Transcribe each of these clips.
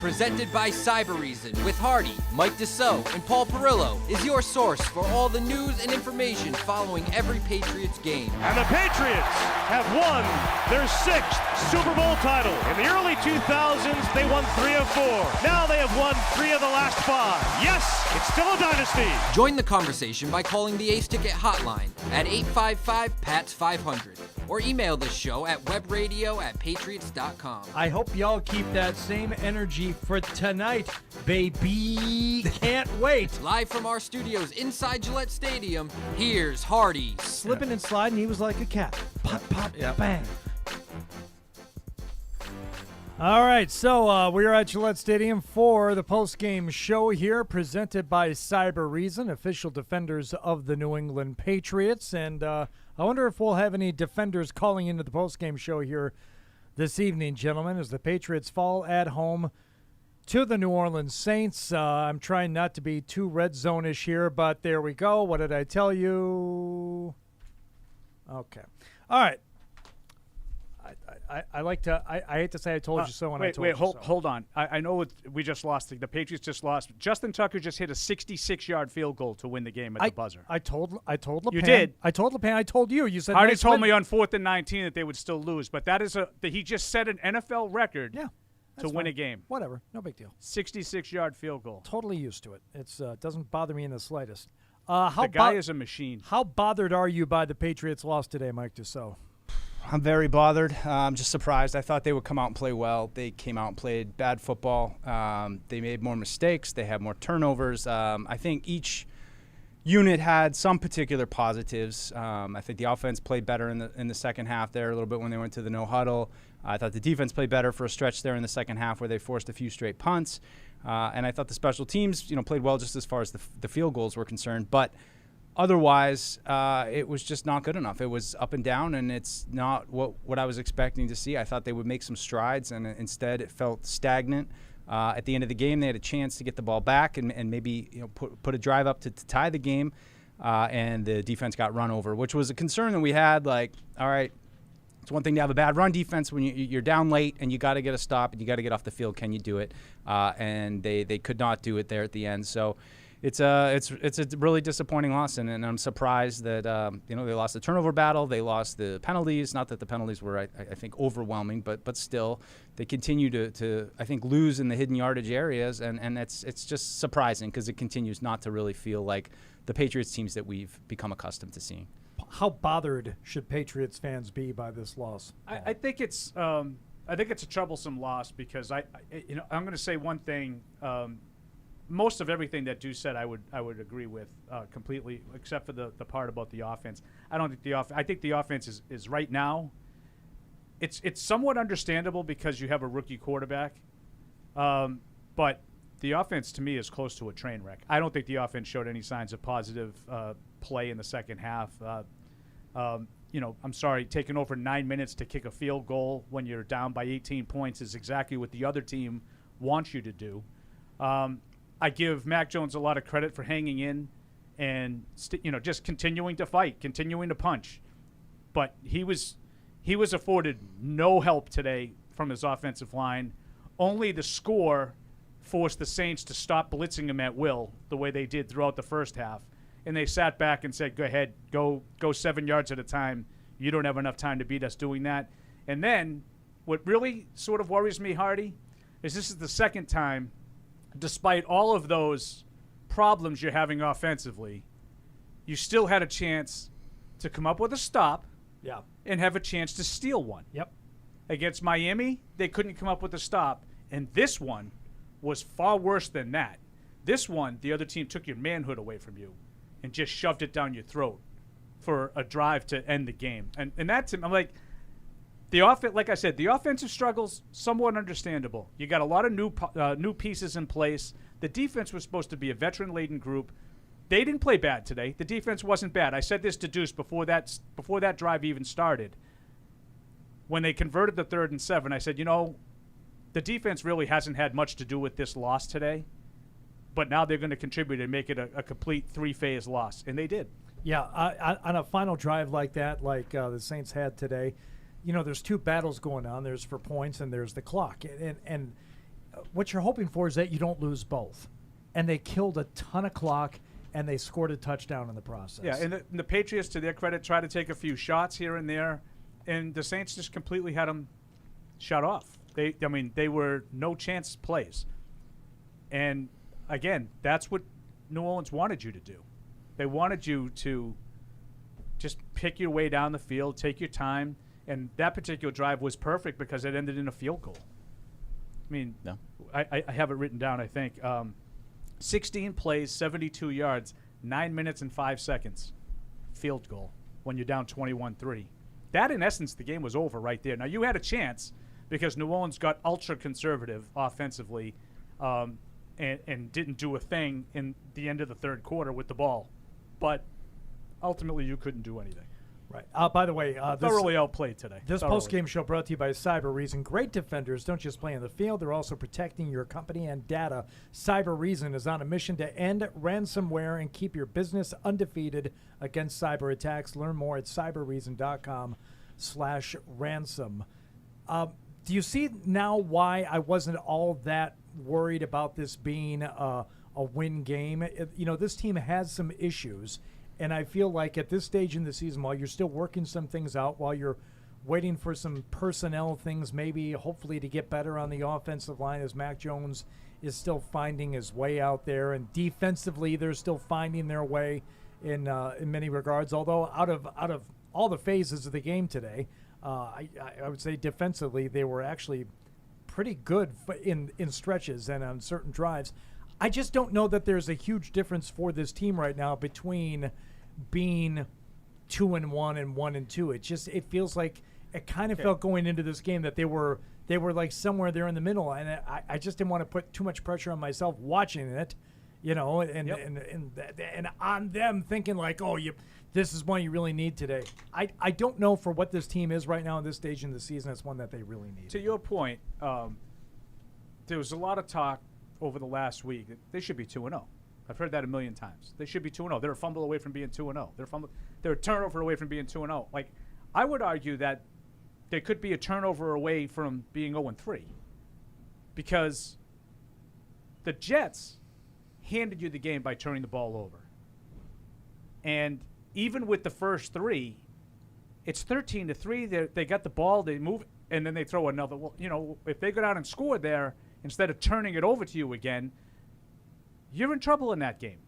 Presented by Cybereason with Hardy, Mike Dussault, and Paul Perillo is your source for all the news and information following every Patriots game. And the Patriots have won their 6th Super Bowl title. In the early 2000s, they won 3 of 4. Now they have won 3 of the last 5. Yes, it's still a dynasty. Join the conversation by calling the Ace Ticket hotline at 855-PATS-500 or email the show at webradio@patriots.com. I hope y'all keep that same energy for tonight, baby. Can't wait. Live from our studios inside Gillette Stadium, here's Hardy. Slipping and sliding, he was like a cat. Pop, pop, bang. All right, so we're at Gillette Stadium for the post-game show here, presented by Cybereason, official defenders of the New England Patriots. And I wonder if we'll have any defenders calling into the post-game show here this evening, gentlemen, as the Patriots fall at home to the New Orleans Saints. I'm trying not to be too red zone-ish here, but there we go. What did I tell you? Okay. All right. I like to. I hate to say I told you so when I told you so. Hold on. I know we just lost. The Patriots just lost. Justin Tucker just hit a 66-yard field goal to win the game at the buzzer. I told LePan. You did. I told LePan. I told you. You said. Hardy told me on 4th and 19 that they would still lose, but he just set an NFL record. Yeah. To win a game. Whatever. No big deal. 66-yard field goal. Totally used to it. It doesn't bother me in the slightest. The guy is a machine. How bothered are you by the Patriots' loss today, Mike Dussault? I'm very bothered. I'm just surprised. I thought they would come out and play well. They came out and played bad football. They made more mistakes. They had more turnovers. I think each unit had some particular positives. I think the offense played better in the second half there a little bit when they went to the no huddle. I thought the defense played better for a stretch there in the second half where they forced a few straight punts. And I thought the special teams, played well just as far as the field goals were concerned. But otherwise, it was just not good enough. It was up and down, and it's not what I was expecting to see. I thought they would make some strides, and instead it felt stagnant. At the end of the game, they had a chance to get the ball back and maybe put a drive up to tie the game, and the defense got run over, which was a concern that we had. Like, all right, it's one thing to have a bad run defense when you're down late and you got to get a stop and you got to get off the field. Can you do it? And they could not do it there at the end. So it's a really disappointing loss, and I'm surprised that they lost the turnover battle, they lost the penalties. Not that the penalties were, I think, overwhelming, but still they continue to I think lose in the hidden yardage areas, and it's just surprising because it continues not to really feel like the Patriots teams that we've become accustomed to seeing. How bothered should Patriots fans be by this loss? I think it's a troublesome loss because I'm going to say one thing. Most of everything that Deuce said, I would agree with completely, except for the part about the offense. I don't think I think the offense is right now. It's somewhat understandable because you have a rookie quarterback, but the offense to me is close to a train wreck. I don't think the offense showed any signs of positive play in the second half. I'm sorry, taking over 9 minutes to kick a field goal when you're down by 18 points is exactly what the other team wants you to do. I give Mac Jones a lot of credit for hanging in and just continuing to fight, continuing to punch. But he was afforded no help today from his offensive line. Only the score forced the Saints to stop blitzing him at will the way they did throughout the first half. And they sat back and said, go ahead, go 7 yards at a time. You don't have enough time to beat us doing that. And then what really sort of worries me, Hardy, is this is the second time, despite all of those problems you're having offensively, you still had a chance to come up with a stop and have a chance to steal one. Yep. Against Miami, they couldn't come up with a stop. And this one was far worse than that. This one, the other team took your manhood away from you and just shoved it down your throat for a drive to end the game. And that's, I'm like, like I said, the offensive struggles, somewhat understandable. You got a lot of new pieces in place. The defense was supposed to be a veteran-laden group. They didn't play bad today. The defense wasn't bad. I said this to Deuce before that drive even started. When they converted the 3rd and 7, I said, the defense really hasn't had much to do with this loss today, but now they're going to contribute and make it a complete 3-phase loss, and they did. Yeah, on a final drive like that, like the Saints had today, there's two battles going on. There's for points and there's the clock. And what you're hoping for is that you don't lose both. And they killed a ton of clock, and they scored a touchdown in the process. Yeah, and the Patriots, to their credit, tried to take a few shots here and there, and the Saints just completely had them shut off. They were no chance plays. And, again, that's what New Orleans wanted you to do. They wanted you to just pick your way down the field, take your time, and that particular drive was perfect because it ended in a field goal. I mean, no. I have it written down, I think. 16 plays, 72 yards, 9 minutes and 5 seconds. Field goal when you're down 21-3. That, in essence, the game was over right there. Now, you had a chance because New Orleans got ultra-conservative offensively and didn't do a thing in the end of the third quarter with the ball. But ultimately, you couldn't do anything. Right. By the way, thoroughly outplayed today. This post-game show brought to you by Cyber Reason. Great defenders don't just play on the field; they're also protecting your company and data. Cyber Reason is on a mission to end ransomware and keep your business undefeated against cyber attacks. Learn more at cyberreason.com/ransom. Do you see now why I wasn't all that worried about this being a win game? This team has some issues. And I feel like at this stage in the season, while you're still working some things out, while you're waiting for some personnel things, maybe hopefully to get better on the offensive line as Mac Jones is still finding his way out there. And defensively, they're still finding their way in many regards. Although out of all the phases of the game today, I would say defensively they were actually pretty good in stretches and on certain drives. I just don't know that there's a huge difference for this team right now between being 2-1 and 1-2. It feels like it kind of felt going into this game that they were like somewhere there in the middle, and I just didn't want to put too much pressure on myself watching it, and on them thinking like, this is one you really need today. I don't know for what this team is right now at this stage in the season. It's one that they really need. To your point, there was a lot of talk over the last week. They should be 2-0. I've heard that a million times. They should be 2-0. They're a fumble away from being 2-0. They're a turnover away from being 2-0. Like, I would argue that they could be a turnover away from being 0-3 because the Jets handed you the game by turning the ball over. And even with the first three, it's 13-3. They got the ball, they move, and then they throw another. Well, if they go down and score there, instead of turning it over to you again, you're in trouble in that game.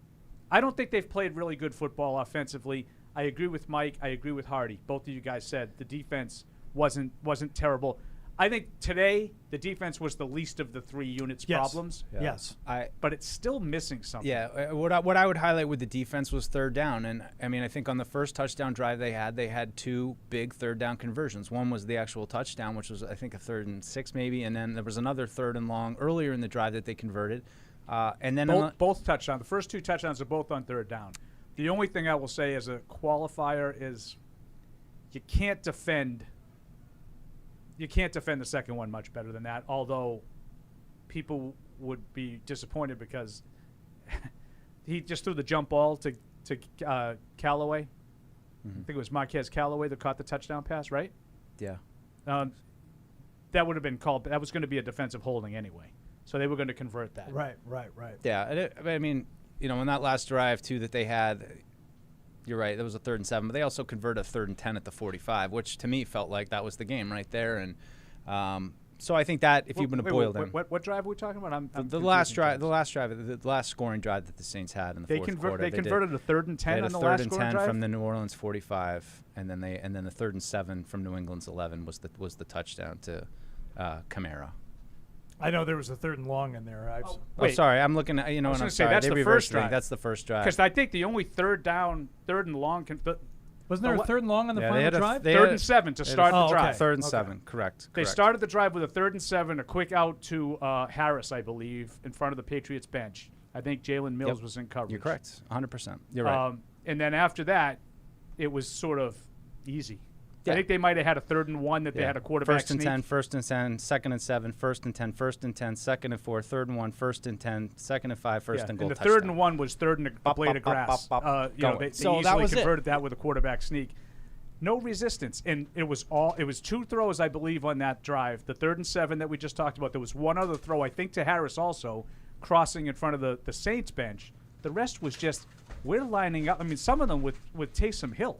I don't think they've played really good football offensively. I agree with Mike. I agree with Hardy. Both of you guys said the defense wasn't terrible. I think today the defense was the least of the three units' problems. Yeah. Yes. But it's still missing something. Yeah. What I would highlight with the defense was third down. And, I think on the first touchdown drive they had two big third down conversions. One was the actual touchdown, which was, I think, a 3rd and 6 maybe. And then there was another 3rd and long earlier in the drive that they converted. And then both touchdowns. The first two touchdowns are both on third down. The only thing I will say as a qualifier is you can't defend the second one much better than that, although people would be disappointed because he just threw the jump ball to Callaway. Mm-hmm. I think it was Marquez Callaway that caught the touchdown pass, right? Yeah. That would have been called – that was going to be a defensive holding anyway. So they were going to convert that. Right. Yeah. In that last drive, too, that they had – you're right. That was a 3rd and 7, but they also converted a 3rd and 10 at the 45, which to me felt like that was the game right there. And so I think that if you've been boiled in, what drive are we talking about? The last scoring drive that the Saints had in the fourth quarter. They converted a 3rd and 10 on the last scoring drive. 3rd and 10 from the New Orleans 45, and then the 3rd and 7 from New England's 11 was the touchdown to Kamara. I know there was a 3rd and long in there. Sorry, I'm looking at and I'm sorry. That's the first drive. That's the first drive. Because I think the only 3rd and long. Wasn't there a 3rd and long on the final drive? 3rd and 7 to start the drive. 3rd and 7, correct. They started the drive with a 3rd and 7, a quick out to Harris, I believe, in front of the Patriots bench. I think Jalen Mills was in coverage. You're correct, 100%. You're right. And then after that, it was sort of easy. Yeah. I think they might have had a 3rd and 1 that they had a quarterback sneak. 1st and 10, 2nd and 7, 1st and 10, 1st and 10, 2nd and 4, 3rd and 1, 1st and 10, 2nd and 5, 1st and goal. And the 3rd and 1 was 3rd and a blade of grass. So they easily converted that with a quarterback sneak. No resistance. And it was 2 throws, I believe, on that drive. The 3rd and 7 that we just talked about. There was one other throw, I think, to Harris also, crossing in front of the Saints bench. The rest was just, we're lining up. I mean, some of them with Taysom Hill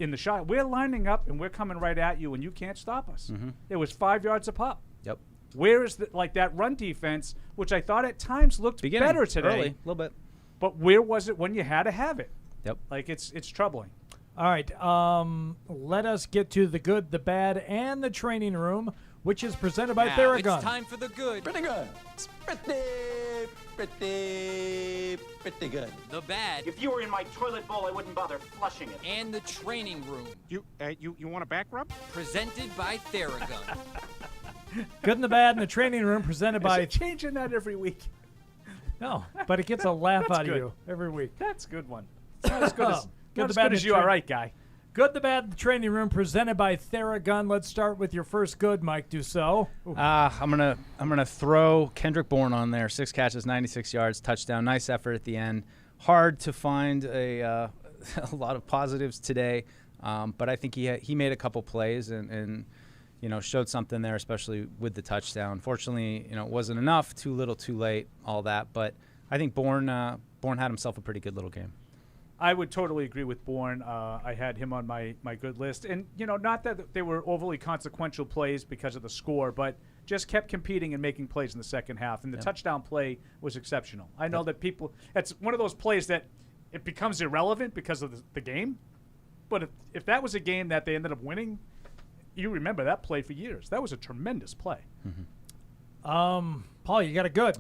in the shot. We're lining up, and we're coming right at you, and you can't stop us. It was 5 yards a pop. Yep. Where is that run defense, which I thought at times looked better today. Early, a little bit. But where was it when you had to have it? Yep. Like, it's troubling. All right, let us get to the good, the bad, and the training room, which is presented by Now Theragun. it's time for the good, Pretty good. It's pretty good. the bad, If you were in my toilet bowl, I wouldn't bother flushing it. and the training room. You want a back rub? Presented by Theragun. Good and the bad in the training room, presented Is by. it changing that every week? No, but it gets a laugh That's out good. of you every week. That's a good one. It's not as good as, Good, not the as, bad, good and as the you. All tra- right, guy. Good, the bad, the training room, presented by Theragun. Let's start with your first good, Mike Dussault. I'm gonna throw Kendrick Bourne on there. 6 catches, 96 yards, touchdown. Nice effort at the end. Hard to find a lot of positives today, but I think he made a couple plays and showed something there, especially with the touchdown. Fortunately, it wasn't enough. Too little, too late, all that. But I think Bourne had himself a pretty good little game. I would totally agree with Bourne. I had him on my good list. And, not that they were overly consequential plays because of the score, but just kept competing and making plays in the second half. And the touchdown play was exceptional. I know that it's one of those plays that it becomes irrelevant because of the game. But if that was a game that they ended up winning, you remember that play for years. That was a tremendous play. Paul, you got a good.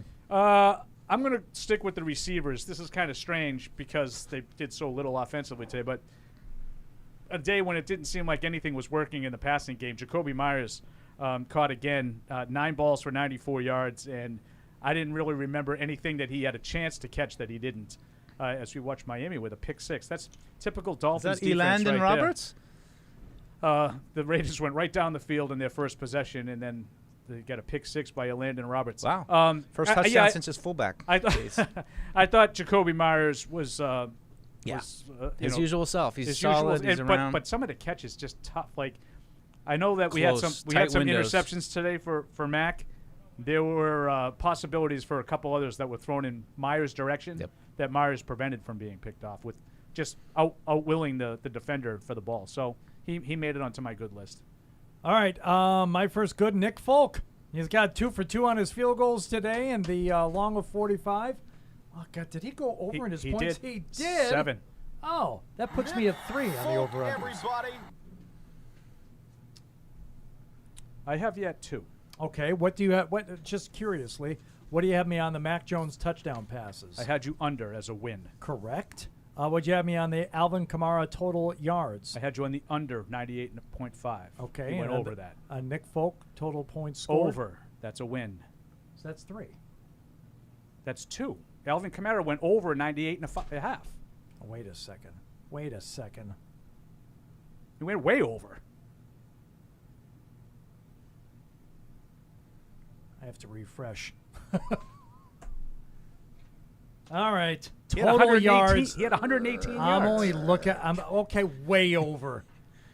I'm going to stick with the receivers. This is kind of strange because they did so little offensively today, but a day when it didn't seem like anything was working in the passing game, Jacoby Myers caught again 9 balls for 94 yards, and I didn't really remember anything that he had a chance to catch that he didn't as we watched Miami with a pick 6. That's typical Dolphins defense Elandon right Roberts? there. The Raiders went right down the field in their first possession, and then they got a pick 6 by Elandon Roberts. Wow. First touchdown since his fullback days. I thought Jacoby Myers was His usual self. He's his solid. usual, He's around. but some of the catches just tough. Like, I know that we Close, had some tight windows. interceptions today for Mac. There were possibilities for a couple others that were thrown in Myers' direction that Myers prevented from being picked off with just outwilling the defender for the ball. So he made it onto my good list. All right, my first good, Nick Folk. He's got 2 for 2 on his field goals today, and the long of 45. Oh, God, did he go over in his points? Did. He did. 7. Oh, that puts me at 3 on the over-under. I have yet 2. Okay, what do you have? Just curiously, what do you have me on the Mac Jones touchdown passes? I had you under as a win. Correct. What'd you have me on the Alvin Kamara total yards? I had you on the under 98.5. Okay. You went and over that. Nick Folk total points scored. Over. That's a win. So that's 3. That's 2. Alvin Kamara went over 98.5. Oh, wait a second. He went way over. I have to refresh. All right. He had Total yards. He had 118 yards. I'm only looking. I'm okay. Way over.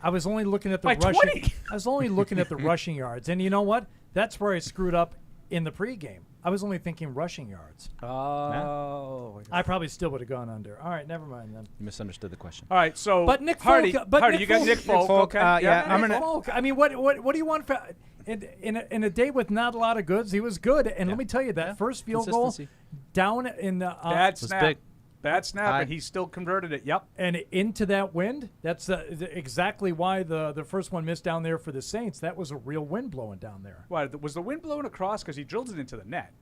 I was only looking at the By rushing. 20. I was only looking at the rushing yards, and you know what? That's where I screwed up in the pregame. I was only thinking rushing yards. Oh. I probably still would have gone under. All right, never mind then. You misunderstood the question. All right, so But Nick Hardy, Folk. But Hardy, Nick you got Folk, Nick Folk. Folk, Okay. yeah, I'm Nick gonna- Folk. I mean, what do you want for in a day with not a lot of goods? He was good, and let me tell you that first field goal Consistency. down in the Bad was snap. big. Bad snap, High. and he still converted it. Yep. and into that wind. That's exactly why the first one missed down there for the Saints. That was a real wind blowing down there. Why was the wind blowing across? Because he drilled it into the net.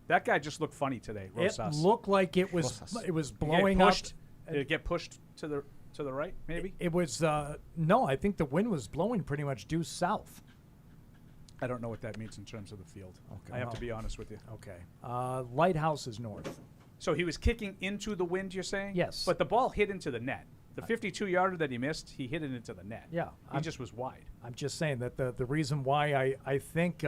That guy just looked funny today. Rosas. It looked like it was Did blowing it up. pushed. Did it get pushed to the right? Maybe. It was no. I think the wind was blowing pretty much due south. I don't know what that means in terms of the field. Okay, I have well. to be honest with you. Okay. Lighthouse is north. So he was kicking into the wind, you're saying? Yes. But the ball hit into the net. The 52-yarder that he missed, he hit it into the net. Yeah, He just was wide. I'm just saying that the reason why I think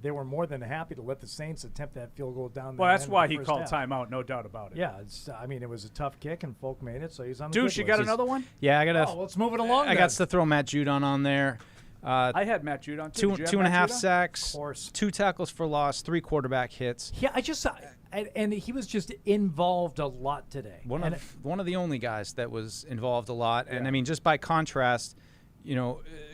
they were more than happy to let the Saints attempt that field goal down. Well, that's why he first called half. timeout, no doubt about it. Yeah, I mean, it was a tough kick, and Folk made it, so he's on the Deuce, good you got list. another one? Yeah, I got to. Oh, let's move it along. I got to throw Matt Judon on there. I had Matt Judon too. Did you have 2.5 Matt Judon? sacks, Of course. 2 tackles for loss, 3 quarterback hits. Yeah, and he was just involved a lot today. One of the only guys that was involved a lot. And I mean, just by contrast,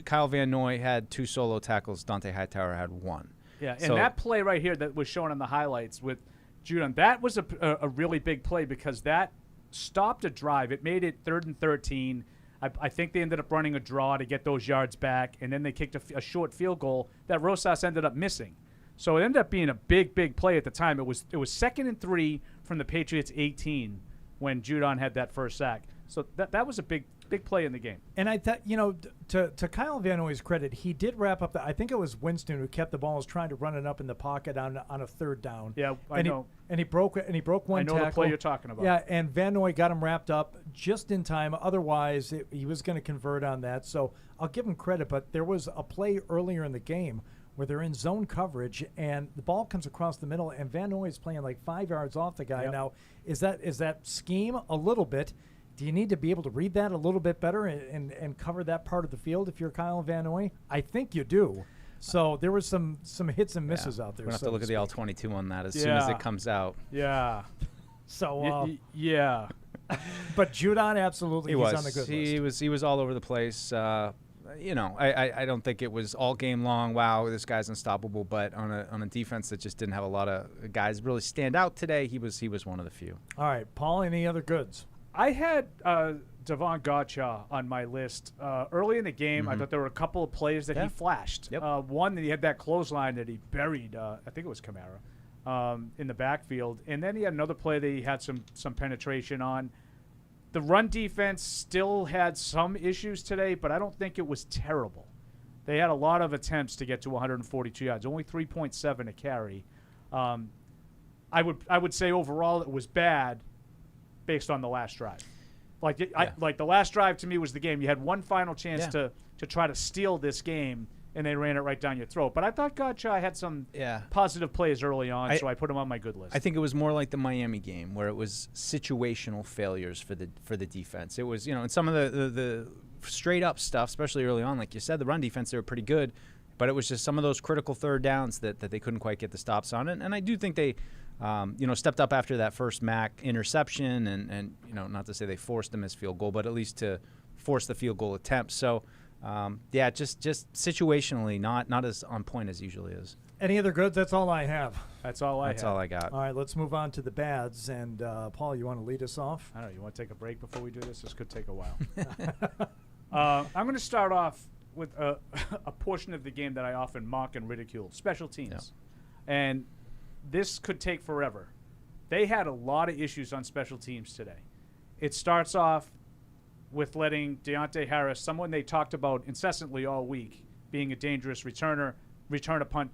Kyle Van Noy had 2 solo tackles. Dante Hightower had 1. Yeah, and So- that play right here that was shown on the highlights with Judon, that was a really big play because that stopped a drive. It made it 3rd and 13. I think they ended up running a draw to get those yards back, and then they kicked a short field goal that Rosas ended up missing. So it ended up being a big play at the time. It was 2nd and 3 from the Patriots 18 when Judon had that first sack. So that was a big play in the game. And I thought, to Kyle Van Noy's credit, he did wrap up. I think it was Winston who kept the ball, was trying to run it up in the pocket on a 3rd down. Yeah, I know. And he broke one tackle. I know the play you're talking about. Yeah, and Van Noy got him wrapped up just in time. Otherwise, he was going to convert on that. So I'll give him credit. But there was a play earlier in the game where they're in zone coverage, and the ball comes across the middle, and Van Noy is playing like 5 yards off the guy. Yep. Now, is that scheme a little bit? Do you need to be able to read that a little bit better and cover that part of the field if you're Kyle Van Noy? I think you do. So there was some hits and misses out there. We're going to have to look at the All-22 on that as soon as it comes out. Yeah. So yeah. But Judon, absolutely, he's on the good list. He was all over the place. I don't think it was all game long. Wow, this guy's unstoppable. But on a defense that just didn't have a lot of guys really stand out today, he was one of the few. All right, Paul, any other goods? I had Devon Gotcha on my list. Early in the game, I thought there were a couple of plays that he flashed. Yep. One, that he had that clothesline that he buried, I think it was Kamara, in the backfield. And then he had another play that he had some penetration on. The run defense still had some issues today, but I don't think it was terrible. They had a lot of attempts to get to 142 yards, only 3.7 a carry. I would say overall it was bad based on the last drive. Like the last drive to me was the game. You had one final chance to try to steal this game, and they ran it right down your throat. But I thought Gotcha had some positive plays early on, so I put him on my good list. I think it was more like the Miami game where it was situational failures for the defense. It was, and some of the straight up stuff, especially early on, like you said, the run defense, they were pretty good, but it was just some of those critical 3rd downs that they couldn't quite get the stops on it. And I do think they stepped up after that first Mac interception, and not to say they forced him as field goal, but at least to force the field goal attempt. So, just situationally, not as on point as usually is. Any other goods? That's all I have. That's all I got. All right, let's move on to the bads. And Paul, you want to lead us off? I don't know. You want to take a break before we do this? This could take a while. I'm going to start off with a portion of the game that I often mock and ridicule: special teams. Yeah. And this could take forever. They had a lot of issues on special teams today. It starts off with letting Damian Harris, someone they talked about incessantly all week, being a dangerous returner, return a punt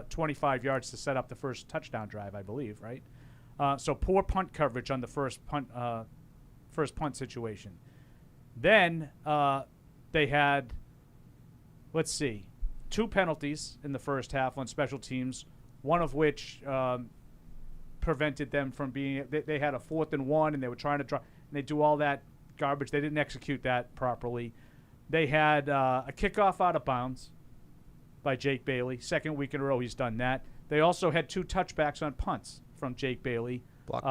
25 yards to set up the first touchdown drive, I believe, right? So poor punt coverage on the first punt situation. Then they had, 2 penalties in the first half on special teams, one of which prevented them from being. They had a 4th and 1, and they were trying to try. And they do all that garbage. They didn't execute that properly. They had a kickoff out of bounds by Jake Bailey. 2nd week in a row he's done that. They also had 2 touchbacks on punts from Jake Bailey. Blocked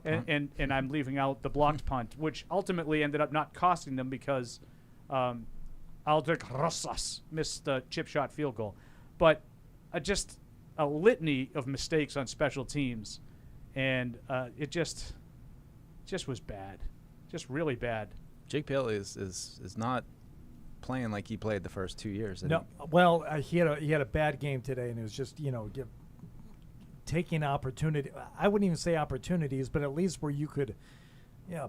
punt. And I'm leaving out the blocked punt, which ultimately ended up not costing them because Aldrich Rosas missed the chip shot field goal. But just a litany of mistakes on special teams, and it just was bad, just really bad. Jake Bailey is not playing like he played the first 2 years. No, well, he had a bad game today, and it was just taking opportunity. I wouldn't even say opportunities, but at least where you could,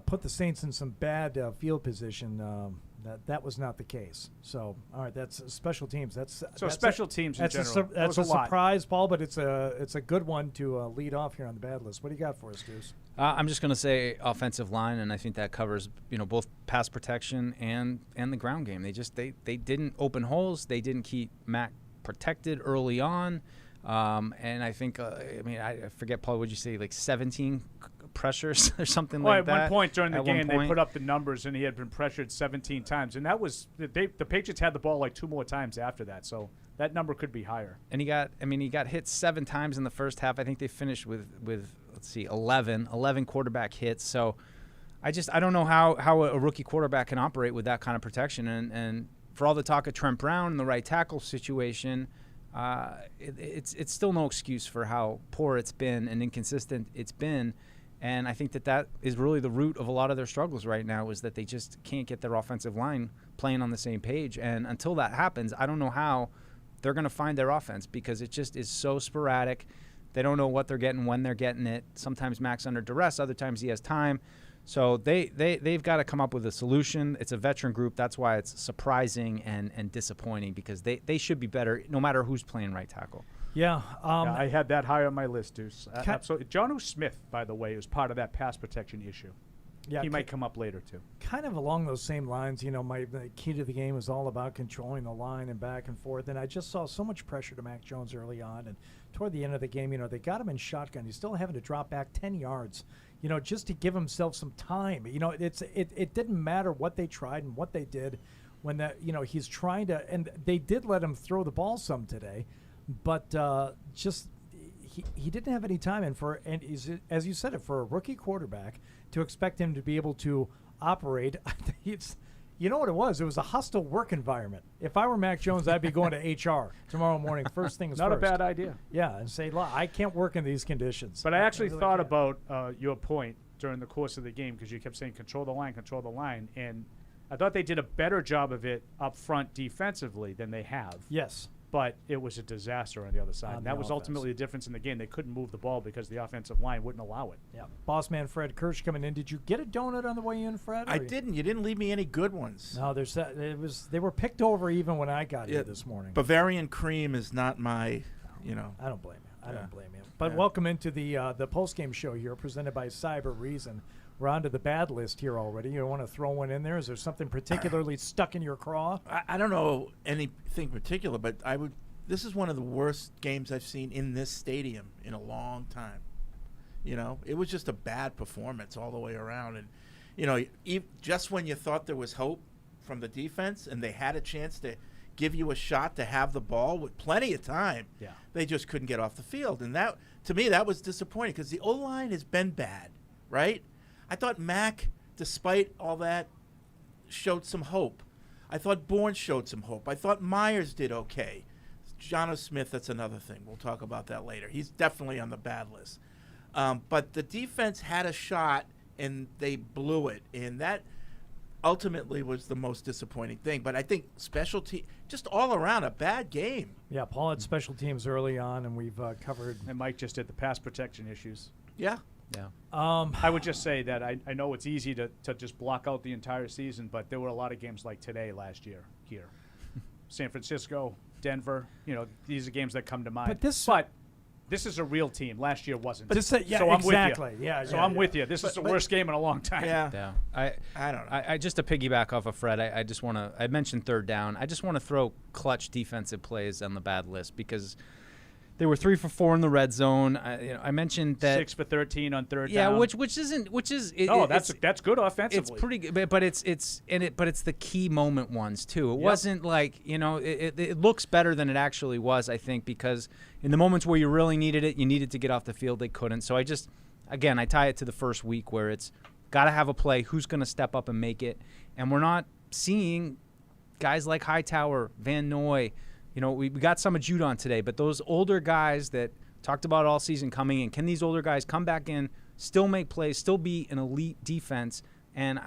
put the Saints in some bad field position. That was not the case. So, all right, that's special teams. That's special teams in general. That's a surprise, Paul, but it's a good one to lead off here on the bad list. What do you got for us, Deuce? I'm just going to say offensive line, and I think that covers both pass protection and the ground game. They didn't open holes. They didn't keep Mac protected early on. And I think, I forget, Paul, would you say like 17 pressures or something like that? At one point during the game, they put up the numbers, and he had been pressured 17 times. And that was the Patriots had the ball like 2 more times after that. So that number could be higher. And he got hit 7 times in the first half. I think they finished with let's see, 11 quarterback hits. So I don't know how a rookie quarterback can operate with that kind of protection. And for all the talk of Trent Brown and the right tackle situation, it's still no excuse for how poor it's been and inconsistent it's been. And I think that is really the root of a lot of their struggles right now, is that they just can't get their offensive line playing on the same page. And until that happens, I don't know how they're going to find their offense, because it just is so sporadic. They don't know what they're getting, when they're getting it. Sometimes Mac's under duress, other times he has time. So they've got to come up with a solution. It's a veteran group. That's why it's surprising and disappointing, because they should be better no matter who's playing right tackle. Yeah, I had that high on my list, Deuce. Absolutely. John Smith, by the way, was part of that pass protection issue. Yeah, he might come up later, too. Kind of along those same lines, the key to the game was all about controlling the line and back and forth. And I just saw so much pressure to Mac Jones early on. And toward the end of the game, they got him in shotgun. He's still having to drop back 10 yards, just to give himself some time. It didn't matter what they tried and what they did when he's trying to. And they did let him throw the ball some today. But he didn't have any time, and as you said it, for a rookie quarterback to expect him to be able to operate, you know what it was? It was a hostile work environment. If I were Mac Jones, I'd be going to HR tomorrow morning. First things Not first. a bad idea. Yeah, and say, look, I can't work in these conditions. But I actually thought about your point during the course of the game, because you kept saying control the line, and I thought they did a better job of it up front defensively than they have. Yes. But it was a disaster on the other side. And that was ultimately the difference in the game. They couldn't move the ball because the offensive line wouldn't allow it. Yeah. Boss man Fred Kirsch coming in. Did you get a donut on the way in, Fred? I didn't. You didn't leave me any good ones. No, they were picked over even when I got here this morning. Bavarian cream is not my, I don't blame you. I don't blame you. But welcome into the postgame show here, presented by Cyber Reason. We're on to the bad list here already. You want to throw one in there? Is there something particularly stuck in your craw? I don't know anything particular, but this is one of the worst games I've seen in this stadium in a long time. It was just a bad performance all the way around. And, just when you thought there was hope from the defense and they had a chance to give you a shot to have the ball with plenty of time, they just couldn't get off the field. And that, to me, that was disappointing, because the O-line has been bad, right? I thought Mac, despite all that, showed some hope. I thought Bourne showed some hope. I thought Myers did okay. John Smith, that's another thing. We'll talk about that later. He's definitely on the bad list. But the defense had a shot, and they blew it. And that ultimately was the most disappointing thing. But I think special team, just all around, a bad game. Yeah, Paul had special teams early on, and we've covered. And Mike just did the pass protection issues. Yeah. I would just say that I know it's easy to just block out the entire season, but there were a lot of games like today last year here. San Francisco, Denver, these are games that come to mind. But this is a real team. Last year wasn't. So I'm with you. Yeah, I'm with you. This is the worst game in a long time. Yeah. I don't know. I just to piggyback off of Fred, I just want to. I mentioned third down. I just want to throw clutch defensive plays on the bad list, because they were 3 for 4 in the red zone. I mentioned that 6 for 13 on third down. Yeah, which is. That's good offensively. It's pretty good, but it's the key moment ones too. It wasn't like it looks better than it actually was. I think, because in the moments where you really needed it, you needed to get off the field, they couldn't. So I tie it to the first week where it's got to have a play. Who's going to step up and make it? And we're not seeing guys like Hightower, Van Noy. We got some of Judon today, but those older guys that talked about all season coming in, can these older guys come back in, still make plays, still be an elite defense? And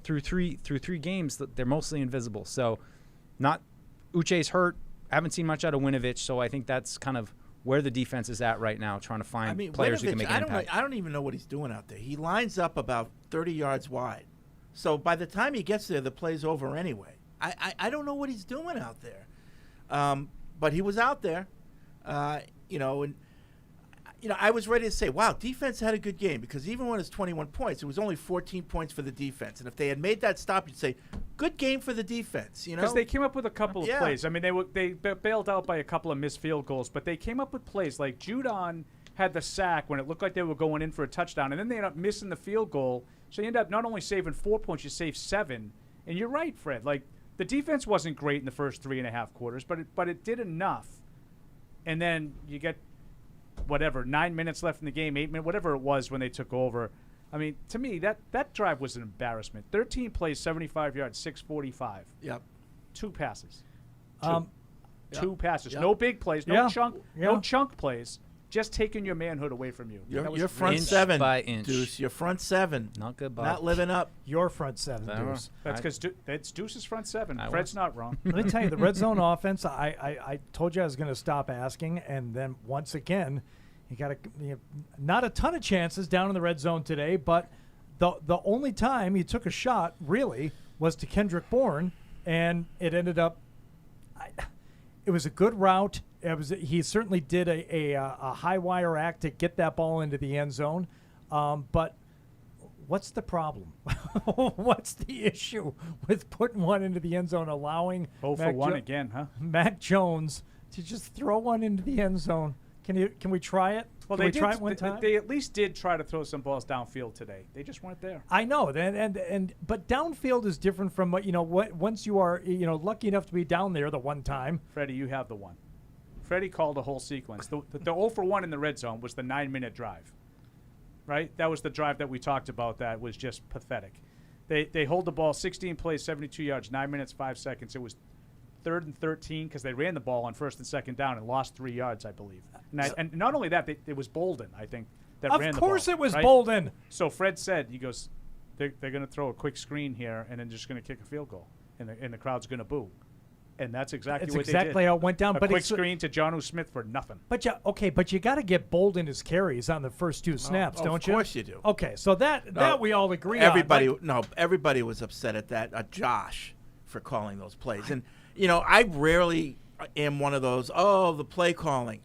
through three games, they're mostly invisible. So, not Uche's hurt. I haven't seen much out of Winovich, so I think that's kind of where the defense is at right now, trying to find players who can make an impact. I don't even know what he's doing out there. He lines up about 30 yards wide. So by the time he gets there, the play's over anyway. I don't know what he's doing out there. But he was out there, and I was ready to say, wow, defense had a good game, because even when it's 21 points, it was only 14 points for the defense. And if they had made that stop, you'd say, good game for the defense. You know, because they came up with a couple of Yeah. plays. I mean, they bailed out by a couple of missed field goals, but they came up with plays like Judon had the sack when it looked like they were going in for a touchdown, and then they ended up missing the field goal. So you end up not only saving 4 points, you save 7. And you're right, Fred. Like, the defense wasn't great in the first 3.5 quarters, but it did enough. And then you get 9 minutes left in the game, 8 minutes, whatever it was when they took over. I mean, to me, that drive was an embarrassment. 13 plays, 75 yards, 6:45. Yep. 2 passes. Two passes. Yep. No big plays. No Yeah. chunk. Yeah. No chunk plays. Just taking your manhood away from you. That was Your front Inch seven, by inch. Deuce. Your front seven. Not good, Bob. Not living up. Your front 7, Deuce. That's because it's Deuce's front 7. I Fred's not wrong. Let me tell you, the red zone offense, I told you I was going to stop asking, and then once again, you got not a ton of chances down in the red zone today, but the only time you took a shot, really, was to Kendrick Bourne, and it ended up it was a good route. He certainly did a high wire act to get that ball into the end zone, but what's the problem? What's the issue with putting one into the end zone, allowing 0 for 1 again, huh? Mac Jones to just throw one into the end zone? Can we try it? Well, Can they we did, try it one time? They at least did try to throw some balls downfield today. They just weren't there. I know, but downfield is different from once you are lucky enough to be down there the one time. Freddie, you have the one. Freddie called the whole sequence. The 0 for 1 in the red zone was the 9-minute drive, right? That was the drive that we talked about that was just pathetic. They hold the ball 16 plays, 72 yards, 9 minutes, 5 seconds. It was 3rd and 13 because they ran the ball on 1st and 2nd down and lost 3 yards, I believe. And not only that, it was Bolden, I think, that ran the ball. Of course it was right? Bolden. So Fred said, he goes, they're going to throw a quick screen here and then just going to kick a field goal, and the crowd's going to boo. And that's exactly what they did. Exactly how it went down. A quick screen to Jonnu Smith for nothing. But you got to get Bolden his carries on the first 2 snaps, don't you? Of course you do. Okay, so that we all agree Everybody, on. everybody was upset at that. Josh for calling those plays, and I rarely am one of those. Oh, the play calling.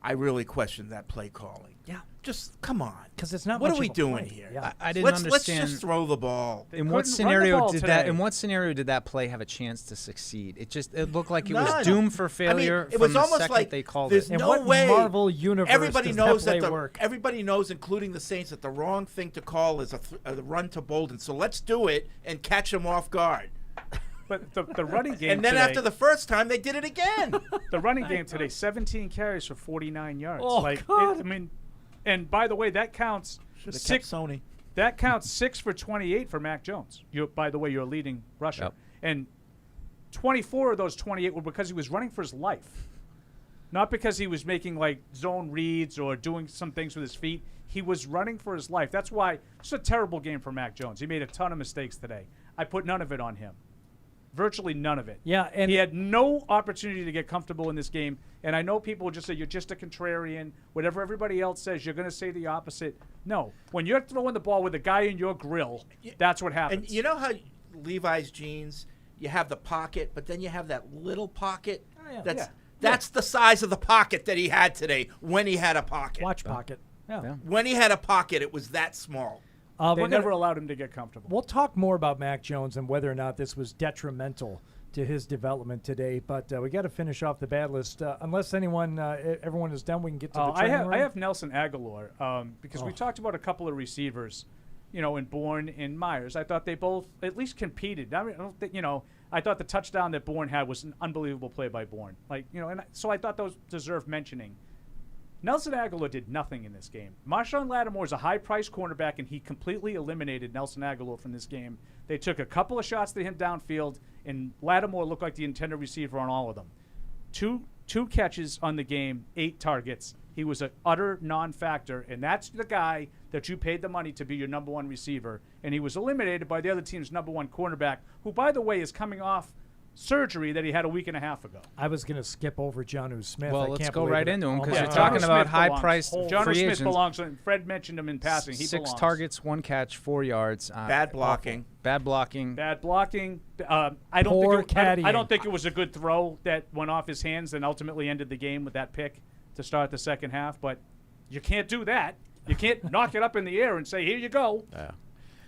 I really question that play calling. Yeah. Just come on. Because it's not. What much are we of a doing play. here? Yeah. I didn't Let's understand. just throw the ball. In what couldn't run the scenario ball did today. that? In what scenario did that play have a chance to succeed? It looked like it was None. doomed for failure it was from the almost second like they called there's it. In no what way. Marvel universe Everybody does knows that that play work? everybody knows, including the Saints, that the wrong thing to call is a run to Bolden. So let's do it and catch him off guard. But the running game And then today, after the first time, they did it again. the running game today, 17 carries for 49 yards. Oh, God. And by the way, that counts Should have kept 6. Sony. That counts 6 for 28 for Mac Jones. By the way, you're a leading rusher. Yep. And 24 of those 28 were because he was running for his life. Not because he was making like zone reads or doing some things with his feet. He was running for his life. That's why it's a terrible game for Mac Jones. He made a ton of mistakes today. I put none of it on him. Virtually none of it. Yeah, and he had no opportunity to get comfortable in this game. And I know people will just say, you're just a contrarian. Whatever everybody else says, you're going to say the opposite. No. When you're throwing the ball with a guy in your grill, that's what happens. And you know how Levi's jeans, you have the pocket, but then you have that little pocket? yeah. That's the size of the pocket that he had today when he had a pocket. Watch pocket. Yeah. When he had a pocket, it was that small. They never allowed him to get comfortable. We'll talk more about Mac Jones and whether or not this was detrimental to his development today. But we got to finish off the bad list. Unless everyone is done, we can get to the training room. I have Nelson Aguilar because we talked about a couple of receivers, in Bourne and Myers. I thought they both at least competed. I mean, I don't think, I thought the touchdown that Bourne had was an unbelievable play by Bourne. So I thought those deserve mentioning. Nelson Aguilar did nothing in this game. Marshawn Lattimore is a high-priced cornerback, and he completely eliminated Nelson Aguilar from this game. They took a couple of shots to him downfield, and Lattimore looked like the intended receiver on all of them. Two catches on the game, 8 targets. He was an utter non-factor, and that's the guy that you paid the money to be your number 1 receiver, and he was eliminated by the other team's number 1 cornerback, who, by the way, is coming off surgery that he had a week and a half ago. I was going to skip over Jonnu Smith. Well, let's go right into him because Yeah, you're talking Jonnu about Smith high-priced belongs. free Jonnu Smith agents. belongs. And Fred mentioned him in passing. He 6 belongs. targets, 1 catch, 4 yards. Bad blocking. Bad blocking. Bad blocking. I Poor don't think it was a good throw that went off his hands and ultimately ended the game with that pick to start the second half. But you can't do that. You can't knock it up in the air and say, "Here you go." Yeah.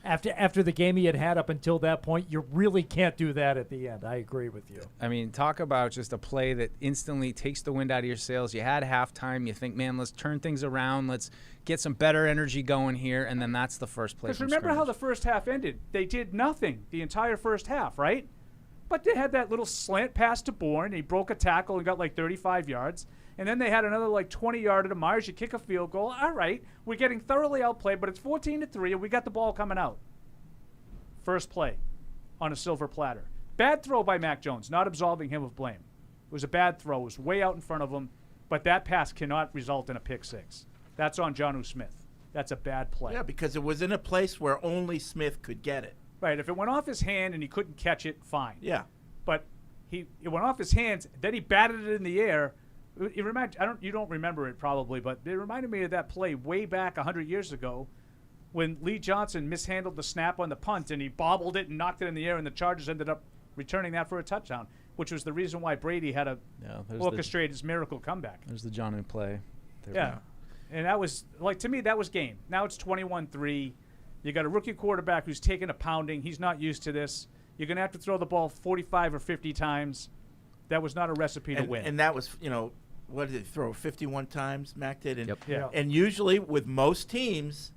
after the game he had up until that point, you really can't do that at the end. I agree with you. I mean, talk about just a play that instantly takes the wind out of your sails. You had halftime. You think, man, let's turn things around. Let's get some better energy going here, and then that's the first play. Because remember how the first half ended? They did nothing the entire first half, right? But they had that little slant pass to Bourne. He broke a tackle and got like 35 yards. And then they had another like 20-yarder to Myers. You kick a field goal. All right, we're getting thoroughly outplayed, but it's 14-3, and we got the ball coming out. First play on a silver platter. Bad throw by Mac Jones, not absolving him of blame. It was a bad throw. It was way out in front of him, but that pass cannot result in a pick six. That's on Jonnu Smith. That's a bad play. Yeah, because it was in a place where only Smith could get it. Right, if it went off his hand and he couldn't catch it, fine. Yeah. But it went off his hands, then he batted it in the air. You don't remember it probably, but it reminded me of that play way back 100 years ago when Lee Johnson mishandled the snap on the punt and he bobbled it and knocked it in the air, and the Chargers ended up returning that for a touchdown, which was the reason why Brady had to orchestrate his miracle comeback. There's the Jonnu play. Yeah. And that was, like, to me, that was game. Now it's 21-3. You got a rookie quarterback who's taking a pounding. He's not used to this. You're going to have to throw the ball 45 or 50 times. That was not a recipe to win. And that was, what did he throw? 51 times, Mac did? And, yep. Yeah. And usually with most teams,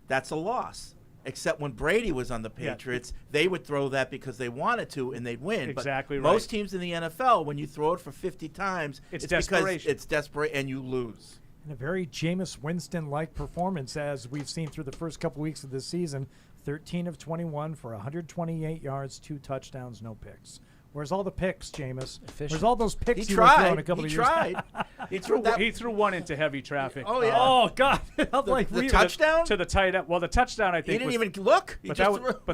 that's a loss. Except when Brady was on the Patriots, they would throw that because they wanted to and they'd win. Exactly but right. Most teams in the NFL, when you throw it for 50 times, it's desperation. Because it's desperate and you lose. And a very Jameis Winston-like performance, as we've seen through the first couple weeks of the season. 13 of 21 for 128 yards, 2 touchdowns, no picks. Where's all the picks, Jameis? Where's all those picks He you were throwing tried. a couple He of years tried. He threw one into heavy traffic. Oh, yeah. Oh, God. The touchdown? To the tight end. Well, the touchdown, I think, He didn't even look. But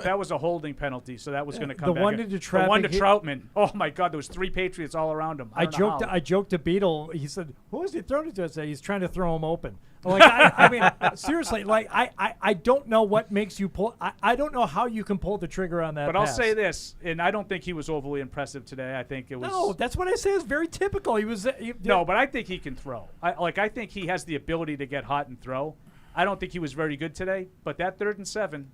that was a holding penalty, so that was going to come the back. One to the one to Troutman. Oh, my God, there was 3 Patriots all around him. I joked to Beetle. He said, who is he throwing it to? I said, he's trying to throw him open. Like, I mean, seriously, like, I don't know what makes you pull. I don't know how you can pull the trigger on that But pass. I'll say this, and I don't think he was overly impressive today. I think it was. No, that's what I say is very typical. He was. No, but I think he can throw. I think he has the ability to get hot and throw. I don't think he was very good today, but that 3rd and 7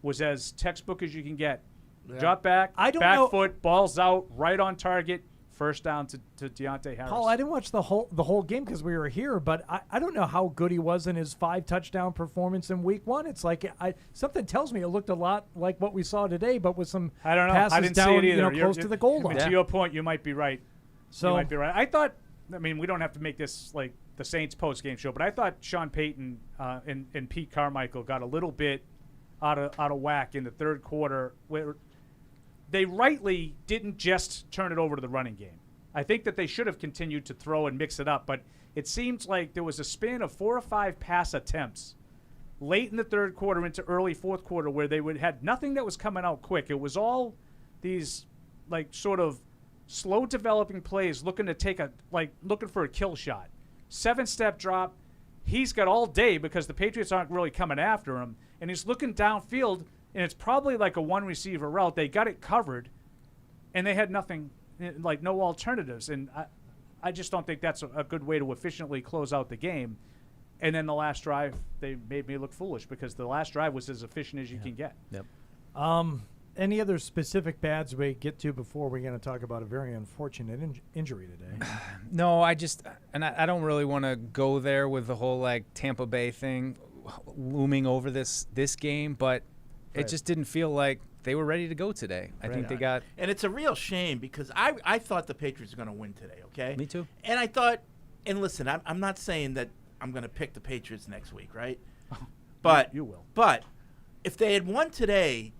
was as textbook as you can get. Yeah. Drop back, back foot, balls out, right on target. First down to Deontay Harris. Paul, I didn't watch the whole game because we were here, but I don't know how good he was in his 5 touchdown performance in Week 1. It's like something tells me it looked a lot like what we saw today, but with some passes I didn't down, see it either. close to the goal line. To your point, you might be right. So you might be right. I thought. I mean, we don't have to make this like the Saints post-game show, but I thought Sean Payton and Pete Carmichael got a little bit out of whack in the 3rd quarter, where they rightly didn't just turn it over to the running game. I think that they should have continued to throw and mix it up, but it seems like there was a span of 4 or 5 pass attempts late in the 3rd quarter into early 4th quarter where they had nothing that was coming out quick. It was all these like sort of slow developing plays looking for a kill shot. 7-step drop. He's got all day because the Patriots aren't really coming after him, and he's looking downfield, and it's probably like a 1 receiver route. They got it covered, and they had nothing. Like no alternatives, and I just don't think that's a good way to efficiently close out the game. And then the last drive, they made me look foolish because the last drive was as efficient as you can get. Yep. Any other specific bads we get to before we're going to talk about a very unfortunate injury today? No, I don't really want to go there with the whole like Tampa Bay thing looming over this game, but it just didn't feel like they were ready to go today. I think they got... And it's a real shame because I thought the Patriots were going to win today, okay? Me too. And I thought, and listen, I'm not saying that I'm going to pick the Patriots next week, right? But you will. But if they had won today,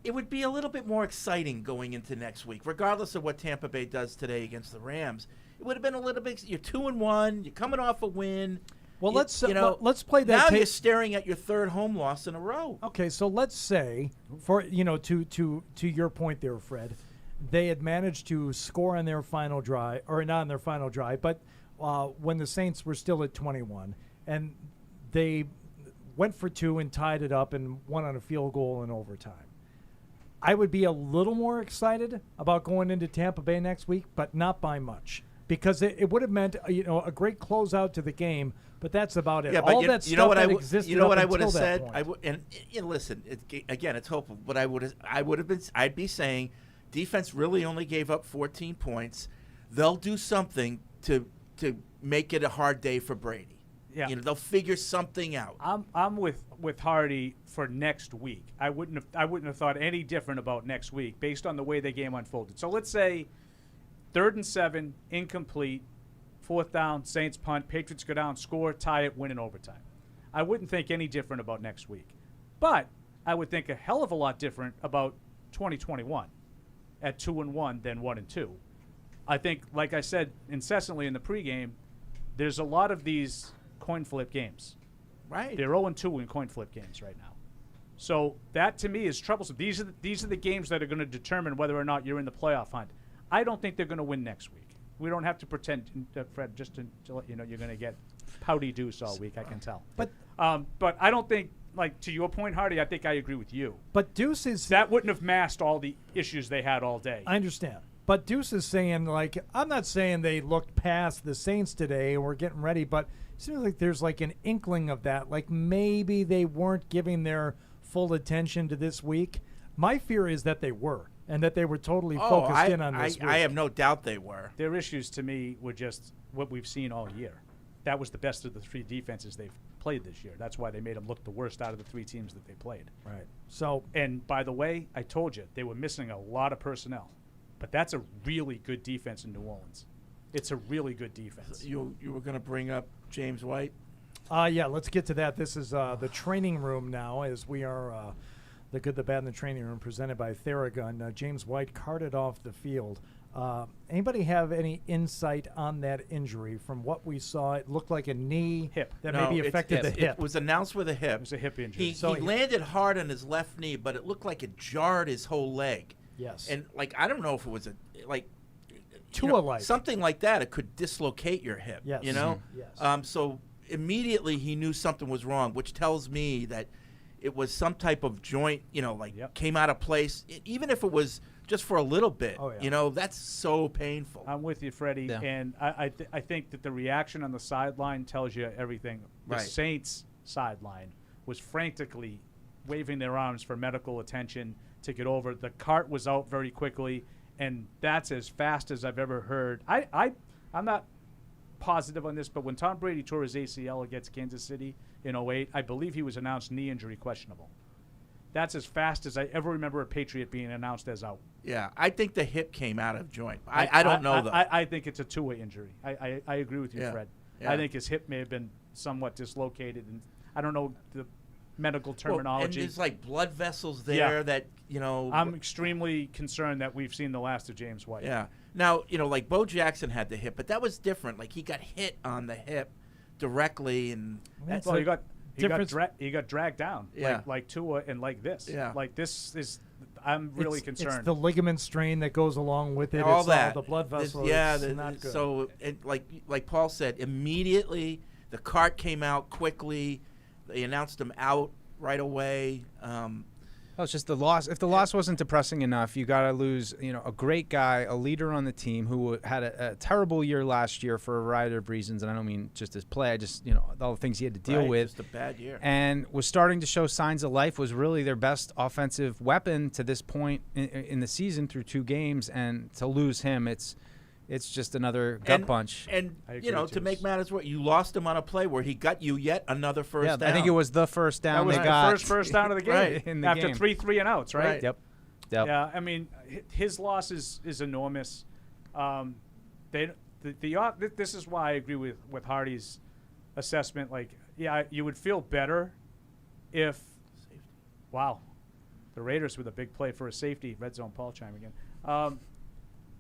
it would be a little bit more exciting going into next week, regardless of what Tampa Bay does today against the Rams. It would have been a little bit. You're 2-1. You're coming off a win. Well, let's play that. Now you're staring at your 3rd home loss in a row. Okay, so let's say, for to your point there, Fred, they had managed to score on their final drive, or not on their final drive, but when the Saints were still at 21, and they went for 2 and tied it up and won on a field goal in overtime. I would be a little more excited about going into Tampa Bay next week, but not by much. because it would have meant a great closeout to the game. But that's about it. Yeah, All but that you know stuff what that I existed you know what up I would have until that said. point. Listen, again, it's hopeful. But I'd be saying, defense really only gave up 14 points. They'll do something to make it a hard day for Brady. Yeah, they'll figure something out. I'm with Hardy for next week. I wouldn't have thought any different about next week based on the way the game unfolded. So let's say 3rd and 7, incomplete, 4th down, Saints punt, Patriots go down, score, tie it, win in overtime. I wouldn't think any different about next week, but I would think a hell of a lot different about 2021 at 2-1 than 1-2. I think, like I said incessantly in the pregame, there's a lot of these coin flip games. Right. They're 0-2 in coin flip games right now. So that to me is troublesome. These are the games that are going to determine whether or not you're in the playoff hunt. I don't think they're going to win next week. We don't have to pretend, Fred, just to let you know you're going to get pouty deuce all week. I can tell. But I don't think, like to your point, Hardy, I think I agree with you. But Deuce is that wouldn't have masked all the issues they had all day. I understand. But Deuce is saying, like, I'm not saying they looked past the Saints today and we're getting ready, but it seems like there's like an inkling of that. Like maybe they weren't giving their full attention to this week. My fear is that they were, and that they were totally focused in on this week. I have no doubt they were. Their issues to me were just what we've seen all year. That was the best of the 3 defenses they've played this year. That's why they made them look the worst out of the 3 teams that they played. Right. So, and by the way, I told you, they were missing a lot of personnel. But that's a really good defense in New Orleans. It's a really good defense. You were going to bring up James White? Yeah, let's get to that. This is the training room now, as we are the Good, the Bad, and the Training Room, presented by Theragun. James White carted off the field. Anybody have any insight on that injury? From what we saw, it looked like a knee hip that maybe affected the hip. It was announced with a hip. It was a hip injury. He landed hard on his left knee, but it looked like it jarred his whole leg. Yes. And, like, I don't know if it was Tua-like. something like that. It could dislocate your hip. Yes. You know? Yes. So immediately he knew something was wrong, which tells me that it was some type of joint, came out of place. Even if it was just for a little bit, that's so painful. I'm with you, Freddie. Yeah. And I think that the reaction on the sideline tells you everything. The Right. Saints sideline was frantically waving their arms for medical attention to get over. The cart was out very quickly, and that's as fast as I've ever heard. I'm not positive on this, but when Tom Brady tore his ACL against Kansas City in 2008, I believe he was announced knee injury questionable. That's as fast as I ever remember a Patriot being announced as out. Yeah, I think the hip came out of joint. I don't know, though. I think it's a two-way injury. I agree with you, Yeah. Fred. Yeah. I think his hip may have been somewhat dislocated, and I don't know the medical terminology. And there's like blood vessels there that, I'm extremely concerned that we've seen the last of James White. Yeah. Now, like Bo Jackson had the hip, but that was different. Like he got hit on the hip directly, and That's well, a he got dragged down. Yeah. Like Tua and like this. Yeah. Like this is. I'm really concerned. It's the ligament strain that goes along with it. all it's that. all the blood vessels. It's not good. So, like Paul said, immediately the cart came out quickly. They announced him out right away. It's just the loss. If the loss wasn't depressing enough, you got to lose, a great guy, a leader on the team who had a terrible year last year for a variety of reasons. And I don't mean just his play. I just, all the things he had to deal with. Just a bad year. And was starting to show signs of life, was really their best offensive weapon to this point in the season through 2 games. And to lose him, it's just another gut punch. And, to make matters worse, you lost him on a play where he got you yet another first down. I think it was the first down that was they the got. first down of the game Right. In the after game. 3 3-and-outs, right? Right. Yep. Yeah, I mean, his loss is enormous. This is why I agree with Hardy's assessment. Like, you would feel better if, wow, the Raiders with a big play for a safety. Red zone, Paul chiming in.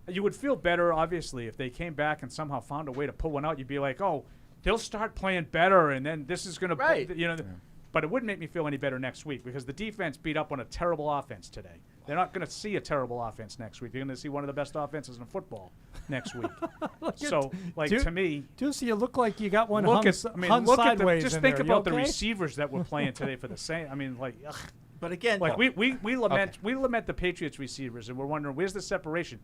You would feel better, obviously, if they came back and somehow found a way to pull one out. You'd be like, oh, they'll start playing better, and then this is going to, But it wouldn't make me feel any better next week because the defense beat up on a terrible offense today. They're not going to see a terrible offense next week. They're going to see one of the best offenses in football next week. So, to me, Deuce, you look like you got one look hung sideways. just in think there. You about the okay? receivers that were playing today for the Saints. I mean, like, ugh. But again, Like we lament the Patriots receivers, and we're wondering where's the separation.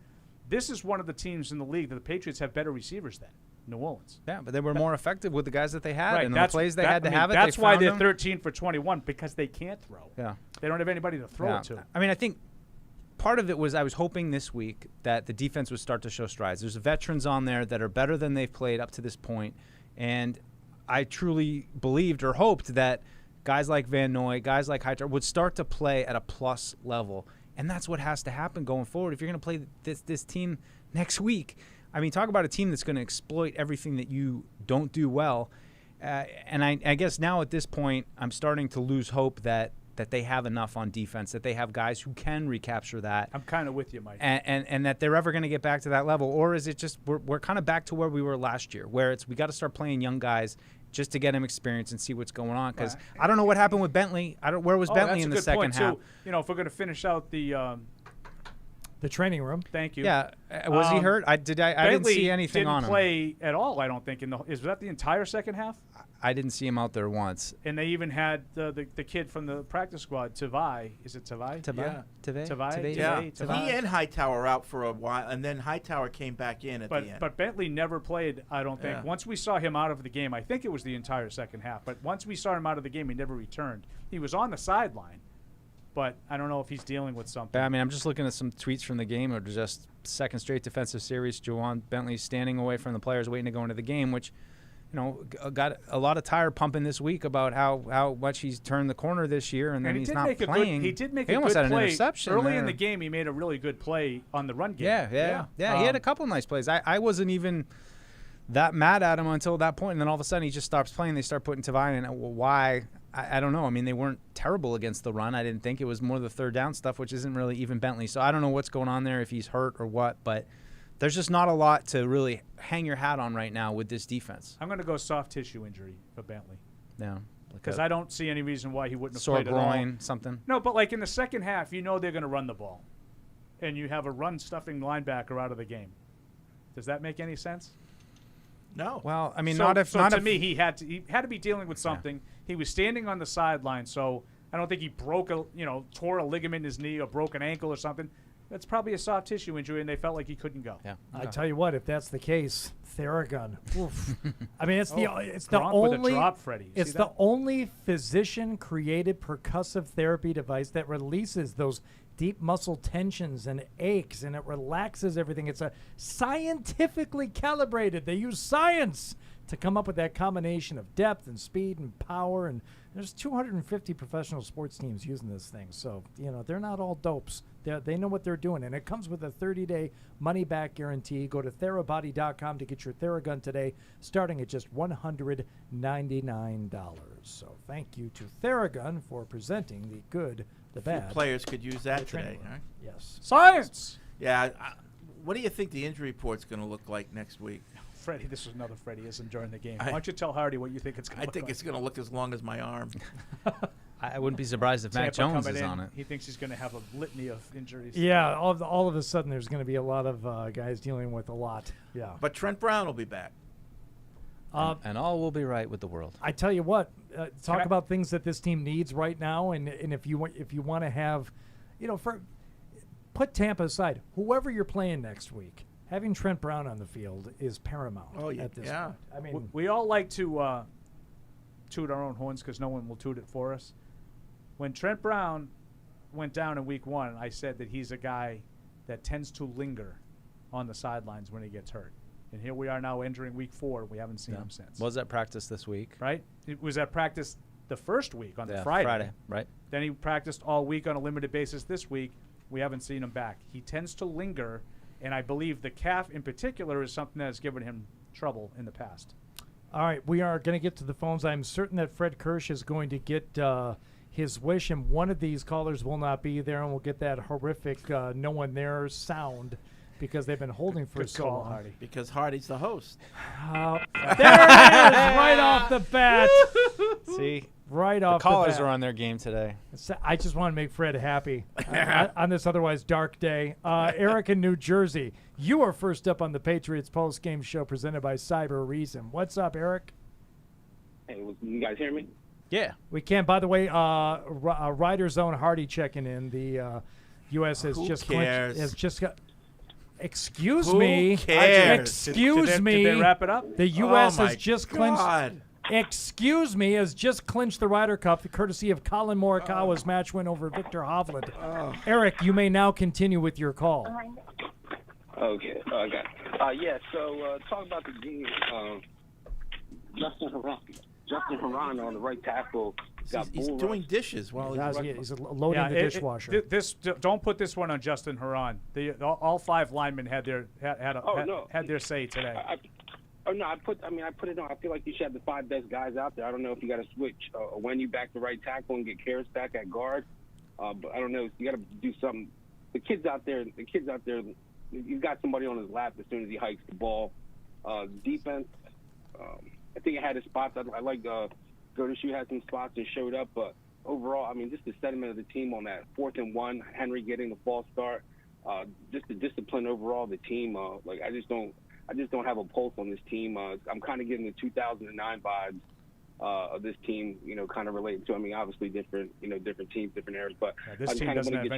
this is one of the teams in the league that the Patriots have better receivers than New Orleans. Yeah, but they were more effective with the guys that they had, Right, and the plays they had to have it. That's they why found they're them. 13 for 21, because they can't throw. Yeah. They don't have anybody to throw it to. I mean, I think part of it was I was hoping this week that the defense would start to show strides. There's veterans on there that are better than they've played up to this point, and I truly believed or hoped that guys like Van Noy, guys like Hightower would start to play at a plus level, and that's what has to happen going forward. If you're going to play this team next week, I mean, talk about a team that's going to exploit everything that you don't do well. And I guess now at this point, I'm starting to lose hope that they have enough on defense, that they have guys who can recapture that. I'm kind of with you, Mike. And that they're ever going to get back to that level. Or is it just we're kind of back to where we were last year, where we got to start playing young guys just to get them experience and see what's going on? Because I don't know what happened with Bentley. Where was Bentley in the second half? Too. You know, if we're going to finish out the training room. Thank you. Yeah, was he hurt? I didn't see anything on him. Didn't play at all, I don't think. Was that the entire second half? I didn't see him out there once. And they even had the kid from the practice squad, Tavai. Is it Tavai? Yeah. Tavai. Yeah. Tavai. He and Hightower out for a while, and then Hightower came back in at the end. But Bentley never played, I don't think. Yeah. Once we saw him out of the game, I think it was the entire second half, but once we saw him out of the game, he never returned. He was on the sideline, but I don't know if he's dealing with something. I mean, I'm just looking at some tweets from the game. It was just second straight defensive series. Juwan Bentley standing away from the players waiting to go into the game, which, you know, got a lot of tire pumping this week about how much he's turned the corner this year, and then he's not playing. He did make he a almost good had play. an interception Early there. in the game, he made a really good play on the run game. Yeah. He had a couple nice plays. I wasn't even that mad at him until that point, and then all of a sudden he just stops playing. They start putting Tavai in. Well, why? I don't know. I mean, they weren't terrible against the run. I didn't think. It was more the third down stuff, which isn't really even Bentley. So I don't know what's going on there, if he's hurt or what, but there's just not a lot to really hang your hat on right now with this defense. I'm going to go soft tissue injury for Bentley. Yeah. Because I don't see any reason why he wouldn't have sore played groin, at all. something. No, but like in the second half, you know they're going to run the ball. And you have a run-stuffing linebacker out of the game. Does that make any sense? No. Well, I mean, to me, he had to be dealing with something. Yeah. He was standing on the sideline, so I don't think he tore a ligament in his knee or broke an ankle or something. That's probably a soft tissue injury, and they felt like he couldn't go. Yeah. I tell you what, if that's the case, Theragun. Oof. I mean, it's the only physician-created percussive therapy device that releases those deep muscle tensions and aches, and it relaxes everything. It's a scientifically calibrated. They use science to come up with that combination of depth and speed and power, and there's 250 professional sports teams using this thing. So, they're not all dopes. They know what they're doing, and it comes with a 30-day money-back guarantee. Go to therabody.com to get your Theragun today, starting at just $199. So thank you to Theragun for presenting the good, the bad. Players could use that today. Right? Yes. Science! Yeah. What do you think the injury report's going to look like next week? Freddie, this was another Freddie isn't during the game. Why don't you tell Hardy what you think it's going to look like? I think it's going to look as long as my arm. I wouldn't be surprised if Mac Jones is on it. He thinks he's going to have a litany of injuries. Yeah, all of a sudden there's going to be a lot of guys dealing with a lot. Yeah. But Trent Brown will be back. And all will be right with the world. I tell you what, talk about things that this team needs right now, and if you want to have, put Tampa aside, whoever you're playing next week, having Trent Brown on the field is paramount. Oh, yeah. At this point. I mean, we all like to toot our own horns because no one will toot it for us. When Trent Brown went down in week 1, I said that he's a guy that tends to linger on the sidelines when he gets hurt. And here we are now entering week 4. We haven't seen him since. Was at practice this week. Right? It was at practice the first week on the Friday. Friday. Right. Then he practiced all week on a limited basis this week. We haven't seen him back. He tends to linger, and I believe the calf in particular is something that has given him trouble in the past. All right, we are going to get to the phones. I'm certain that Fred Kirsch is going to get his wish, and one of these callers will not be there, and we'll get that horrific no one there sound because they've been holding for so long. Hardy. Because Hardy's the host. There it is, right off the bat. See? Right off the callers bat. are on their game today. I just want to make Fred happy on this otherwise dark day. Eric in New Jersey, you are first up on the Patriots Postgame show presented by Cyber Reason. What's up, Eric? Hey, you guys hear me? Yeah. We can. By the way, Rider Zone Hardy checking in. The U.S. has Who just cares? clinched, has just got. Excuse Who me. cares? Excuse me. Did they wrap it up? The U.S. Oh, my has just clinched. God. Excuse me, has just clinched the Ryder Cup, courtesy of Colin Morikawa's match win over Victor Hovland. Eric, you may now continue with your call. Okay. Yeah. So talk about the game. Justin Haran on the right tackle. He's doing dishes while he's loading the dishwasher. Don't put this one on Justin Haran. All 5 linemen had their say today. I put it on. I feel like you should have the 5 best guys out there. I don't know if you got to switch when you back to right tackle and get Harris back at guard. But I don't know. You got to do something. The kids out there. You've got somebody on his lap as soon as he hikes the ball. Defense. I think it had his spots. I like Gerdeschu had some spots and showed up, but overall, I mean, just the sentiment of the team on that 4th and 1, Henry getting the false start, just the discipline overall of the team. I just don't have a pulse on this team. I'm kind of getting the 2009 vibes of this team, kind of related to. I mean, obviously different teams, different eras, but this team doesn't have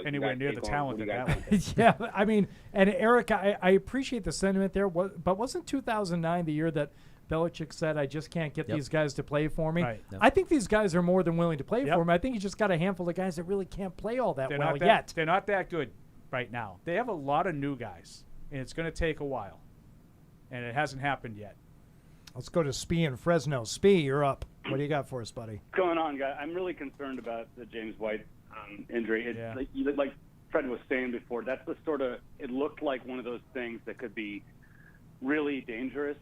anywhere near the talent that one. Yeah, I mean, and Eric, I appreciate the sentiment there, but wasn't 2009 the year that Belichick said, I just can't get these guys to play for me? Right. I think these guys are more than willing to play for me. I think you just got a handful of guys that really can't play all that well yet. They're not that good right now. They have a lot of new guys, and it's going to take a while, and it hasn't happened yet. Let's go to Spee in Fresno. Spee, you're up. What do you got for us, buddy? What's going on, guys? I'm really concerned about the James White injury. Like Fred was saying before, that's the sort of – it looked like one of those things that could be really dangerous.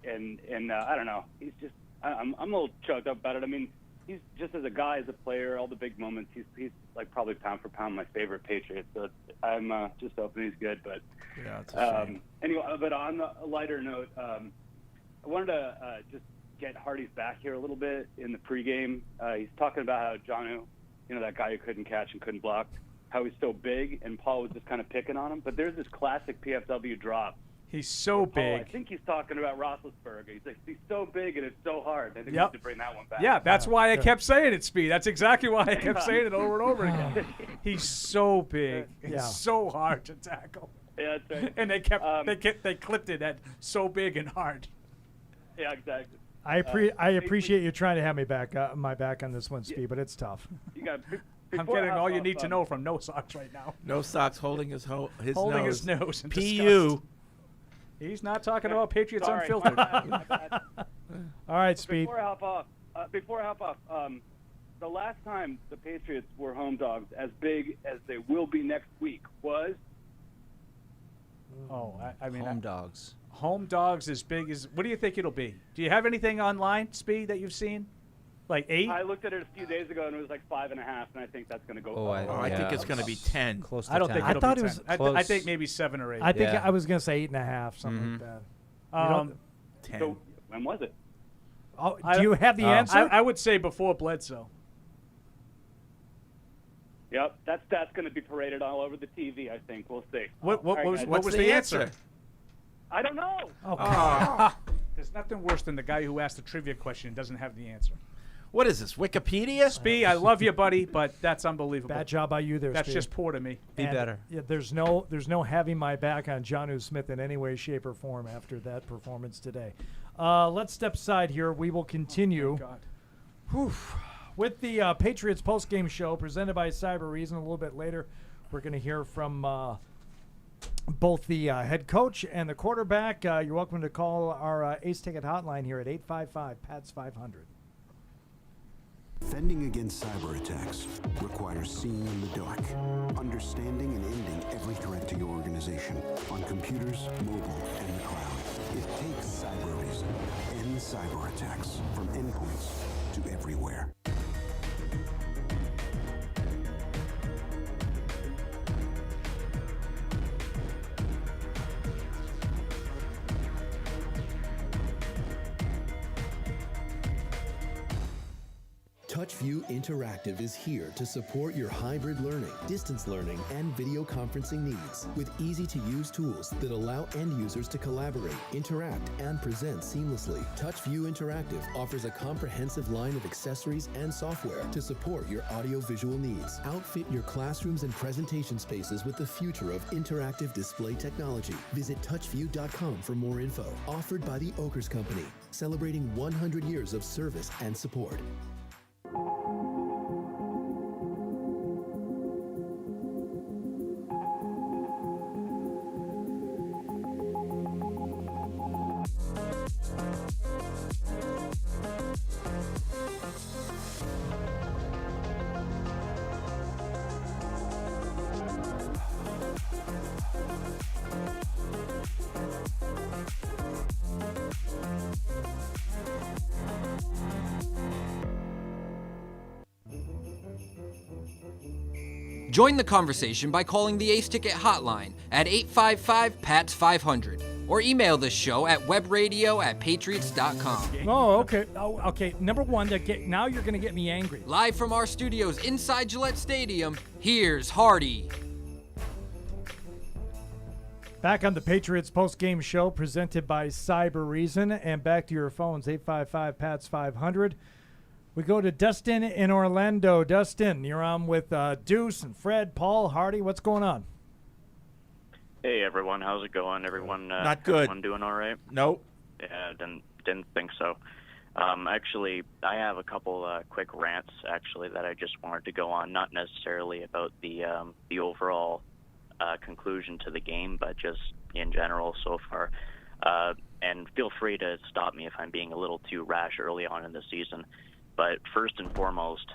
And I don't know. He's just I'm a little choked up about it. I mean, he's just as a guy, as a player, all the big moments. He's like probably pound for pound my favorite Patriot. So I'm just hoping he's good. But yeah, it's a shame. Anyway, but on a lighter note, I wanted to just get Hardy's back here a little bit in the pregame. He's talking about how Jonnu, that guy who couldn't catch and couldn't block, how he's so big, and Paul was just kind of picking on him. But there's this classic PFW drop. He's so big. I think he's talking about Roethlisberger. He's like, he's so big and it's so hard. I think we need to bring that one back. Yeah, that's why I kept saying it, Speed. That's exactly why I kept saying it over and over again. He's so big. It's so hard to tackle. Yeah, that's right. And they clipped it at so big and hard. Yeah, exactly. I appreciate you trying to have me back, my back on this one, Speed, but it's tough. You got. I'm getting all you need to know from No Socks right now. No Socks holding his nose. His nose. In PU. disgust. He's not talking about Patriots Unfiltered. All right, Speed. Before I hop off, the last time the Patriots were home dogs as big as they will be next week was? I mean, home dogs. Home dogs as big as, what do you think it'll be? Do you have anything online, Speed, that you've seen? Like 8? I looked at it a few days ago and it was like 5.5, and I think that's going to go. I think it's going to be 10. Close to I don't 10. think it'll I thought be it was 10. close. I think maybe 7 or 8. I think I was going to say 8.5, something like that. 10. So when was it? Oh, do you have the answer? I would say before Bledsoe. Yep, that's going to be paraded all over the TV. I think we'll see. What was the answer? I don't know. There's nothing worse than the guy who asked a trivia question and doesn't have the answer. What is this, Wikipedia? Spee, I love you, buddy, but that's unbelievable. Bad job by you there, That's Spee. just poor to me. Be better. Yeah, there's no having my back on Jonnu Smith in any way, shape, or form after that performance today. Let's step aside here. We will continue with the Patriots postgame show presented by Cyber Reason. A little bit later, we're going to hear from both the head coach and the quarterback. You're welcome to call our Ace Ticket hotline here at 855-PATS-500. Fending against cyber attacks requires seeing in the dark, understanding and ending every threat to your organization on computers, mobile, and the cloud. It takes Cyber Reason. End cyber attacks from endpoints to everywhere. TouchView Interactive is here to support your hybrid learning, distance learning, and video conferencing needs with easy-to-use tools that allow end users to collaborate, interact, and present seamlessly. TouchView Interactive offers a comprehensive line of accessories and software to support your audio-visual needs. Outfit your classrooms and presentation spaces with the future of interactive display technology. Visit touchview.com for more info. Offered by the Oakers Company, celebrating 100 years of service and support. Join the conversation by calling the Ace Ticket hotline at 855-PATS-500 or email the show at webradio@patriots.com. Oh, okay. Oh, okay. Number one, now you're going to get me angry. Live from our studios inside Gillette Stadium, here's Hardy. Back on the Patriots Postgame Show presented by Cyber Reason, and back to your phones, 855-PATS-500. We go to Dustin in Orlando. Dustin, you're on with Deuce and Fred, Paul, Hardy. What's going on? Hey, everyone. How's it going? Everyone Not good. Everyone doing all right? Nope. Yeah, didn't think so. Actually, I have a couple quick rants, actually, that I just wanted to go on, not necessarily about the overall conclusion to the game, but just in general so far. And feel free to stop me if I'm being a little too rash early on in the season. But first and foremost,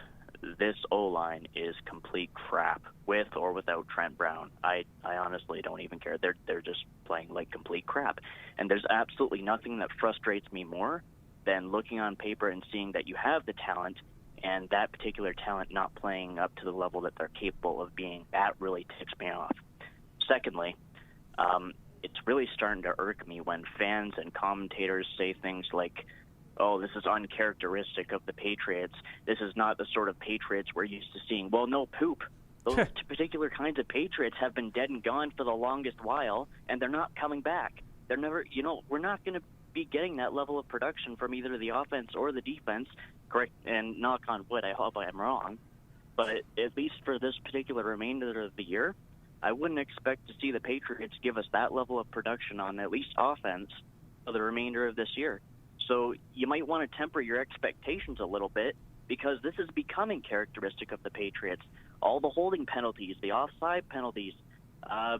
this O-line is complete crap, with or without Trent Brown. I honestly don't even care. They're just playing like complete crap. And there's absolutely nothing that frustrates me more than looking on paper and seeing that you have the talent and that particular talent not playing up to the level that they're capable of being. That really ticks me off. Secondly, it's really starting to irk me when fans and commentators say things like, oh, this is uncharacteristic of the Patriots. This is not the sort of Patriots we're used to seeing. Well, no poop. Those particular kinds of Patriots have been dead and gone for the longest while, and they're not coming back. They're never, we're not going to be getting that level of production from either the offense or the defense. Correct, and knock on wood, I hope I'm wrong. But at least for this particular remainder of the year, I wouldn't expect to see the Patriots give us that level of production on at least offense for the remainder of this year. So you might want to temper your expectations a little bit, because this is becoming characteristic of the Patriots. All the holding penalties, the offside penalties, the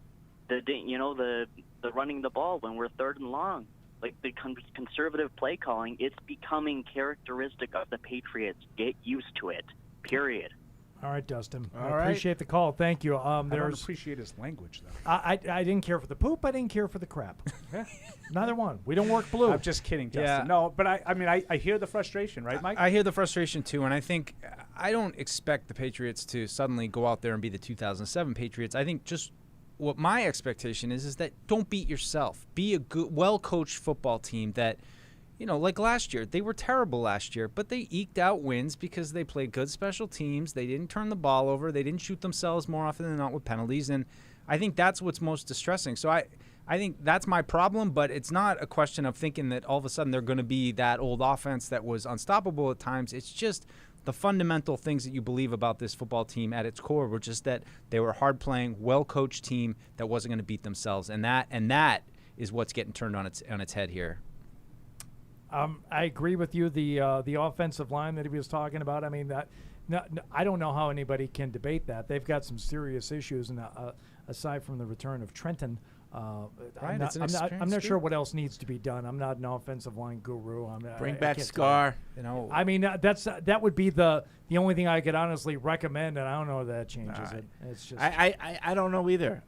running the ball when we're third and long, like the conservative play calling, it's becoming characteristic of the Patriots. Get used to it. Period. All right, Dustin. All I right. appreciate the call. Thank you. I don't appreciate his language, though. I didn't care for the poop. I didn't care for the crap. Neither one. We don't work blue. I'm just kidding, Dustin. Yeah. No, but I hear the frustration, right, Mike? I hear the frustration, too, and I think I don't expect the Patriots to suddenly go out there and be the 2007 Patriots. I think just what my expectation is that don't beat yourself. Be a good, well-coached football team that, like last year. They were terrible last year, but they eked out wins because they played good special teams. They didn't turn the ball over. They didn't shoot themselves more often than not with penalties, and I think that's what's most distressing. So I think that's my problem, but it's not a question of thinking that all of a sudden they're going to be that old offense that was unstoppable at times. It's just the fundamental things that you believe about this football team at its core were just that they were a hard-playing, well-coached team that wasn't going to beat themselves, and that is what's getting turned on its head here. I agree with you. The offensive line that he was talking about, I mean, I don't know how anybody can debate that. They've got some serious issues, and aside from the return of Trenton, I'm not sure what else needs to be done. I'm not an offensive line guru. Bring back Scar. I mean, that would be the only thing I could honestly recommend, and I don't know if that changes it. It's just I don't know either.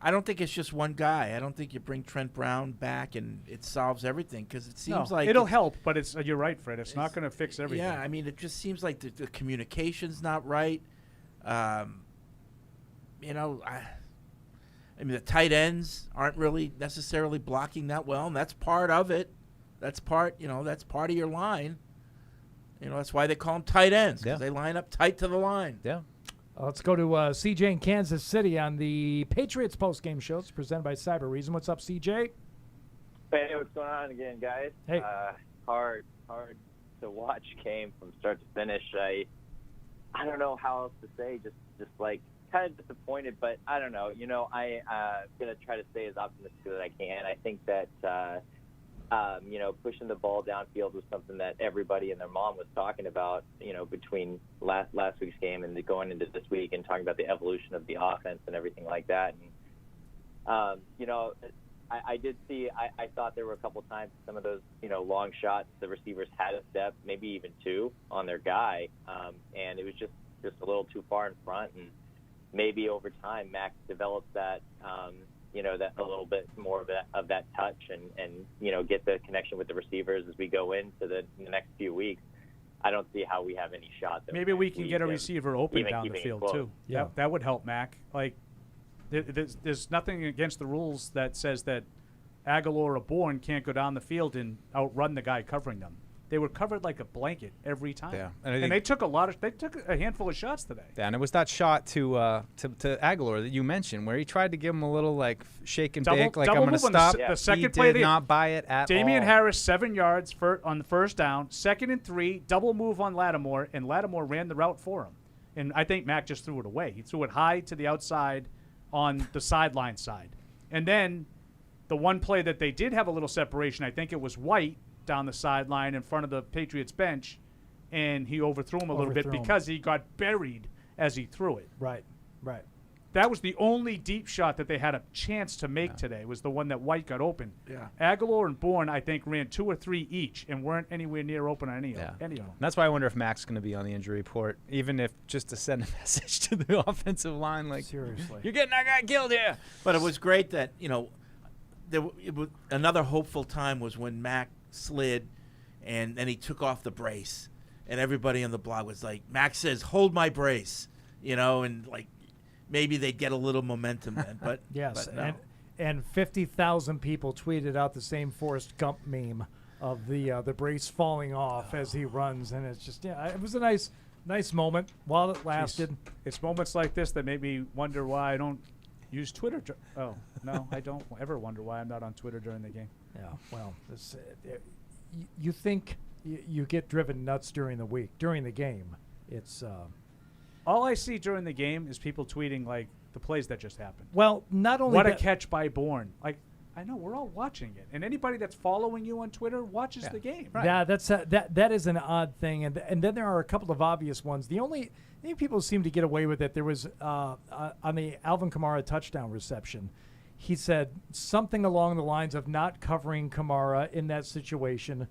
I don't think it's just one guy. I don't think you bring Trent Brown back and it solves everything, because it seems like it'll help, but you're right, Fred. It's not going to fix everything. Yeah, I mean, it just seems like the communication's not right. I mean, the tight ends aren't really necessarily blocking that well, and that's part of it. That's part of your line. You know, that's why they call them tight ends, because Yeah. they line up tight to the line. Yeah. Let's go to CJ in Kansas City on the Patriots postgame show. It's presented by Cyber Reason. What's up, CJ? Hey, what's going on again, guys? Hey. Hard to watch game from start to finish. I don't know how else to say. Just like kind of disappointed, but I don't know. You know, I'm gonna try to stay as optimistic as I can. I think that you know, pushing the ball downfield was something that everybody and their mom was talking about. You know, between last week's game and going into this week, and talking about the evolution of the offense and everything like that. And you know, I did see. I thought there were a couple times some of those, you know, long shots the receivers had a step, maybe even two, on their guy, and it was just a little too far in front. And maybe over time, Max develops that, you know, that a little bit more of that touch, and you know, get the connection with the receivers as we go into the next few weeks. I don't see how we have any shot. Maybe we can get a receiver open down the field too. Yeah, that would help Mac. Like, there's nothing against the rules that says that Aguilar or Bourne can't go down the field and outrun the guy covering them. They were covered like a blanket every time. Yeah, and they took a handful of shots today. Yeah, and it was that shot to Aguilar that you mentioned, where he tried to give him a little like shake and bake, like I'm going to stop. The second he play, did not buy it at Damian all. Harris 7 yards on the first down, 2nd and 3, double move on Lattimore, and Lattimore ran the route for him. And I think Mac just threw it away. He threw it high to the outside on the sideline side. And then the one play that they did have a little separation, I think it was White down the sideline in front of the Patriots bench, and he overthrew him a little bit because he got buried as he threw it. Right. That was the only deep shot that they had a chance to make today, was the one that White got open. Yeah. Aguilar and Bourne, I think, ran 2 or 3 each and weren't anywhere near open on any of them. And that's why I wonder if Mac's going to be on the injury report, even if just to send a message to the offensive line, like, seriously, you're getting that guy killed here. But it was great that, you know, another hopeful time was when Mac slid and then he took off the brace, and everybody on the blog was like, Mac says, hold my brace, you know, and like maybe they'd get a little momentum then. But yes, but no. and 50,000 people tweeted out the same Forrest Gump meme of the brace falling off as he runs, and it's just it was a nice moment while it lasted. Jeez. It's moments like this that made me wonder why I don't use Twitter. Oh no, I don't ever wonder why I'm not on Twitter during the game. Yeah, well, you think you get driven nuts during the week. During the game, it's all I see during the game is people tweeting like the plays that just happened. Well, not only what a catch by Bourne. Like, I know we're all watching it, and anybody that's following you on Twitter watches the game. Right. Yeah, that is an odd thing, and then there are a couple of obvious ones. I think people seem to get away with it. There was on the Alvin Kamara touchdown reception, he said something along the lines of not covering Kamara in that situation.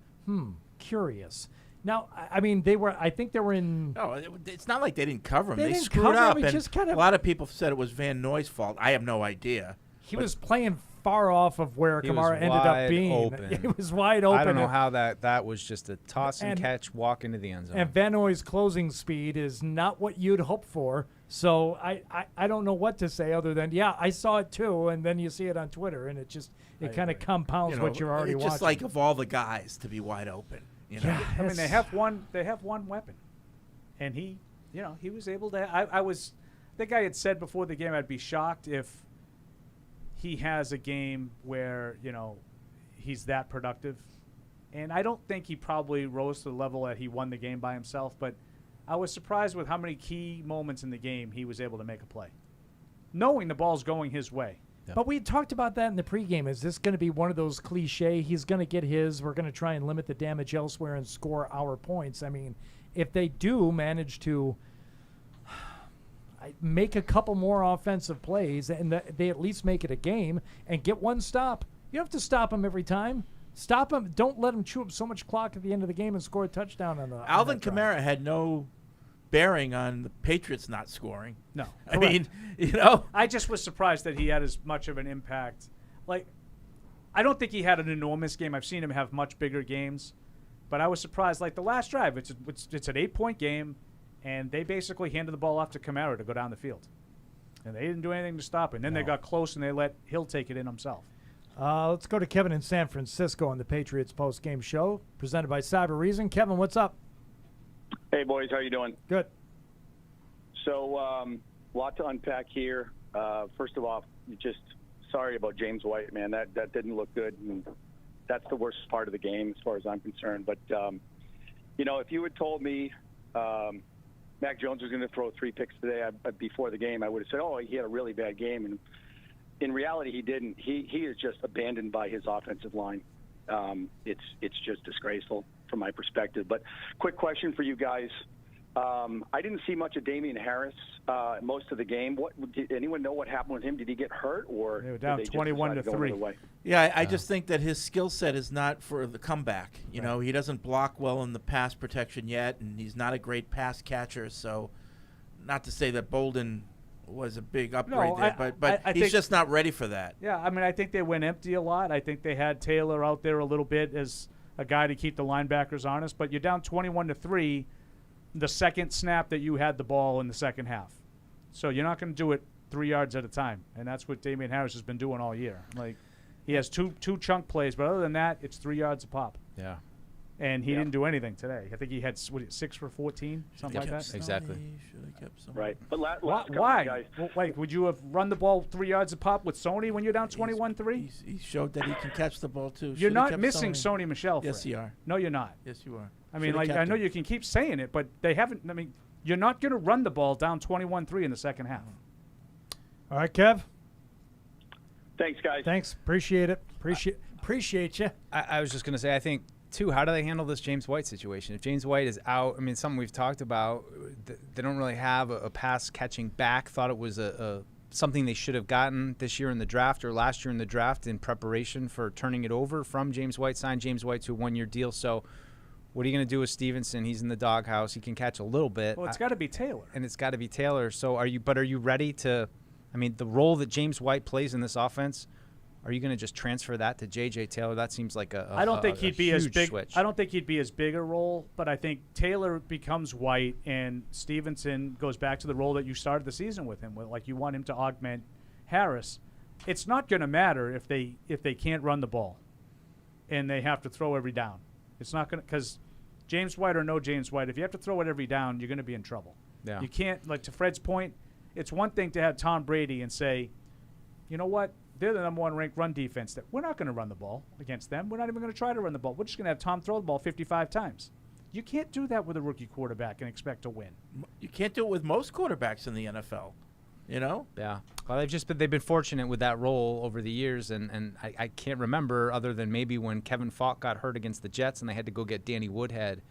Curious. Now, I mean, I think they were in. No, it's not like they didn't cover him. They didn't screwed cover up. him. And Just kind of, a lot of people said it was Van Noy's fault. I have no idea. He was playing far off of where Kamara ended up being. Open. He was wide open. I don't know how that was just a toss and catch, walk into the end zone. And Van Noy's closing speed is not what you'd hope for. So I don't know what to say other than, I saw it too, and then you see it on Twitter, and it kind of compounds what you're already watching. It's just like of all the guys to be wide open. You know? Yeah, I mean, they have one weapon, and he was able to. I think I had said before the game I'd be shocked if he has a game where he's that productive, and I don't think he probably rose to the level that he won the game by himself, but I was surprised with how many key moments in the game he was able to make a play, knowing the ball's going his way. Yeah. But we talked about that in the pregame. Is this going to be one of those cliche, he's going to get his, we're going to try and limit the damage elsewhere and score our points? I mean, if they do manage to make a couple more offensive plays and they at least make it a game and get one stop, you don't have to stop them every time. Stop them. Don't let them chew up so much clock at the end of the game and score a touchdown on the Alvin Kamara had no bearing on the Patriots not scoring. No. I mean, I just was surprised that he had as much of an impact. Like, I don't think he had an enormous game. I've seen him have much bigger games. But I was surprised. Like, the last drive, it's an 8-point game, and they basically handed the ball off to Kamara to go down the field. And they didn't do anything to stop it. And then they got close, and they let Hill take it in himself. Let's go to Kevin in San Francisco on the Patriots Postgame Show, presented by Cyber Reason. Kevin, what's up? Hey, boys, how you doing? Good. So, lot to unpack here. First of all, just sorry about James White, man. That didn't look good, and that's the worst part of the game as far as I'm concerned. But, if you had told me Mac Jones was going to throw 3 picks today before the game, I would have said, oh, he had a really bad game. And in reality, he didn't. He is just abandoned by his offensive line. It's just disgraceful from my perspective. But quick question for you guys. I didn't see much of Damian Harris most of the game. Did anyone know what happened with him? Did he get hurt, or they were down 21-3? Yeah, I just think that his skill set is not for the comeback. You know, he doesn't block well in the pass protection yet, and he's not a great pass catcher. So, not to say that Bolden was a big upgrade there, but I he's think, just not ready for that. Yeah, I mean, I think they went empty a lot. I think they had Taylor out there a little bit as a guy to keep the linebackers honest. But you're down 21-3 the second snap that you had the ball in the second half. So you're not going to do it 3 yards at a time, and that's what Damian Harris has been doing all year. Like, he has two chunk plays, but other than that, it's 3 yards a pop. Yeah. And he didn't do anything today. I think he had 6 for 14, something like that. Exactly. Right. But why? Guys. Well, like, would you have run the ball 3 yards a pop with Sony when you're down 21-3? He showed that he can catch the ball too. You're not missing Sony Michel. Yes, you are. No, you're not. Yes, you are. I mean, like, I know you can keep saying it, but they haven't. I mean, you're not going to run the ball down 21-3 in the second half. All right, Kev. Thanks, guys. Thanks. Appreciate it. Appreciate you. I was just going to say, I think, too, how do they handle this James White situation? If James White is out, I mean, something we've talked about, they don't really have a pass-catching back. Thought it was something they should have gotten this year in the draft or last year in the draft in preparation for turning it over from James White, signed James White to a one-year deal. So what are you going to do with Stevenson? He's in the doghouse. He can catch a little bit. Well, it's got to be Taylor. And it's got to be Taylor. So are you ready to – I mean, the role that James White plays in this offense, are you going to just transfer that to J.J. Taylor? That seems like I don't think he'd be as big. Switch. I don't think he'd be as big a role, but I think Taylor becomes White and Stevenson goes back to the role that you started the season with him. Like, you want him to augment Harris. It's not going to matter if they can't run the ball and they have to throw every down. It's not going to, because James White or no James White, if you have to throw it every down, you're going to be in trouble. Yeah. You can't, like, to Fred's point, it's one thing to have Tom Brady and say, you know what, they're the #1 ranked run defense. That we're not going to run the ball against them. We're not even going to try to run the ball. We're just going to have Tom throw the ball 55 times. You can't do that with a rookie quarterback and expect to win. You can't do it with most quarterbacks in the NFL. You know? Yeah. Well, they've been fortunate with that role over the years, and I can't remember other than maybe when Kevin Falk got hurt against the Jets and they had to go get Danny Woodhead.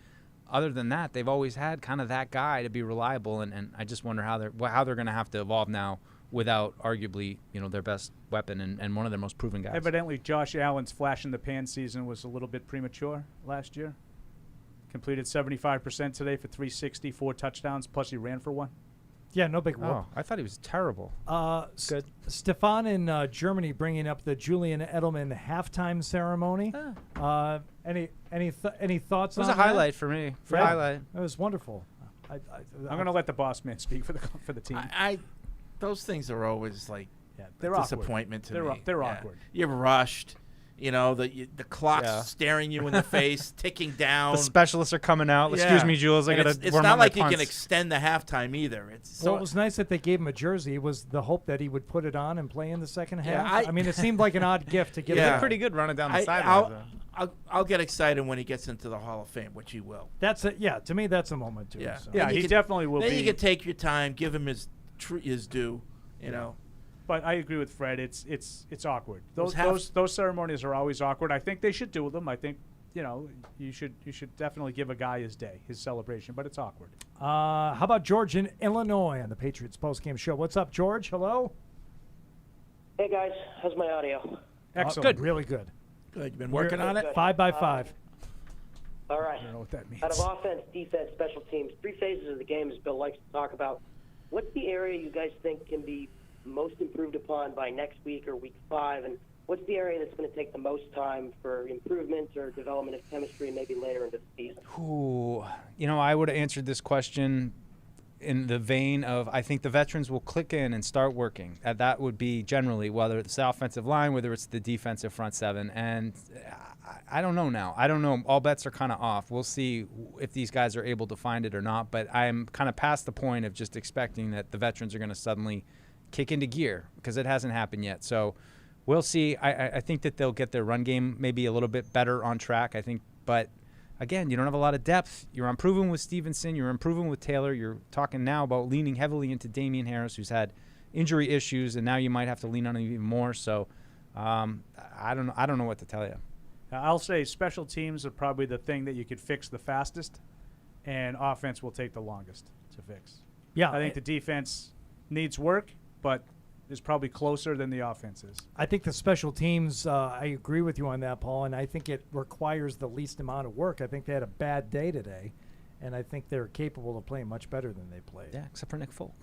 Other than that, they've always had kind of that guy to be reliable, and I just wonder how they're going to have to evolve now without arguably, their best weapon and one of their most proven guys. Evidently, Josh Allen's flash in the pan season was a little bit premature last year. Completed 75% today for 360, 4 touchdowns, plus he ran for 1. Yeah, no big whoop. Oh, I thought he was terrible. Good. Stefan in Germany bringing up the Julian Edelman halftime ceremony. Any thoughts on that? It was a highlight for me. Highlight. It was wonderful. I'm going to let the boss man speak for the team. Those things are always like they're a disappointment to me. They're awkward. You're rushed. The clock's staring you in the face, ticking down. The specialists are coming out. Excuse me, Jules. I got to warm up my It's not like punts. you can extend the halftime either. It was nice that they gave him a jersey. It was the hope that he would put it on and play in the second half. I mean, it seemed like an odd gift to give him. Pretty good running down the sidelines. I'll get excited when he gets into the Hall of Fame, which he will. To me, that's a moment, too. Yeah, so. Yeah, he definitely will be. Then you can take your time, give him his due, But I agree with Fred. It's awkward. Those ceremonies are always awkward. I think they should do them. I think you should definitely give a guy his day, his celebration. But it's awkward. How about George in Illinois on the Patriots Postgame Show? What's up, George? Hello. Hey guys, how's my audio? Excellent. Good. Really good. Good. You've been working on it. 5 by 5. All right. I don't know what that means. Out of offense, defense, special teams, 3 phases of the game, as Bill likes to talk about. What's the area you guys think can be most improved upon by next week or week 5, and what's the area that's going to take the most time for improvements or development of chemistry maybe later into the season? Ooh, I would have answered this question in the vein of I think the veterans will click in and start working. That would be generally whether it's the offensive line, whether it's the defensive front seven. And I don't know now. I don't know. All bets are kind of off. We'll see if these guys are able to find it or not. But I'm kind of past the point of just expecting that the veterans are going to suddenly kick into gear because it hasn't happened yet. So we'll see. I think that they'll get their run game maybe a little bit better on track, I think. But, again, you don't have a lot of depth. You're improving with Stevenson. You're improving with Taylor. You're talking now about leaning heavily into Damian Harris, who's had injury issues, and now you might have to lean on him even more. So I don't know what to tell you. I'll say special teams are probably the thing that you could fix the fastest, and offense will take the longest to fix. Yeah. I think the defense needs work, but is probably closer than the offense is. I think the special teams, I agree with you on that, Paul, and I think it requires the least amount of work. I think they had a bad day today, and I think they're capable of playing much better than they played. Yeah, except for Nick Folk.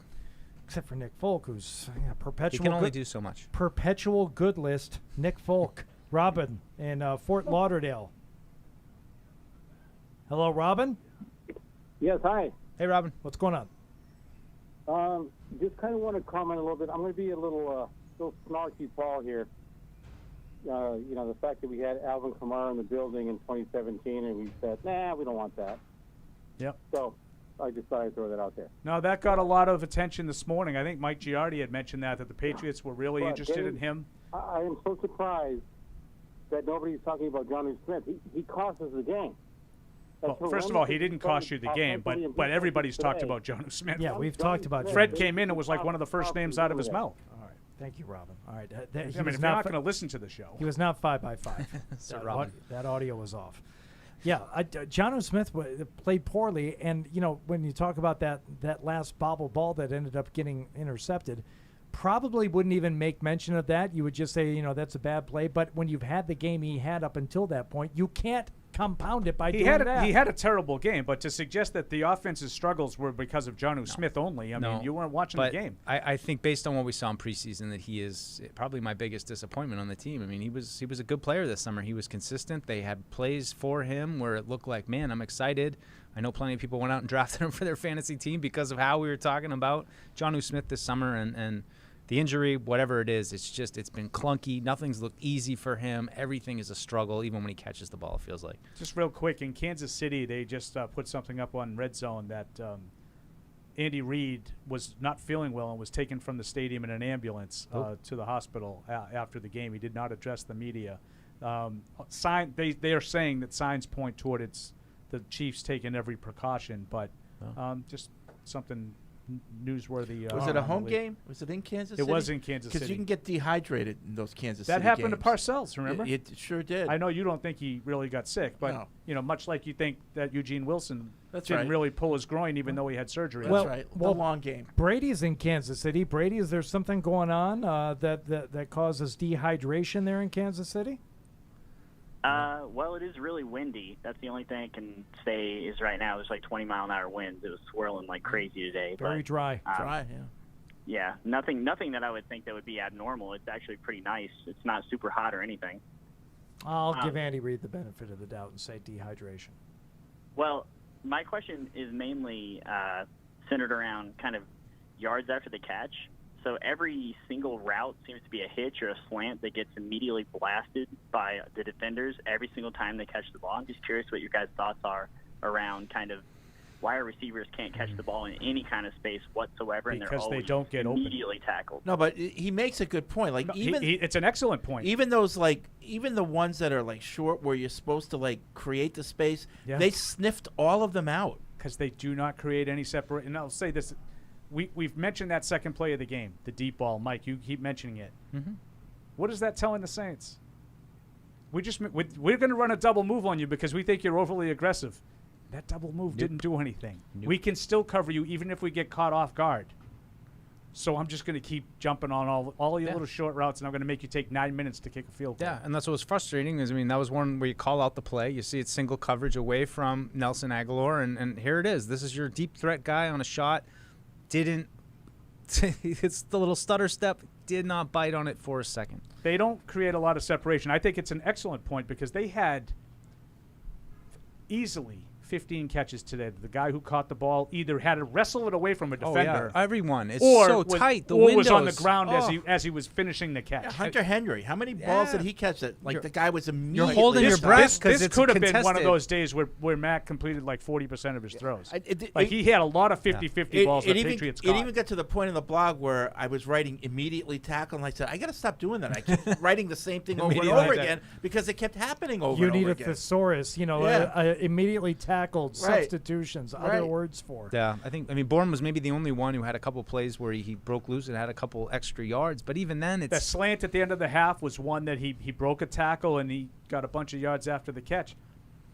Except for Nick Folk, who's perpetual. He can only do so much. Perpetual good list. Nick Folk. Robin in Fort Lauderdale. Hello, Robin. Yes, hi. Hey, Robin. What's going on? Just kind of want to comment a little bit. I'm going to be a little snarky, Paul, here. The fact that we had Alvin Kamara in the building in 2017, and we said, nah, we don't want that. Yep. So I just thought I'd throw that out there. No, that got a lot of attention this morning. I think Mike Giardi had mentioned that the Patriots were really interested in him. I am so surprised that nobody's talking about Jonnu Smith. He cost us the game. Well, first of all, he didn't cost you the game, but everybody's talked about Jonnu Smith. Yeah, we've talked about Fred came in and was like one of the first names out of his mouth. All right. Thank you, Robin. All right. If you're not going to listen to the show. He was not 5x5. That audio was off. Yeah, Jonnu Smith played poorly, and, when you talk about that last bobble ball that ended up getting intercepted, probably wouldn't even make mention of that. You would just say, that's a bad play. But when you've had the game he had up until that point, you can't compound it by doing that. He had a terrible game, but to suggest that the offense's struggles were because of Jonnu Smith only, I mean, you weren't watching the game. I think based on what we saw in preseason that he is probably my biggest disappointment on the team. I mean, he was a good player this summer. He was consistent. They had plays for him where it looked like, man, I'm excited. I know plenty of people went out and drafted him for their fantasy team because of how we were talking about Jonnu Smith this summer and the injury, whatever it is, it's been clunky. Nothing's looked easy for him. Everything is a struggle, even when he catches the ball, it feels like. Just real quick, in Kansas City, they just put something up on Red Zone that Andy Reid was not feeling well and was taken from the stadium in an ambulance to the hospital after the game. He did not address the media. They are saying that signs point toward the Chiefs taking every precaution, but just something newsworthy. Was it a home game? Was it in Kansas City? It was in Kansas City. Because you can get dehydrated in those Kansas City games. That happened to games. Parcells, remember? It sure did. I know you don't think he really got sick, but much like you think that Eugene Wilson didn't really pull his groin even though he had surgery. That's right. The long game. Brady's in Kansas City. Brady, is there something going on that causes dehydration there in Kansas City? Well, it is really windy. That's the only thing I can say is right now there's like 20-mile-an-hour winds. It was swirling like crazy today. Very dry. Dry, yeah. Yeah, nothing that I would think that would be abnormal. It's actually pretty nice. It's not super hot or anything. I'll give Andy Reid the benefit of the doubt and say dehydration. Well, my question is mainly centered around kind of yards after the catch. So every single route seems to be a hitch or a slant that gets immediately blasted by the defenders every single time they catch the ball. I'm just curious what your guys' thoughts are around kind of why our receivers can't catch the ball in any kind of space whatsoever, and they're always don't get immediately tackled. No, but he makes a good point. Like it's an excellent point. Even those even the ones that are like short, where you're supposed to like create the space, they sniffed all of them out because they do not create any separation. And I'll say this. We've mentioned that second play of the game, the deep ball. Mike, you keep mentioning it. Mm-hmm. What is that telling the Saints? We're going to run a double move on you because we think you're overly aggressive. That double move didn't do anything. We can still cover you even if we get caught off guard. So I'm just going to keep jumping on all your little short routes, and I'm going to make you take 9 minutes to kick a field goal. Yeah, and that's what was frustrating is, that was one where you call out the play. You see it's single coverage away from Nelson Aguilar, and here it is. This is your deep threat guy on a shot. It's the little stutter step, did not bite on it for a second. They don't create a lot of separation. I think it's an excellent point because they had easily 15 catches today. The guy who caught the ball either had to wrestle it away from a defender. Oh, yeah. Everyone. It's or so was, tight. The or windows. was on the ground as he was finishing the catch. Yeah, Hunter Henry. How many balls did he catch that? Like the guy was immediately. You're holding your breath because this could have been one of those days where Matt completed like 40% of his throws. He had a lot of 50-50 balls that Patriots caught. It even got to the point in the blog where I was writing immediately tackle, and I said, I got to stop doing that. I kept writing the same thing over and over again because it kept happening over and over again. You need a thesaurus, immediately tackled, substitutions, other words for. Yeah, I mean, Bourne was maybe the only one who had a couple plays where he broke loose and had a couple extra yards, but even then it's... The slant at the end of the half was one that he broke a tackle and he got a bunch of yards after the catch.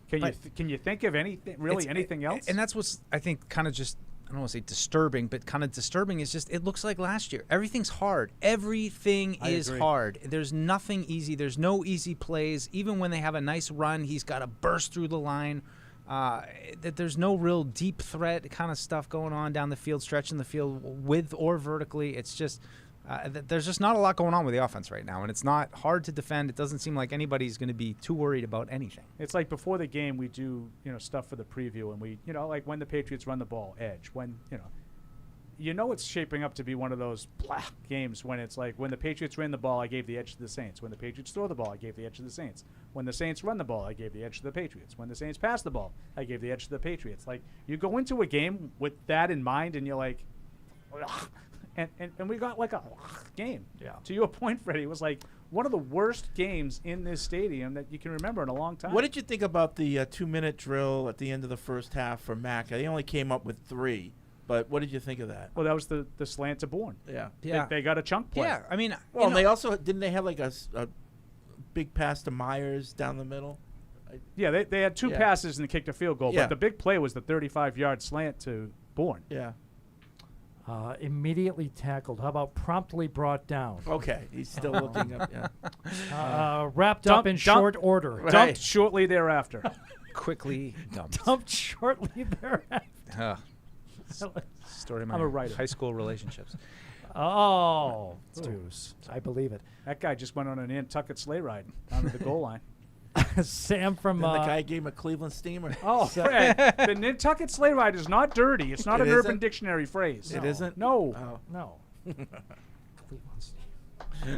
Can you think of anything else? And that's what's, I think, kind of just, I don't want to say disturbing, but kind of disturbing is just it looks like last year. Everything's hard. Everything is hard. There's nothing easy. There's no easy plays. Even when they have a nice run, he's got to burst through the line. There's no real deep threat kind of stuff going on down the field, stretching the field with or vertically. It's just there's just not a lot going on with the offense right now, and it's not hard to defend. It doesn't seem like anybody's going to be too worried about anything. It's like before the game we do stuff for the preview, and we like when the Patriots run the ball, edge, when it's shaping up to be one of those games when it's like when the Patriots ran the ball, I gave the edge to the Saints. When the Patriots throw the ball, I gave the edge to the Saints. When the Saints run the ball, I gave the edge to the Patriots. When the Saints pass the ball, I gave the edge to the Patriots. Like, you go into a game with that in mind, and you're like, and we got like a game. Yeah. To your point, Freddie, it was like one of the worst games in this stadium that you can remember in a long time. What did you think about the 2-minute drill at the end of the first half for Mac? They only came up with 3. But what did you think of that? Well, that was the slant to Bourne. Yeah. They got a chunk play. Yeah, I mean, well, and they also didn't they have like a big pass to Myers down the middle? Yeah, they had 2 passes and they kicked a field goal. But the big play was the 35-yard slant to Bourne. Yeah. Immediately tackled. How about promptly brought down? Okay, he's still looking up. Yeah. Wrapped up in short order. Right. Dumped shortly thereafter. Quickly dumped. Dumped shortly thereafter. Story of my I'm a writer. high school relationships. Oh, Deuce. I believe it. That guy just went on an Nantucket sleigh ride down to the goal line. Sam from the guy gave him a Cleveland steamer. Oh, Fred, the Nantucket sleigh ride is not dirty. It's not an Urban Dictionary phrase. It isn't? No. Oh. No.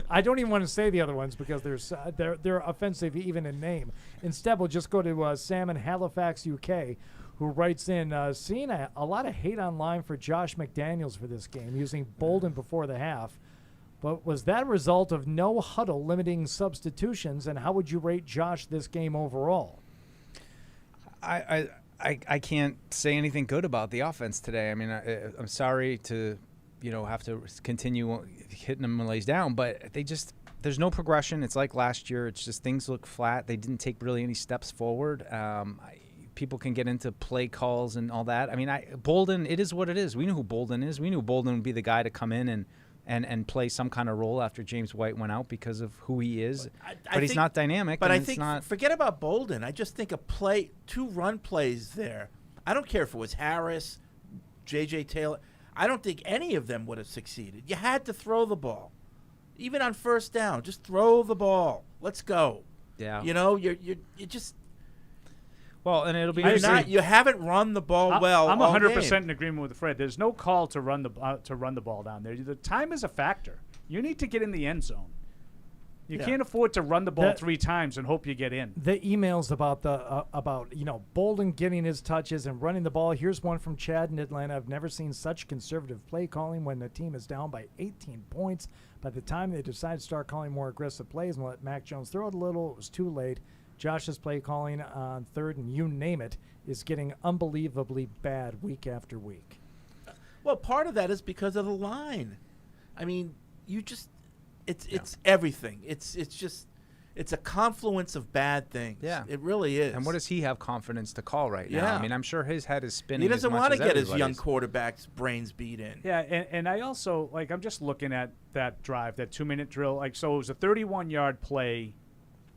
I don't even want to say the other ones because they're offensive even in name. Instead, we'll just go to Sam in Halifax, UK, who writes in, seeing a lot of hate online for Josh McDaniels for this game, using Bolden before the half. But was that a result of no huddle limiting substitutions, and how would you rate Josh this game overall? I can't say anything good about the offense today. I mean, I'm sorry to have to continue hitting them and lays down, but there's no progression. It's like last year. It's just things look flat. They didn't take really any steps forward. People can get into play calls and all that. I mean, Bolden, it is what it is. We knew who Bolden is. We knew Bolden would be the guy to come in and play some kind of role after James White went out because of who he is. But he's not dynamic. But I think, forget about Bolden. I just think 2 run plays there. I don't care if it was Harris, J.J. Taylor. I don't think any of them would have succeeded. You had to throw the ball. Even on first down, just throw the ball. Let's go. Yeah. You just... Well, and it'll be you haven't run the ball well. I'm all 100% game. in agreement with Fred. There's no call to run the ball down there. The time is a factor. You need to get in the end zone. You can't afford to run the ball 3 times and hope you get in. The emails about Bolden getting his touches and running the ball. Here's one from Chad in Atlanta. I've never seen such conservative play calling when the team is down by 18 points. By the time they decide to start calling more aggressive plays and let Mac Jones throw it a little, it was too late. Josh's play calling on third and you name it is getting unbelievably bad week after week. Well, part of that is because of the line. I mean, it's everything. It's a confluence of bad things. Yeah, it really is. And what does he have confidence to call right now? I mean, I'm sure his head is spinning. He doesn't want to get his young quarterback's brains beat in. Yeah, and I also I'm just looking at that drive, that 2-minute drill. So it was a 31-yard play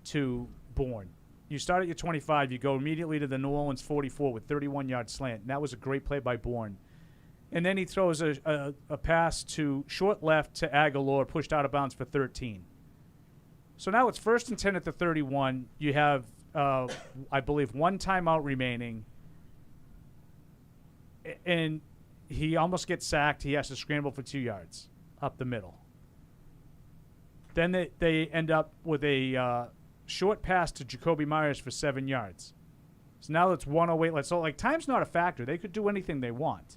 to Bourne. You start at your 25, you go immediately to the New Orleans 44 with 31-yard slant, and that was a great play by Bourne. And then he throws a pass to short left to Aguilar, pushed out of bounds for 13. So now it's 1st and 10 at the 31. You have, I believe, 1 timeout remaining, and he almost gets sacked. He has to scramble for 2 yards up the middle. Then they end up with a short pass to Jacoby Myers for 7 yards. So now it's 1:08. So, like, time's not a factor. They could do anything they want.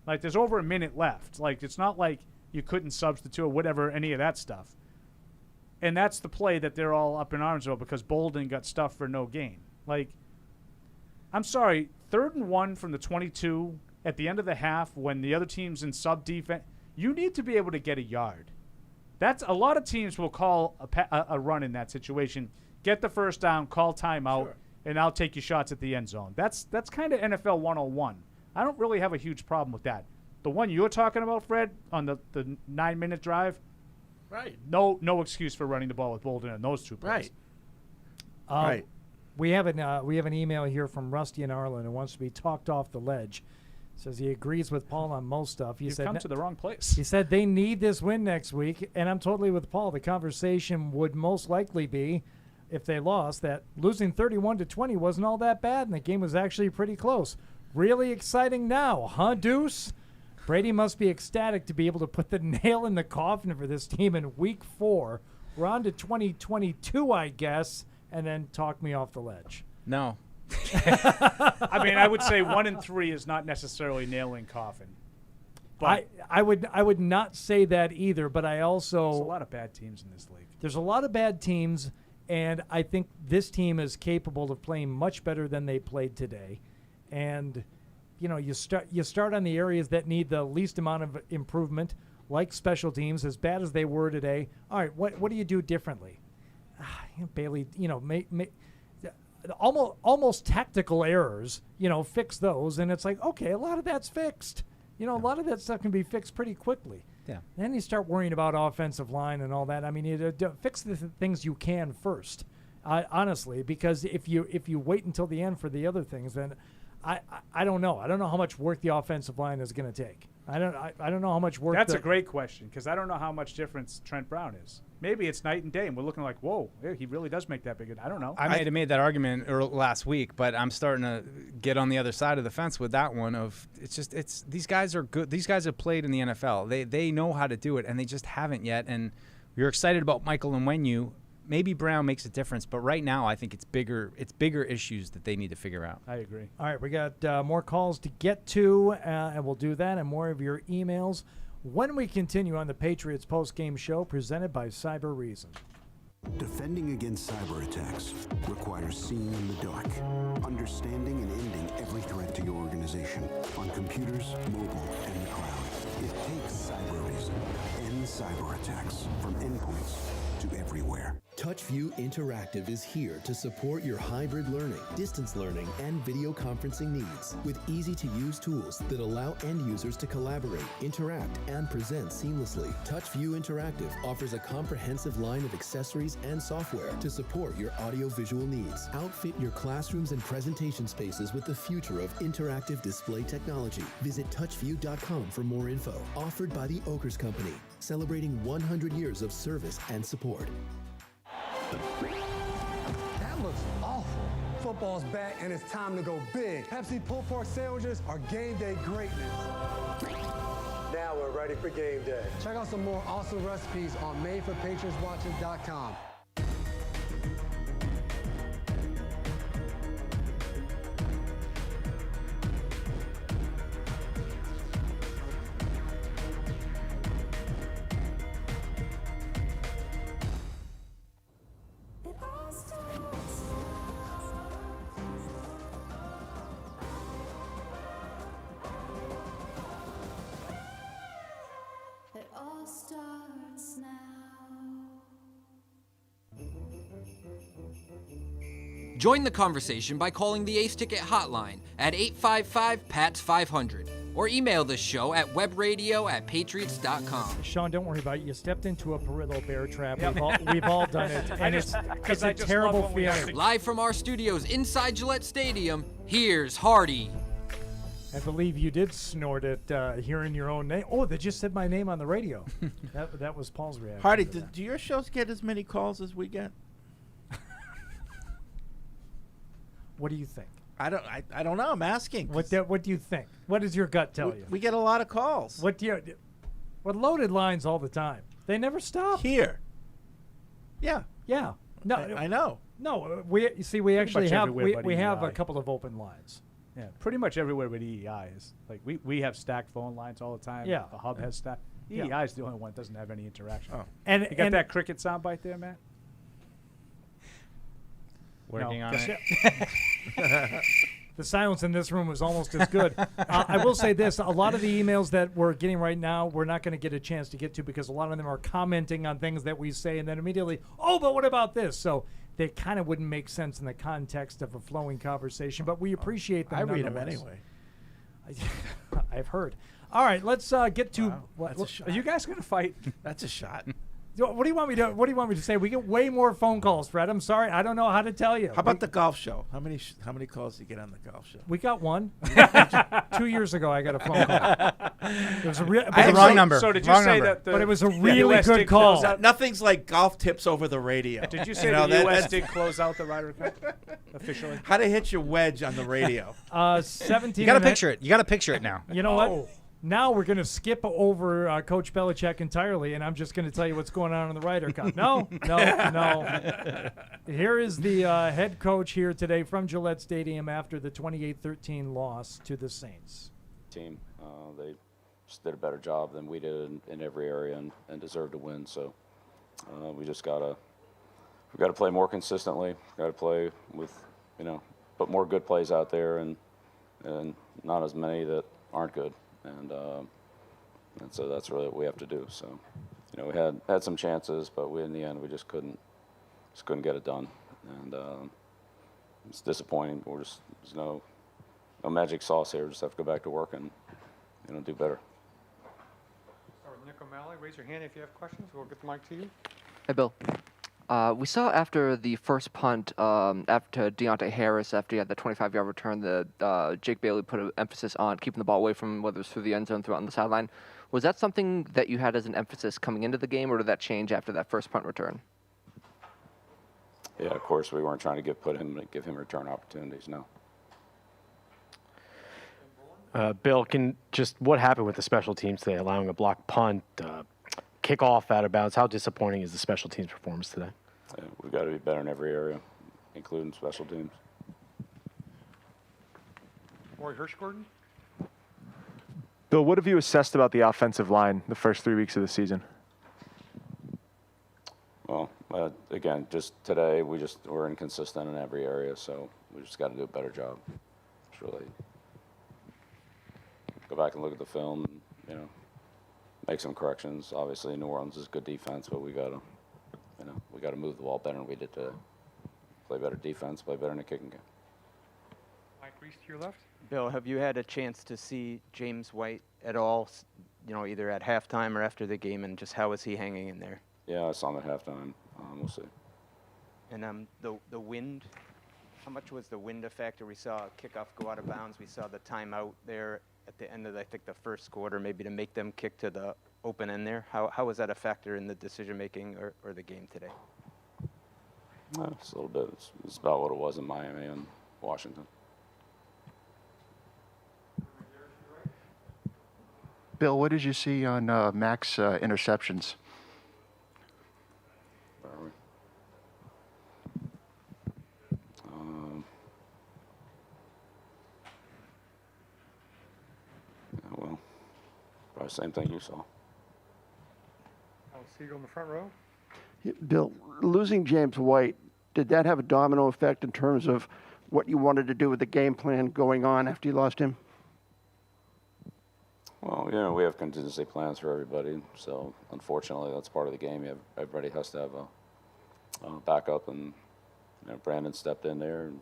Like, there's over a minute left. Like, it's not like you couldn't substitute or whatever, any of that stuff. And that's the play that they're all up in arms about because Bolden got stuffed for no gain. Like, I'm sorry, 3rd and 1 from the 22 at the end of the half when the other team's in sub-defense, you need to be able to get a yard. That's a lot of teams will call a run in that situation. Get the first down, call timeout, and I'll take your shots at the end zone. That's kind of NFL 101. I don't really have a huge problem with that. The one you're talking about, Fred, on the 9-minute drive, right? No excuse for running the ball with Bolden and those two plays. Right. We have an email here from Rusty in Arlen who wants to be talked off the ledge. Says he agrees with Paul on most stuff. You've come to the wrong place. He said they need this win next week, and I'm totally with Paul. The conversation would most likely be, if they lost, that losing 31-20 wasn't all that bad, and the game was actually pretty close. Really exciting now, huh, Deuce? Brady must be ecstatic to be able to put the nail in the coffin for this team in Week 4. We're on to 2022, I guess, and then talk me off the ledge. No. I mean, I would say 1-3 is not necessarily nailing coffin. But I would not say that either, but I also... There's a lot of bad teams in this league. There's a lot of bad teams, and I think this team is capable of playing much better than they played today. And, you know, you start on the areas that need the least amount of improvement, like special teams, as bad as they were today. All right, what do you do differently? Bailey, you know, almost tactical errors, you know, fix those, and it's like, okay, a lot of that's fixed. You know, a lot of that stuff can be fixed pretty quickly. Yeah. Then you start worrying about offensive line and all that. I mean, you fix the things you can first, honestly, because if you wait until the end for the other things, then I don't know. I don't know how much work the offensive line is going to take. I don't know how much work. That's a great question because I don't know how much difference Trent Brown is. Maybe it's night and day, and we're looking like, whoa, he really does make that big. I don't know. I might have made that argument last week, but I'm starting to get on the other side of the fence with that one. Of it's these guys are good. These guys have played in the NFL. They know how to do it, and they just haven't yet. And you're excited about Michael and Onwenu. Maybe Brown makes a difference, but right now I think it's bigger issues that they need to figure out. I agree. All right, we got more calls to get to, and we'll do that and more of your emails when we continue on the Patriots Postgame Show presented by Cyber Reason. Defending against cyber attacks requires seeing in the dark, understanding and ending every threat to your organization on computers, mobile, and the cloud. It takes Cyber Reason. End cyber attacks from endpoints to everywhere. TouchView Interactive is here to support your hybrid learning, distance learning, and video conferencing needs with easy-to-use tools that allow end users to collaborate, interact, and present seamlessly. TouchView Interactive offers a comprehensive line of accessories and software to support your audio-visual needs. Outfit your classrooms and presentation spaces with the future of interactive display technology. Visit touchview.com for more info. Offered by the Oakers Company, celebrating 100 years of service and support. That looks awful. Football's back and it's time to go big. Pepsi pulled pork sandwiches are game day greatness. Now we're ready for game day. Check out some more awesome recipes on madeforpatriotswatching.com. It all starts now. Join the conversation by calling the Ace Ticket hotline at 855-PATS-500 or email the show at webradio@patriots.com. Sean, don't worry about it. You stepped into a Perillo bear trap. Yep. We've all done it, and it's a terrible feeling. Live from our studios inside Gillette Stadium, here's Hardy. I believe you did snort it hearing your own name. Oh, they just said my name on the radio. that was Paul's reaction. Hardy, do your shows get as many calls as we get? What do you think? I don't know. I'm asking. What do you think? What does your gut tell you? We get a lot of calls. What loaded lines all the time. They never stop. Here. Yeah. Yeah. No, I know. No, we actually much have everywhere but we have a EEI. couple of open lines. Yeah, pretty much everywhere but EEI is. Like, we have stacked phone lines all the time. Yeah. The hub has stacked. Yeah. EEI is the only one that doesn't have any interaction. Oh. And you got that cricket soundbite there, Matt? Working on it. The silence in this room was almost as good. I will say this. A lot of the emails that we're getting right now, we're not going to get a chance to get to because a lot of them are commenting on things that we say and then immediately, oh, but what about this? So they kind of wouldn't make sense in the context of a flowing conversation, but we appreciate them. I read them nonetheless. anyway. I've heard. All right, let's get to. That's a shot. Are you guys going to fight? That's a shot. What do you want me to? What do you want me to say? We get way more phone calls, Fred. I'm sorry, I don't know how to tell you. How about the golf show? How many calls do you get on the golf show? We got one. 2 years ago, I got a phone call. It was a real wrong number. So did you Wrong say number. that? But it was a really US good did call. close out- Nothing's like golf tips over the radio. Did you say know, the U.S. that's- did close out the Ryder Cup officially? How to hit your wedge on the radio? 17. You got to and a- picture it. You got to picture it now. You know what? Now we're going to skip over Coach Belichick entirely, and I'm just going to tell you what's going on in the Ryder Cup. No. Here is the head coach here today from Gillette Stadium after the 28-13 loss to the Saints. Team, they just did a better job than we did in every area and deserved to win. So we just we got to play more consistently. Got to play with, put more good plays out there and not as many that aren't good. And so that's really what we have to do. So, we had some chances, but in the end we just couldn't get it done. And it's disappointing. There's no magic sauce here. We just have to go back to work and do better. Start with Nick O'Malley. Raise your hand if you have questions. We'll get the mic to you. Hey, Bill. We saw after the first punt, after Damian Harris, after he had the 25-yard return, that Jake Bailey put an emphasis on keeping the ball away from whether it was through the end zone, through on the sideline. Was that something that you had as an emphasis coming into the game, or did that change after that first punt return? Yeah, of course we weren't trying to give him return opportunities. No. Bill, what happened with the special teams today, allowing a blocked punt, kickoff out of bounds? How disappointing is the special teams performance today? Yeah, we've got to be better in every area, including special teams. Roy Hirschgordon. Bill, what have you assessed about the offensive line the first 3 weeks of the season? Well, again, just today we're inconsistent in every area, so we just got to do a better job. Just really go back and look at the film and, make some corrections. Obviously, New Orleans is good defense, but we got to move the ball better than we did today. Play better defense, play better in the kicking game. Mike Reese to your left. Bill, have you had a chance to see James White at all, either at halftime or after the game, and just how is he hanging in there? Yeah, I saw him at halftime. We'll see. And the wind, how much was the wind a factor? We saw a kickoff go out of bounds. We saw the timeout there at the end of, I think, the first quarter, maybe to make them kick to the open end there. How was that a factor in the decision-making or the game today? It's a little bit. It's about what it was in Miami and Washington. Bill, what did you see on Mac's interceptions? Where are we? Well, probably the same thing you saw. I'll see you on the front row. Bill, losing James White, did that have a domino effect in terms of what you wanted to do with the game plan going on after you lost him? Well, we have contingency plans for everybody, so unfortunately that's part of the game. Everybody has to have a backup, and Brandon stepped in there, and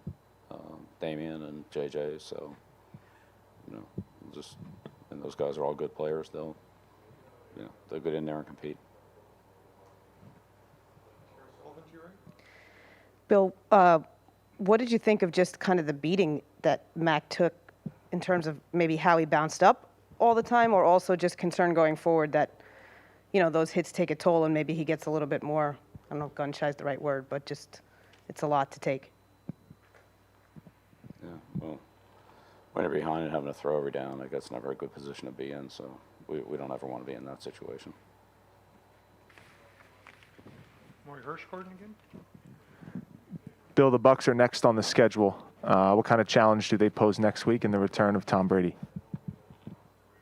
Damian and JJ, so and those guys are all good players. They'll get in there and compete. Bill, what did you think of just kind of the beating that Mac took in terms of maybe how he bounced up all the time, or also just concern going forward that, those hits take a toll and maybe he gets a little bit more, I don't know if gun shy is the right word, but just it's a lot to take. Yeah, well, when you're behind and having to throw every down, like that's never a good position to be in. So we don't ever want to be in that situation. Maury Hirschgordon again. Bill, the Bucs are next on the schedule. What kind of challenge do they pose next week in the return of Tom Brady?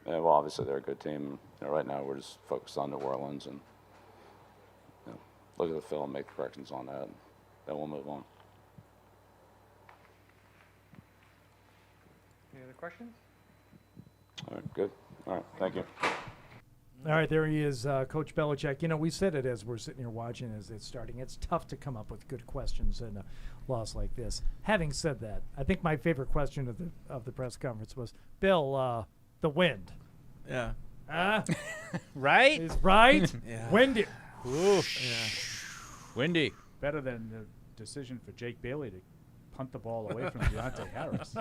Yeah, well, obviously they're a good team. Right now we're just focused on New Orleans and look at the film, make corrections on that, and then we'll move on. Any other questions? All right, good. All right, thank you. All right, there he is, Coach Belichick. You know, we said it as we're sitting here watching as it's starting. It's tough to come up with good questions in a loss like this. Having said that, I think my favorite question of the press conference was, Bill, the wind. Yeah. Right? Is right? Yeah. Windy. Windy. Better than the decision for Jake Bailey to punt the ball away from Damian Harris.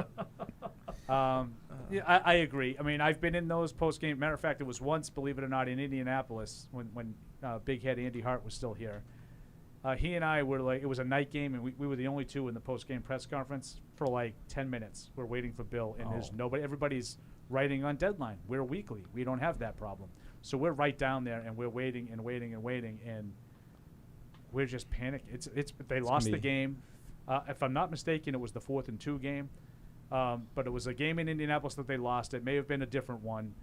Yeah, I agree. I mean, I've been in those post-game. Matter of fact, it was once, believe it or not, in Indianapolis when Big Head Andy Hart was still here. He and I were like, it was a night game, and we were the only two in the post-game press conference for like 10 minutes. We're waiting for Bill, and there's nobody. Everybody's writing on deadline. We're weekly. We don't have that problem. So we're right down there, and we're waiting and waiting and waiting, and we're just panicking. They lost the game. If I'm not mistaken, it was the 4th and 2 game. But it was a game in Indianapolis that they lost. It may have been a different one.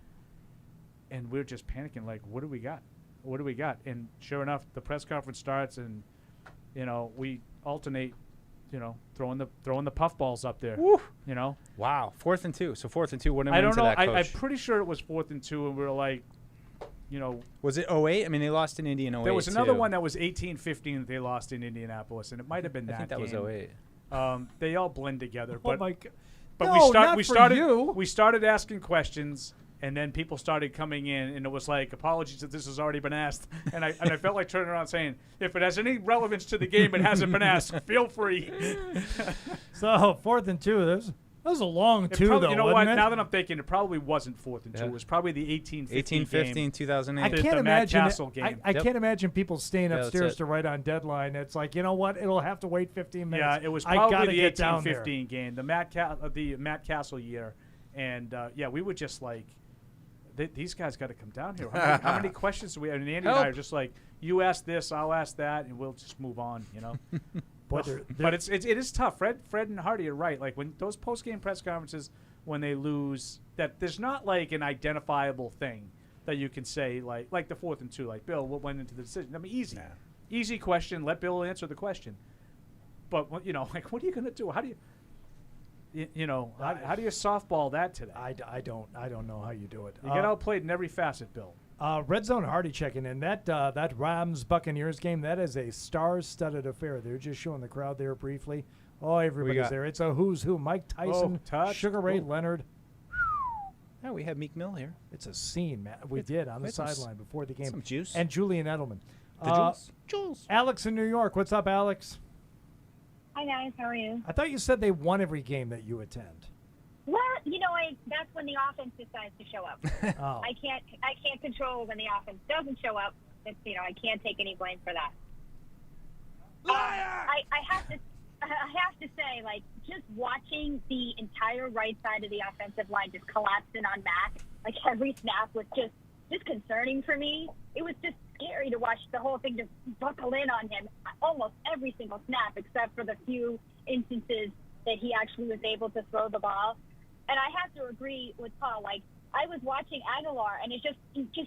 And we're just panicking, like, what do we got? What do we got? And sure enough, the press conference starts, and, you know, we alternate, you know, throwing the puffballs up there. Woo. You know? Wow. 4th and 2. So 4th and 2. What I don't know. that, Coach? I'm pretty sure it was 4th and 2, and we were like, you know. Was it 08? I mean, they lost in Indy in 08. There was another one that was 18-15 that they lost in Indianapolis, and it might have been that game. I think that was 08. They all blend together. Oh, my God. But No, we started asking questions, and then people started coming in, and it was like, apologies that this has already been asked. And I felt like turning around saying, if it has any relevance to the game, it hasn't been asked. Feel free. So 4th and 2. That was a long two, though. You know what? It? Now that I'm thinking, it probably wasn't 4th and 2. It was probably the 18-15 game. 2008. I can't imagine. Matt Castle game. I can't imagine people staying Yeah, upstairs to write on deadline. It's like, you know what? It'll have to wait 15 minutes. Yeah, it was I probably gotta the get down there. 18-15 game, the Matt Castle year, and yeah, we were just like, these guys got to come down here. How many questions do we have? And Andy and I are just like, you ask this, I'll ask that, and we'll just move on. You know. But it is tough. Fred and Hardy are right. Like when those post-game press conferences, when they lose, that there's not like an identifiable thing that you can say like the 4th and 2. Like, Bill, what went into the decision? I mean, easy question. Let Bill answer the question. But you know, like, what are you going to do? How do you, how do you softball that today? I don't know how you do it. You get outplayed in every facet, Bill. Red Zone Hardy checking in. That Rams Buccaneers game, that is a star-studded affair. They're just showing the crowd there briefly. Oh, everybody's there. It's a who's who. Mike Tyson, Sugar Ray Leonard. Yeah, we had Meek Mill here. It's a scene, man. We did on the sideline before the game. Some juice. And Julian Edelman. Juice. Alex in New York. What's up, Alex? Hi, guys. How are you? I thought you said they won every game that you attend. Well, you know, that's when the offense decides to show up. I can't control when the offense doesn't show up. It's, you know, I can't take any blame for that. I have to say, like, just watching the entire right side of the offensive line just collapsing on Mac, like every snap was just concerning for me. It was just scary to watch the whole thing just buckle in on him almost every single snap, except for the few instances that he actually was able to throw the ball. And I have to agree with Paul. Like, I was watching Aguilar, and it's just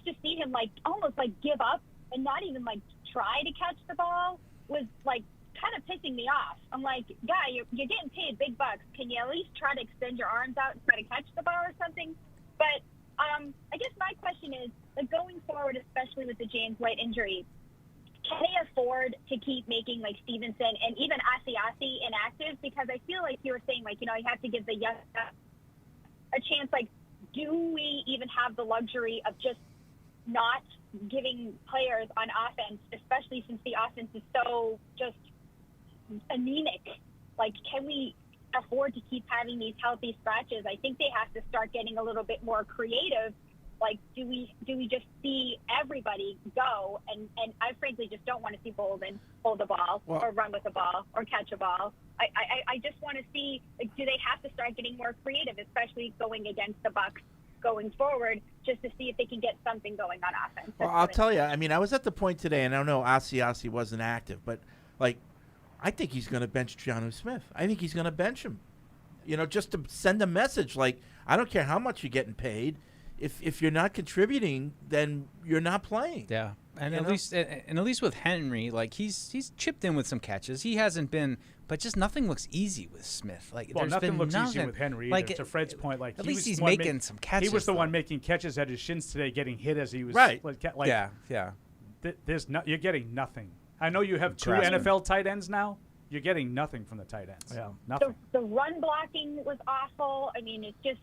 to see him, like, almost, like, give up and not even, like, try to catch the ball was, like, kind of pissing me off. I'm like, guy, you're getting paid big bucks. Can you at least try to extend your arms out and try to catch the ball or something? But I guess my question is, like, going forward, especially with the James White injury, can they afford to keep making, like, Stevenson and even Asiasi inactive? Because I feel like you were saying, like, you know, you have to give the young a chance. Like, do we even have the luxury of just not giving players on offense, especially since the offense is so just anemic? Like, can we afford to keep having these healthy scratches? I think they have to start getting a little bit more creative Like, do we just see everybody go? And I frankly just don't want to see Bolden hold the ball or run with the ball or catch a ball. I just want to see, like, do they have to start getting more creative, especially going against the Bucs going forward, just to see if they can get something going on offense? Well, I'll tell you, I mean, I was at the point today, and I know Asiasi wasn't active, but, like, I think he's going to bench Jonnu Smith. I think he's going to bench him, just to send a message. Like, I don't care how much you're getting paid. If you're not contributing, then you're not playing. Yeah, and at least with Henry, like he's chipped in with some catches. He hasn't been, but just nothing looks easy with Smith. Like well, there's nothing been looks easy with Henry. Like to Fred's point, like at least he's making some catches. He was the one making catches at his shins today, getting hit as he was right. Like, yeah. You're getting nothing. I know you have two NFL tight ends now. You're getting nothing from the tight ends. Yeah, nothing. The run blocking was awful. I mean, it's just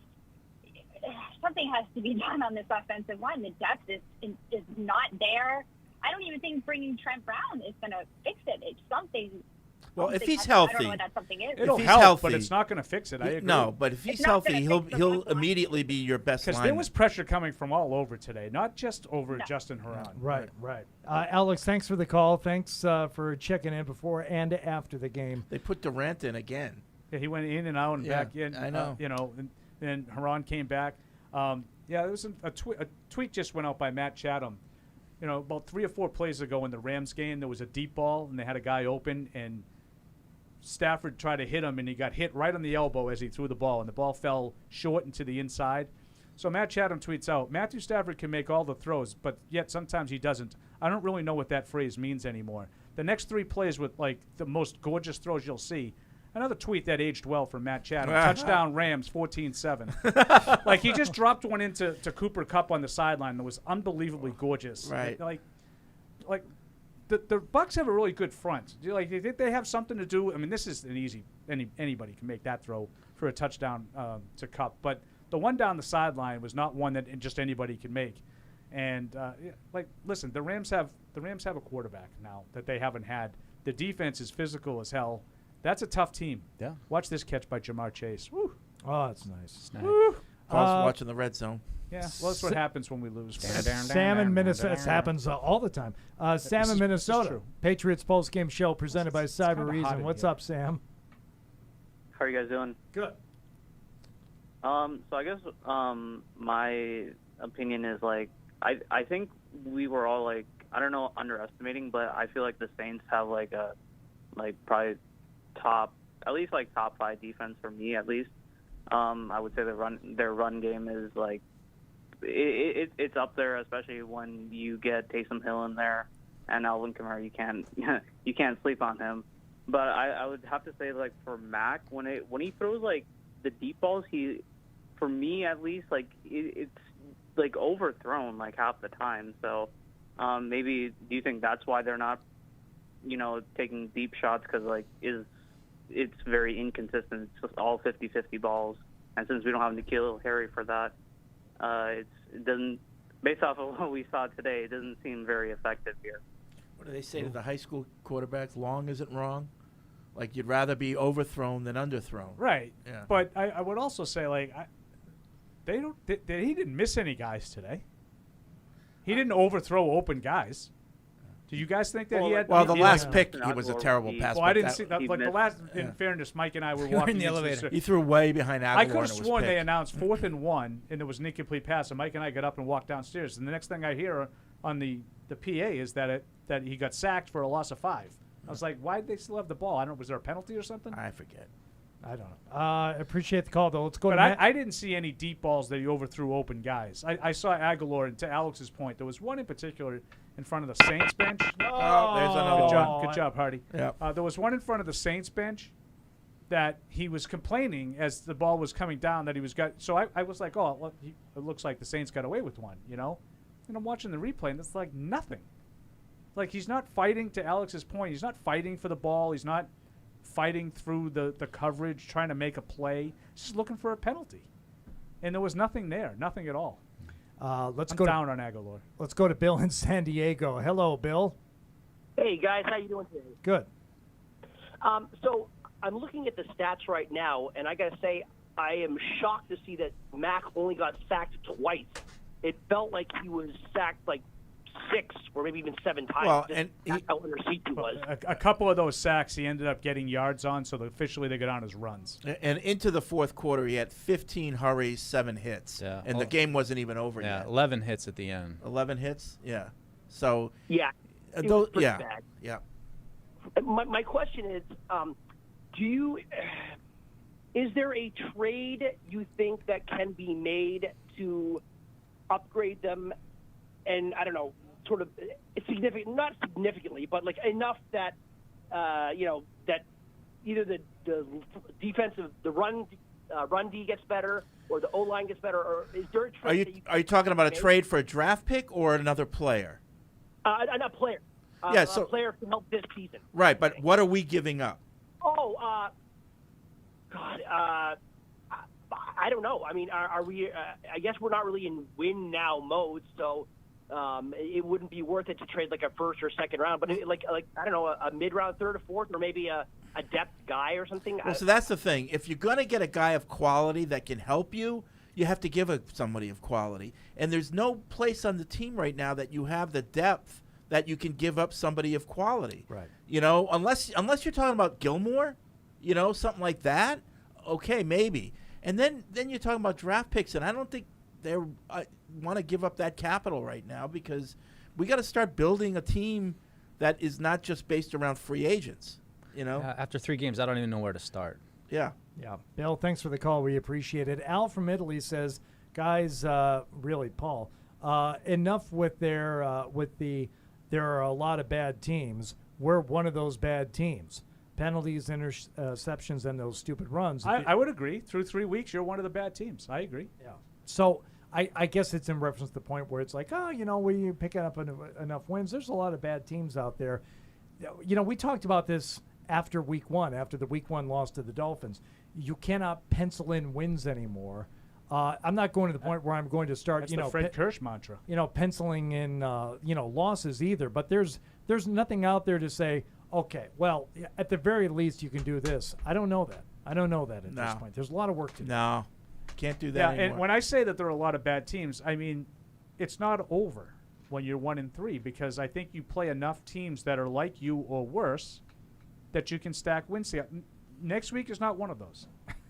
something has to be done on this offensive line. The depth is not there. I don't even think bringing Trent Brown is going to fix it. It's something. Well, if he's I healthy, don't know what that something is. It'll help, but it's not going to fix it. I agree. No, but if he's healthy, he'll immediately be your best lineman. Because there was pressure coming from all over today, not just over Justin Herron. Right. Alex, thanks for the call. Thanks for checking in before and after the game. They put Durant in again. Yeah, he went in and out and back in. I know. And Herron came back. There was a tweet just went out by Matt Chatham. About 3 or 4 plays ago in the Rams game, there was a deep ball, and they had a guy open, and Stafford tried to hit him, and he got hit right on the elbow as he threw the ball, and the ball fell short and to the inside. So Matt Chatham tweets out, Matthew Stafford can make all the throws, but yet sometimes he doesn't. I don't really know what that phrase means anymore. The next 3 plays with, like, the most gorgeous throws you'll see. Another tweet that aged well from Matt Chatham. Touchdown Rams, 14-7. Like, he just dropped one into Cooper Kupp on the sideline that was unbelievably gorgeous. Right. Like the Bucs have a really good front. Do you think they have something to do? I mean, this is an easy. Anybody can make that throw for a touchdown to Kupp. But the one down the sideline was not one that just anybody can make. And, listen, the Rams have a quarterback now that they haven't had. The defense is physical as hell. That's a tough team. Yeah. Watch this catch by Jamar Chase. Woo. Oh, that's nice. Woo. Watching the red zone. Yeah, well, that's what happens when we lose. Sam in Minnesota. This happens all the time. Sam in Minnesota. Patriots Postgame Show presented by Cyber Reason. What's up, Sam? How are you guys doing? Good. So I guess my opinion is, like, I think we were all, like, I don't know, underestimating, but I feel like the Saints have, probably top 5 defense for me, at least. I would say their run game is, like, it's up there, especially when you get Taysom Hill in there and Alvin Kamara. You can't sleep on him. But I would have to say, like, for Mac, when he throws, like, the deep balls, for me at least, like, it's like overthrown like half the time. So maybe do you think that's why they're not, taking deep shots? Because, like, it's very inconsistent. It's just all 50-50 balls. And since we don't have N'Keal Harry for that, it doesn't, based off of what we saw today, it doesn't seem very effective here. What do they say to the high school quarterbacks? Long isn't wrong. Like, you'd rather be overthrown than underthrown. Right. Yeah. But I would also say, like, he didn't miss any guys today. He didn't overthrow open guys. Do you guys think that he had? Well, the last pick, he was a terrible pass. Well, I didn't see that. Like the last, in fairness, Mike and I were walking in the elevator. He threw way behind Aguilar. I could have sworn they announced 4th and 1, and there was an incomplete pass. And Mike and I got up and walked downstairs. And the next thing I hear on the PA is that he got sacked for a loss of 5. I was like, why did they still have the ball? I don't know. Was there a penalty or something? I forget. I don't know. I appreciate the call, though. Let's go to Matt. I didn't see any deep balls that he overthrew open guys. I saw Aguilar, and to Alex's point, there was one in particular in front of the Saints bench. Oh, there's another Good job, Hardy. Yeah. There was one in front of the Saints bench that he was complaining as the ball was coming down that he was got. So I was like, oh, well, it looks like the Saints got away with one, And I'm watching the replay, and it's like nothing. Like, he's not fighting, to Alex's point. He's not fighting for the ball. He's not fighting through the coverage, trying to make a play. He's just looking for a penalty. And there was nothing there, nothing at all. I'm down on Aguilar. Let's go to Bill in San Diego. Hello, Bill. Hey, guys. How you doing today? Good. So I'm looking at the stats right now, and I got to say I am shocked to see that Mac only got sacked twice it felt like he was sacked like 6 or maybe even 7 times. Well, Just and that's how under siege he was. A couple of those sacks he ended up getting yards on, so officially they got on his runs. And into the fourth quarter, he had 15 hurries, 7 hits. Yeah. And the game wasn't even over Yeah, yet. 11 hits at the end. 11 hits? Yeah. So, Yeah. It was pretty yeah. bad. Yeah. My question is, is there a trade you think that can be made to upgrade them, and I don't know, sort of significant, not significantly, but like enough that that either the defensive, the run D gets better, or the O line gets better, or is there a trade? Are you talking about a trade for a draft pick or another player? A player. Yeah, a player to help this season. Right, but what are we giving up? Oh, God, I don't know. I mean, are we? I guess we're not really in win now mode, so it wouldn't be worth it to trade like a first or second round. But like I don't know, a mid round, third or fourth, or maybe a depth guy or something. Well, so that's the thing. If you're going to get a guy of quality that can help you, you have to give somebody of quality. And there's no place on the team right now that you have the depth that you can give up somebody of quality. Right. You know, unless you're talking about Gilmore, you know, something like that. Okay, maybe. And then you're talking about draft picks, and I don't think they want to give up that capital right now because we got to start building a team that is not just based around free agents. You know. After 3 games, I don't even know where to start. Yeah. Yeah. Bill, thanks for the call. We appreciate it. Al from Italy says, guys, really, Paul, enough with there are a lot of bad teams. We're one of those bad teams. Penalties, interceptions, and those stupid runs. I would agree. Through 3 weeks, you're one of the bad teams. I agree. Yeah. So I guess it's in reference to the point where it's like, we picking up enough wins. There's a lot of bad teams out there. You know, we talked about this after week 1, after the week 1 loss to the Dolphins. You cannot pencil in wins anymore. I'm not going to the point where I'm going to start, That's the Fred Kirsch mantra. Penciling in, losses either. But there's nothing out there to say, okay, well, at the very least you can do this. I don't know that. At this point. There's a lot of work to do. No, can't do that Yeah, anymore. and when I say that there are a lot of bad teams, I mean it's not over when you're 1-3 because I think you play enough teams that are like you or worse that you can stack wins. Next week is not one of those.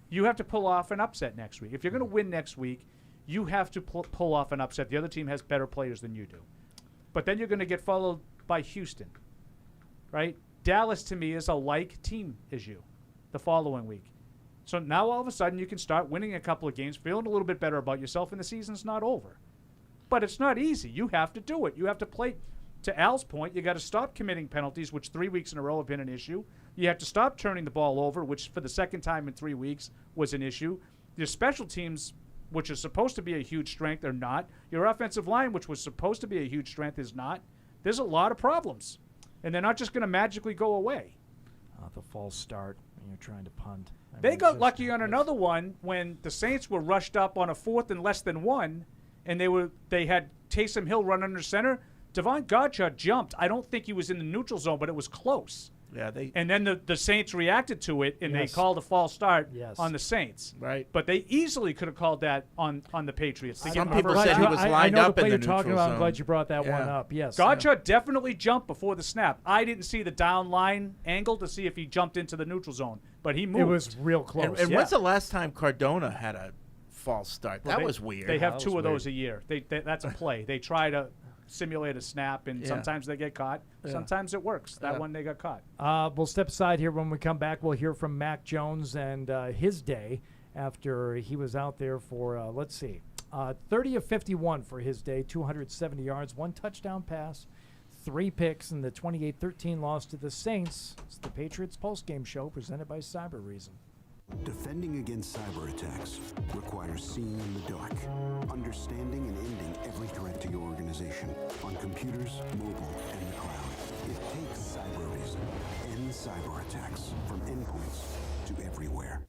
You have to pull off an upset next week. If you're going to win next week, you have to pull off an upset. The other team has better players than you do. But then you're going to get followed by Houston, right? Dallas, to me, is a like team as you the following week. So now all of a sudden you can start winning a couple of games, feeling a little bit better about yourself, and the season's not over. But it's not easy. You have to do it. You have to play. To Al's point, you got to stop committing penalties, which 3 weeks in a row have been an issue. You have to stop turning the ball over, which for the second time in 3 weeks was an issue. Your special teams, which is supposed to be a huge strength, are not. Your offensive line, which was supposed to be a huge strength, is not. There's a lot of problems, and they're not just going to magically go away. The false start when you're trying to punt. They got lucky on another one when the Saints were rushed up on a 4th and less than 1, and they had Taysom Hill run under center. Devon Godchaux jumped. I don't think he was in the neutral zone, but it was close. Yeah, and then the Saints reacted to it, and they called a false start on the Saints. Right. But they easily could have called that on the Patriots. Some people said he was lined up in the neutral zone. I'm glad you brought that one up. Yes. Godchaux definitely jumped before the snap. I didn't see the down line angle to see if he jumped into the neutral zone, but he moved. It was real close. And when's the last time Cardona had a false start? That was weird. They have 2 of those a year. That's a play. They try to simulate a snap, and sometimes they get caught. Sometimes it works. That one they got caught. We'll step aside here. When we come back, we'll hear from Mac Jones and his day after he was out there for, 30 of 51 for his day, 270 yards, 1 touchdown pass, 3 picks in the 28-13 loss to the Saints. It's the Patriots Postgame Show presented by Cyber Reason. Defending against cyber attacks requires seeing in the dark, understanding and ending every threat to your organization on computers, mobile, and the cloud. It takes Cyber Reason. End cyber attacks from endpoints to everywhere.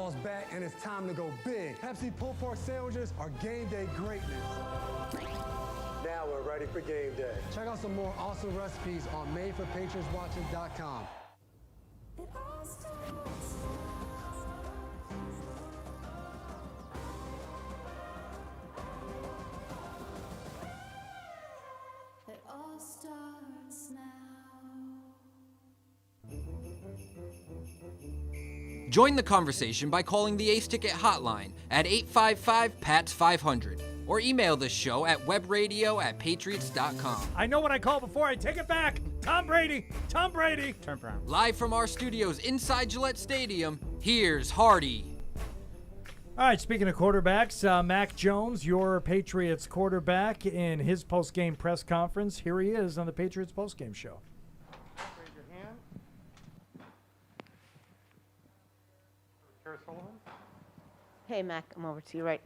Football's back and it's time to go big. Pepsi pulled pork sandwiches are game day greatness. Now we're ready for game day. Check out some more awesome recipes on madeforpatriotswatching.com. It all starts. It all starts now. Join the conversation by calling the Ace Ticket hotline at 855-PATS-500 or email the show at webradio@patriots.com. I know what I called before. I take it back. Tom Brady. Tom Brady. Turn around. Live from our studios inside Gillette Stadium, here's Hardy. All right, speaking of quarterbacks, Mac Jones, your Patriots quarterback, in his post-game press conference. Here he is on the Patriots post-game show. Raise your hand. Chair Sullivan. Hey, Mac, I'm over to you, right.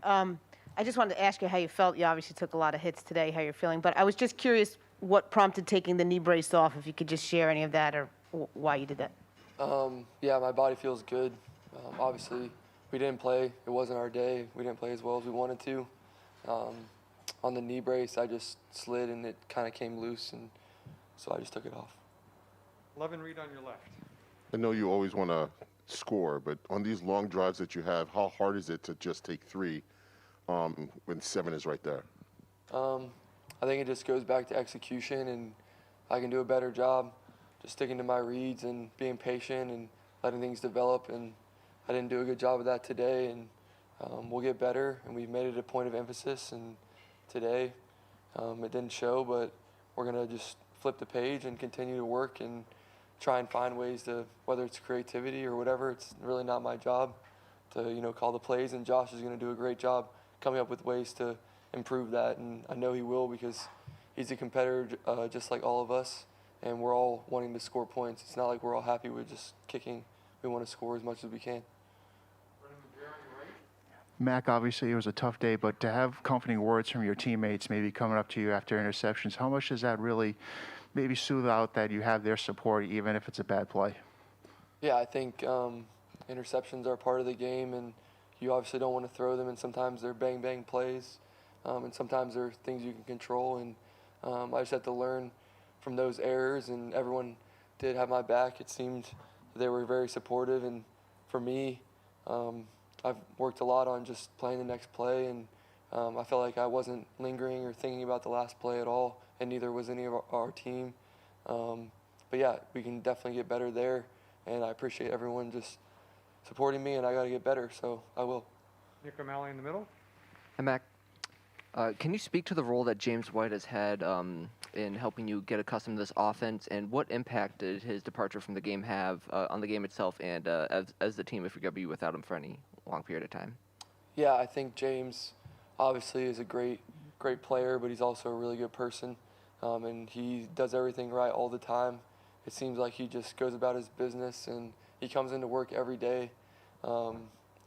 I just wanted to ask you how you felt. You obviously took a lot of hits today, how you're feeling. But I was just curious what prompted taking the knee brace off, if you could just share any of that or why you did that. Yeah, my body feels good. Obviously, we didn't play. It wasn't our day. We didn't play as well as we wanted to. On the knee brace, I just slid and it kind of came loose, and so I just took it off. Levin Reed on your left. I know you always want to score, but on these long drives that you have, how hard is it to just take 3 when 7 is right there? I think it just goes back to execution, and I can do a better job just sticking to my reads and being patient and letting things develop. And I didn't do a good job of that today, and we'll get better, and we've made it a point of emphasis. And today it didn't show, but we're going to just flip the page and continue to work and try and find ways to, whether it's creativity or whatever, it's really not my job to, call the plays, and Josh is going to do a great job coming up with ways to improve that, and I know he will because he's a competitor just like all of us, and we're all wanting to score points. It's not like we're all happy with just kicking. We want to score as much as we can. Mac, obviously it was a tough day, but to have comforting words from your teammates maybe coming up to you after interceptions, how much does that really maybe soothe out that you have their support even if it's a bad play? Yeah, I think interceptions are part of the game, and you obviously don't want to throw them, and sometimes they're bang-bang plays, and sometimes they're things you can control, and I just had to learn from those errors, and everyone did have my back. It seemed they were very supportive, and for me, I've worked a lot on just playing the next play, and I felt like I wasn't lingering or thinking about the last play at all, and neither was any of our team. But yeah, we can definitely get better there, and I appreciate everyone just supporting me, and I got to get better, so I will. Nick O'Malley in the middle. Hey, Mac. Can you speak to the role that James White has had in helping you get accustomed to this offense, and what impact did his departure from the game have on the game itself and as the team if you're going to be without him for any long period of time? Yeah, I think James obviously is a great player, but he's also a really good person, and he does everything right all the time. It seems like he just goes about his business, and he comes into work every day.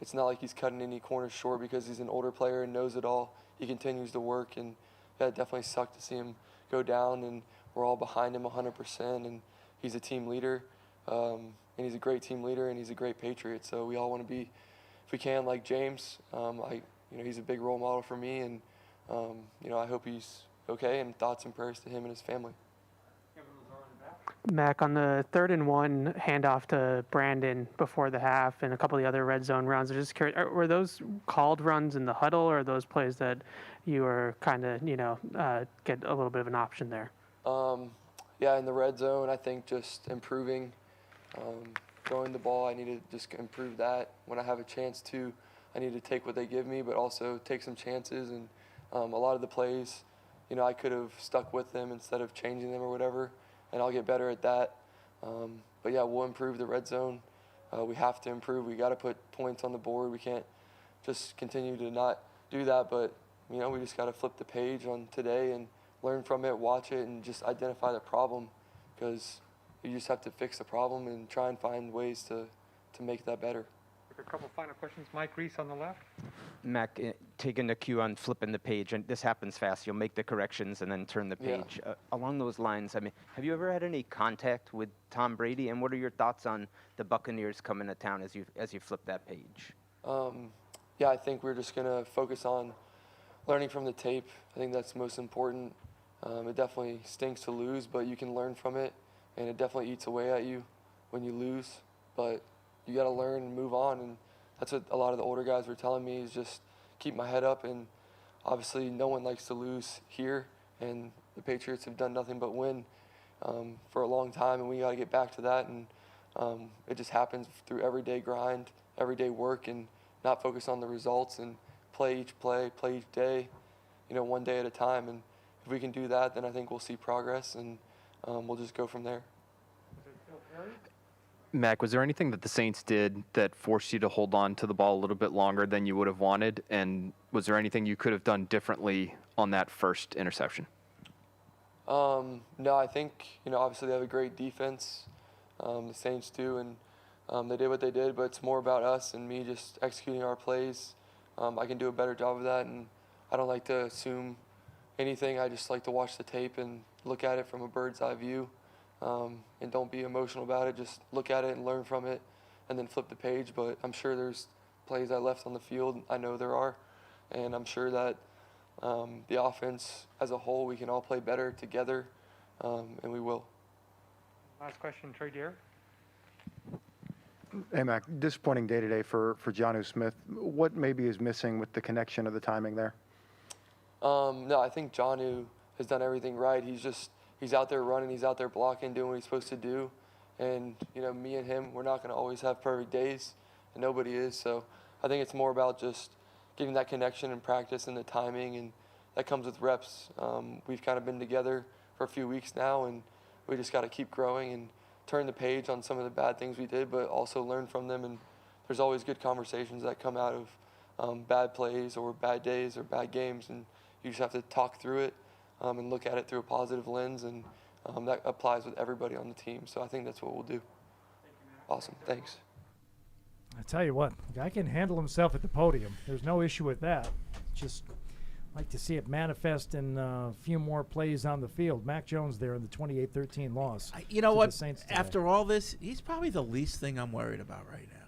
It's not like he's cutting any corners short because he's an older player and knows it all. He continues to work, and that definitely sucked to see him go down, and we're all behind him 100%, and he's a team leader, and he's a great team leader, and he's a great Patriot, so we all want to be, if we can, like James. He's a big role model for me, and I hope he's okay, and thoughts and prayers to him and his family. Mac, on the 3rd and 1 handoff to Brandon before the half and a couple of the other red zone runs, I'm just curious, were those called runs in the huddle, or are those plays that you were kind of, get a little bit of an option there? Yeah, in the red zone, I think just improving, throwing the ball, I need to just improve that. When I have a chance to, I need to take what they give me, but also take some chances. And a lot of the plays, I could have stuck with them instead of changing them or whatever, and I'll get better at that. But yeah, we'll improve the red zone. We have to improve. We got to put points on the board. We can't just continue to not do that, but we just got to flip the page on today and learn from it, watch it, and just identify the problem, because you just have to fix the problem and try and find ways to make that better. A couple final questions. Mike Reese on the left. Mac, taking the cue on flipping the page, and this happens fast. You'll make the corrections and then turn the page. Yeah. Along those lines, have you ever had any contact with Tom Brady, and what are your thoughts on the Buccaneers coming to town as you flip that page? Yeah, I think we're just going to focus on learning from the tape. I think that's most important. It definitely stinks to lose, but you can learn from it, and it definitely eats away at you when you lose. But you got to learn and move on, and that's what a lot of the older guys were telling me, is just keep my head up. And obviously no one likes to lose here, and the Patriots have done nothing but win for a long time, and we got to get back to that. And it just happens through everyday grind, everyday work, and not focus on the results, and play each day, one day at a time. And if we can do that, then I think we'll see progress, and we'll just go from there. Mac, was there anything that the Saints did that forced you to hold on to the ball a little bit longer than you would have wanted? And was there anything you could have done differently on that first interception? No, I think, obviously they have a great defense. The Saints do, and they did what they did, but it's more about us and me just executing our plays. I can do a better job of that, and I don't like to assume anything. I just like to watch the tape and look at it from a bird's eye view, and don't be emotional about it. Just look at it and learn from it, and then flip the page. But I'm sure there's plays I left on the field. I know there are, and I'm sure that the offense as a whole, we can all play better together, and we will. Last question, Trey Deer. Hey, Mac, disappointing day today for Jonnu Smith. What maybe is missing with the connection of the timing there? No, I think Jonnu has done everything right. He's out there running, he's out there blocking, doing what he's supposed to do. And, me and him, we're not going to always have perfect days, and nobody is. So I think it's more about just getting that connection and practice and the timing, and that comes with reps. We've kind of been together for a few weeks now, and we just got to keep growing and turn the page on some of the bad things we did, but also learn from them. And there's always good conversations that come out of bad plays or bad days or bad games, and you just have to talk through it and look at it through a positive lens, and that applies with everybody on the team. So I think that's what we'll do. Awesome. Thanks. I tell you what, the guy can handle himself at the podium. There's no issue with that. Just like to see it manifest in a few more plays on the field. Mac Jones there in the 28-13 loss. You know what? After all this, he's probably the least thing I'm worried about right now.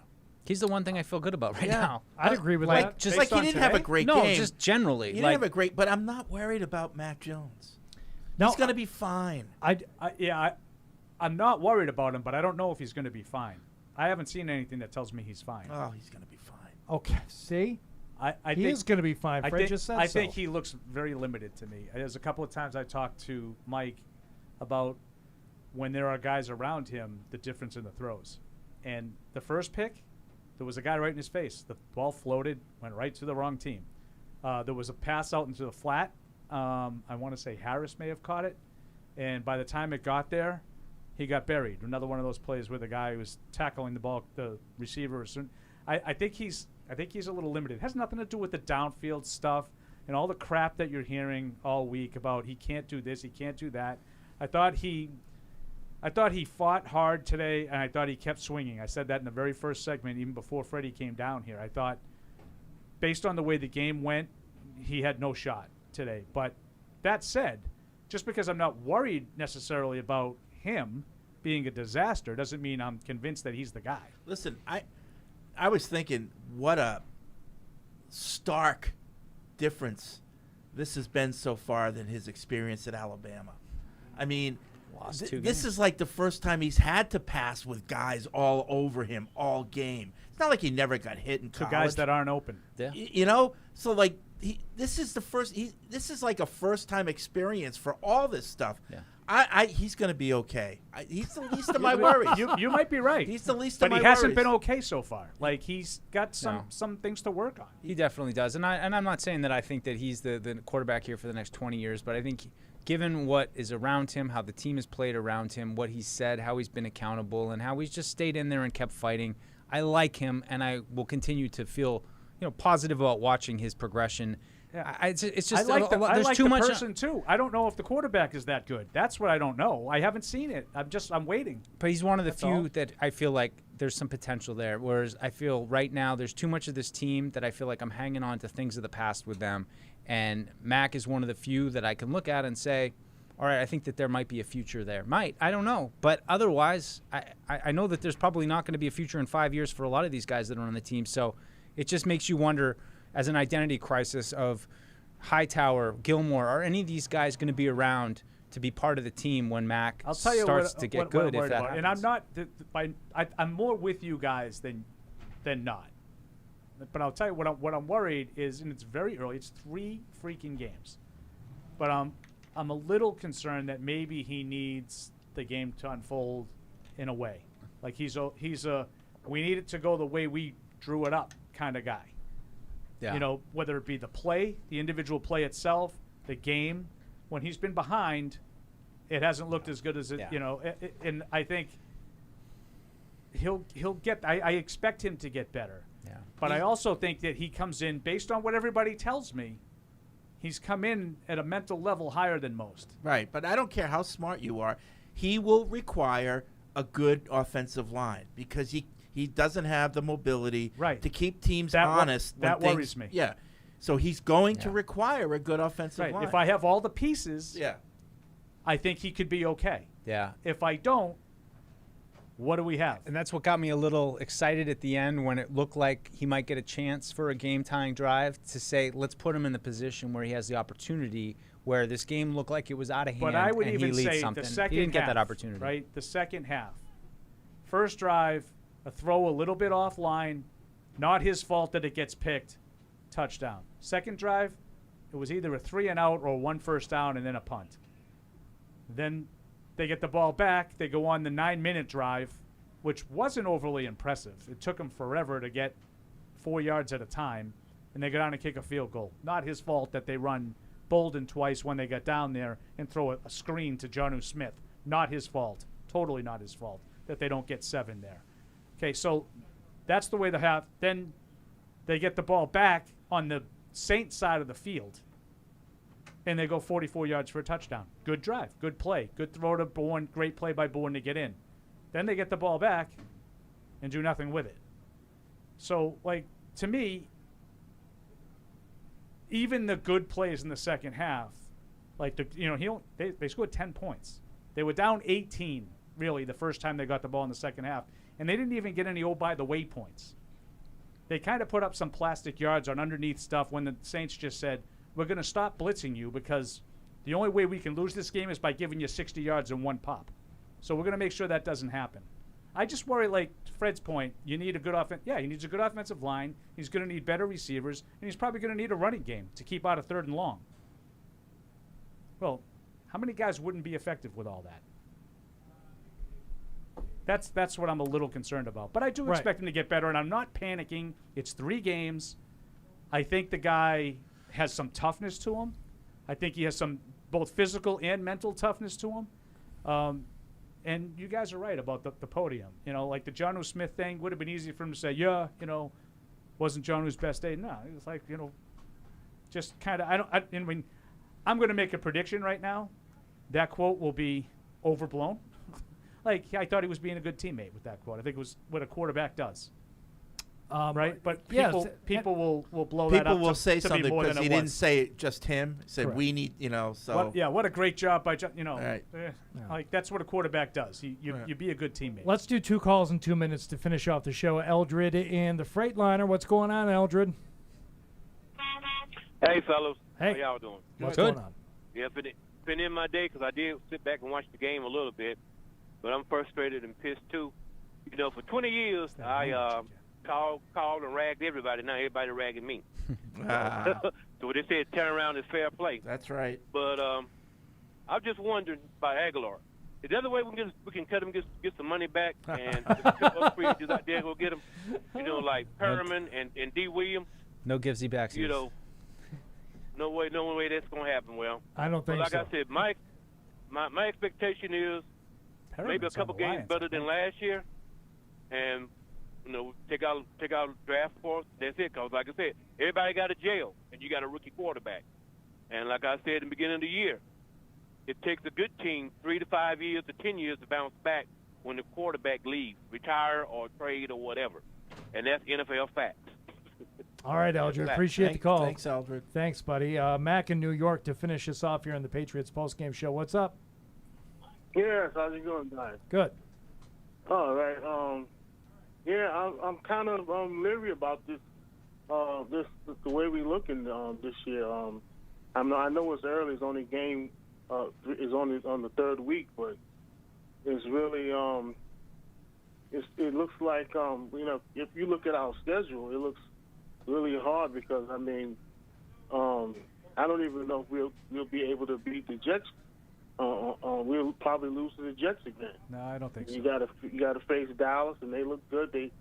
He's the one thing I feel good about right now. I'd agree with that. Just like he didn't have a great game. game. No, just generally. He didn't have a great, but I'm not worried about Mac Jones. No, he's going to be fine. I'm not worried about him, but I don't know if he's going to be fine. I haven't seen anything that tells me he's fine. Oh, he's going to be fine. Okay, see? I he think, is going to be fine. Fred just said I so. think he looks very limited to me. There's a couple of times I talked to Mike about when there are guys around him, the difference in the throws. And the first pick, there was a guy right in his face. The ball floated, went right to the wrong team. There was a pass out into the flat. I want to say Harris may have caught it. And by the time it got there, he got buried. Another one of those plays where the guy was tackling the ball, the receiver. I think he's a little limited. It has nothing to do with the downfield stuff and all the crap that you're hearing all week about he can't do this, he can't do that. I thought he fought hard today, and I thought he kept swinging. I said that in the very first segment, even before Freddie came down here. I thought, based on the way the game went, he had no shot today. But that said, just because I'm not worried necessarily about him being a disaster doesn't mean I'm convinced that he's the guy. Listen, I was thinking, what a stark difference this has been so far than his experience at Alabama. I mean, this is like the first time he's had to pass with guys all over him all game. It's not like he never got hit in college. To guys that aren't open. Yeah. So like this is like a first time experience for all this stuff. Yeah. He's going to be okay. He's the least of my worries. You might be right. He's the least of my worries. But he hasn't been okay so far. Like, he's got some things to work on. He definitely does. And I'm not saying that I think that he's the quarterback here for the next 20 years, but I think given what is around him, how the team has played around him, what he's said, how he's been accountable, and how he's just stayed in there and kept fighting, I like him, and I will continue to feel positive about watching his progression. Yeah. It's just I like there's too much person too. I don't know if the quarterback is that good. That's what I don't know. I haven't seen it. I'm waiting. But he's one of the few that I feel like there's some potential there. Whereas I feel right now there's too much of this team that I feel like I'm hanging on to things of the past with them. And Mac is one of the few that I can look at and say, all right, I think that there might be a future there. I don't know. But otherwise, I know that there's probably not going to be a future in 5 years for a lot of these guys that are on the team. So it just makes you wonder, as an identity crisis, of Hightower, Gilmore, are any of these guys going to be around to be part of the team when Mac starts to get good? If that happens. And I'm not. I'm more with you guys than not. But I'll tell you what I'm worried is, and it's very early. It's 3 freaking games. But I'm a little concerned that maybe he needs the game to unfold in a way. Like he's a we need it to go the way we drew it up kind of guy. Yeah. You know, whether it be the play, the individual play itself, the game. When he's been behind, it hasn't looked as good as it. You know, and I think he'll get. I expect him to get better. Yeah. But I also think that he comes in based on what everybody tells me. He's come in at a mental level higher than most. Right, but I don't care how smart you are. He will require a good offensive line because he doesn't have the mobility to keep teams honest. That worries me. Yeah. So he's going to require a good offensive line. If I have all the pieces, I think he could be okay. Yeah. If I don't, what do we have? And that's what got me a little excited at the end when it looked like he might get a chance for a game-tying drive to say, let's put him in the position where he has the opportunity, where this game looked like it was out of hand. But I would and even he leads say something. the second He didn't get half, that opportunity. right? The second half. First drive, a throw a little bit offline, not his fault that it gets picked, touchdown. Second drive, it was either a 3-and-out or 1 first down and then a punt. Then they get the ball back. They go on the 9-minute drive, which wasn't overly impressive. It took them forever to get 4 yards at a time, and they go down and kick a field goal. Not his fault that they run Bolden twice when they got down there and throw a screen to Jonnu Smith. Not his fault. Totally not his fault that they don't get 7 there. Okay, so that's the way they have. Then they get the ball back on the Saints side of the field, and they go 44 yards for a touchdown. Good drive, good play, good throw to Bourne, great play by Bourne to get in. Then they get the ball back and do nothing with it. So, like, to me, even the good plays in the second half, like, they scored 10 points. They were down 18, really, the first time they got the ball in the second half. And they didn't even get any by-the-way points. They kind of put up some plastic yards on underneath stuff when the Saints just said, we're going to stop blitzing you because the only way we can lose this game is by giving you 60 yards in 1 pop. So we're going to make sure that doesn't happen. I just worry, like Fred's point, you need a good offense. Yeah, he needs a good offensive line. He's going to need better receivers, and he's probably going to need a running game to keep out of 3rd and long. Well, how many guys wouldn't be effective with all that? That's what I'm a little concerned about. But I do expect him to get better, and I'm not panicking. It's 3 games. I think the guy has some toughness to him. I think he has some both physical and mental toughness to him. And you guys are right about the podium. You know, like the Jonnu Smith thing would have been easy for him to say, yeah, wasn't Jonnu's best day. No, it was like, just kind of, I mean, I'm going to make a prediction right now. That quote will be overblown. Like, I thought he was being a good teammate with that quote. I think it was what a quarterback does. Right? But people will blow that up. People will say to something be more because than he it didn't was. say it just him. He said, Correct. we need, so. What a great job by, Right. like that's what a quarterback does. You be a good teammate. Let's do 2 calls in 2 minutes to finish off the show. Eldred in the Freightliner. What's going on, Eldred? Hey, fellas. Hey. How y'all doing? What's going on? Yeah, been in my day because I did sit back and watch the game a little bit, but I'm frustrated and pissed too. For 20 years, I called and ragged everybody. Now everybody ragging me. So they said turn around is fair play. That's right. But I'm just wondering about Aguilar. Is there other way we can cut him, get some money back, and up free agents out there go get him? Like Perriman and D. Williams. No givesy backsies. No way that's gonna happen. Well, I don't think like so. I said, my expectation is maybe a couple games better than last year, and take out draft for us. That's it. Cause like I said, everybody got a jail, and you got a rookie quarterback. And like I said in the beginning of the year, it takes a good team 3 to 5 years to 10 years to bounce back when the quarterback leaves, retire or trade or whatever, and that's NFL facts. All right, Eldred. Appreciate the call. Thanks, Eldred. Thanks, buddy. Mac in New York to finish us off here on the Patriots Postgame Show. What's up? Yes, how's it going, guys? Good. All right. I'm kind of leery about this the way we looking this year. I know it's early. It's only game is only on the third week, but it's really it looks like if you look at our schedule, it looks really hard because I don't even know if we'll be able to beat the Jets. We'll probably lose to the Jets again. No, I don't think so. You got to face Dallas, and they look good. It's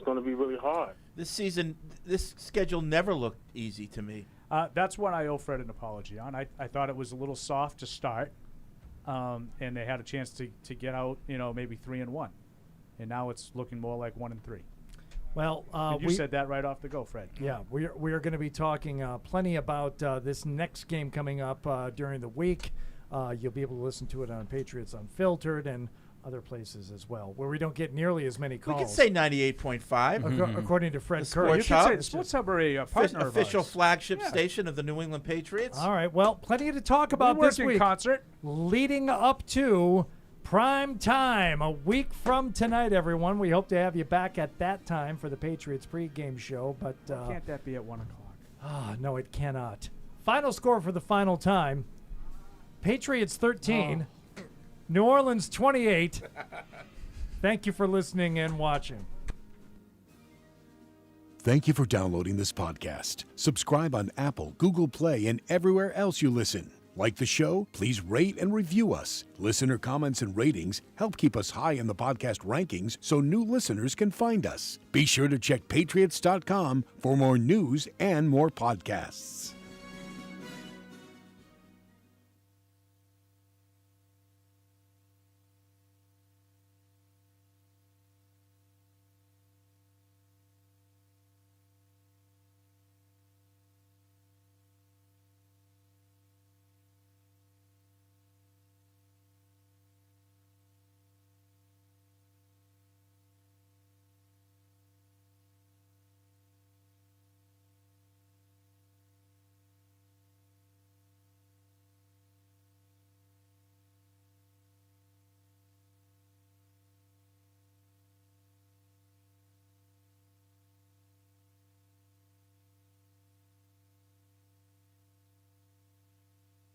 going to be really hard. This season, this schedule never looked easy to me. That's what I owe Fred an apology on. I thought it was a little soft to start, and they had a chance to get out, maybe 3-1, and now it's looking more like 1-3. Well, and you said that right off the go, Fred. Yeah, we are going to be talking plenty about this next game coming up during the week. You'll be able to listen to it on Patriots Unfiltered and other places as well, where we don't get nearly as many calls. We could say 98.5. According to Fred Kerr. You could say the Sports Hub are a partner official of ours. flagship station of the New England Patriots. All right, well, plenty to talk about this week. Concert. Leading up to prime time, a week from tonight, everyone. We hope to have you back at that time for the Patriots pregame show. But why can't that be at 1 o'clock? No, it cannot. Final score for the final time. Patriots 13. New Orleans 28. Thank you for listening and watching. Thank you for downloading this podcast. Subscribe on Apple, Google Play, and everywhere else you listen. Like the show? Please rate and review us. Listener comments and ratings help keep us high in the podcast rankings so new listeners can find us. Be sure to check Patriots.com for more news and more podcasts.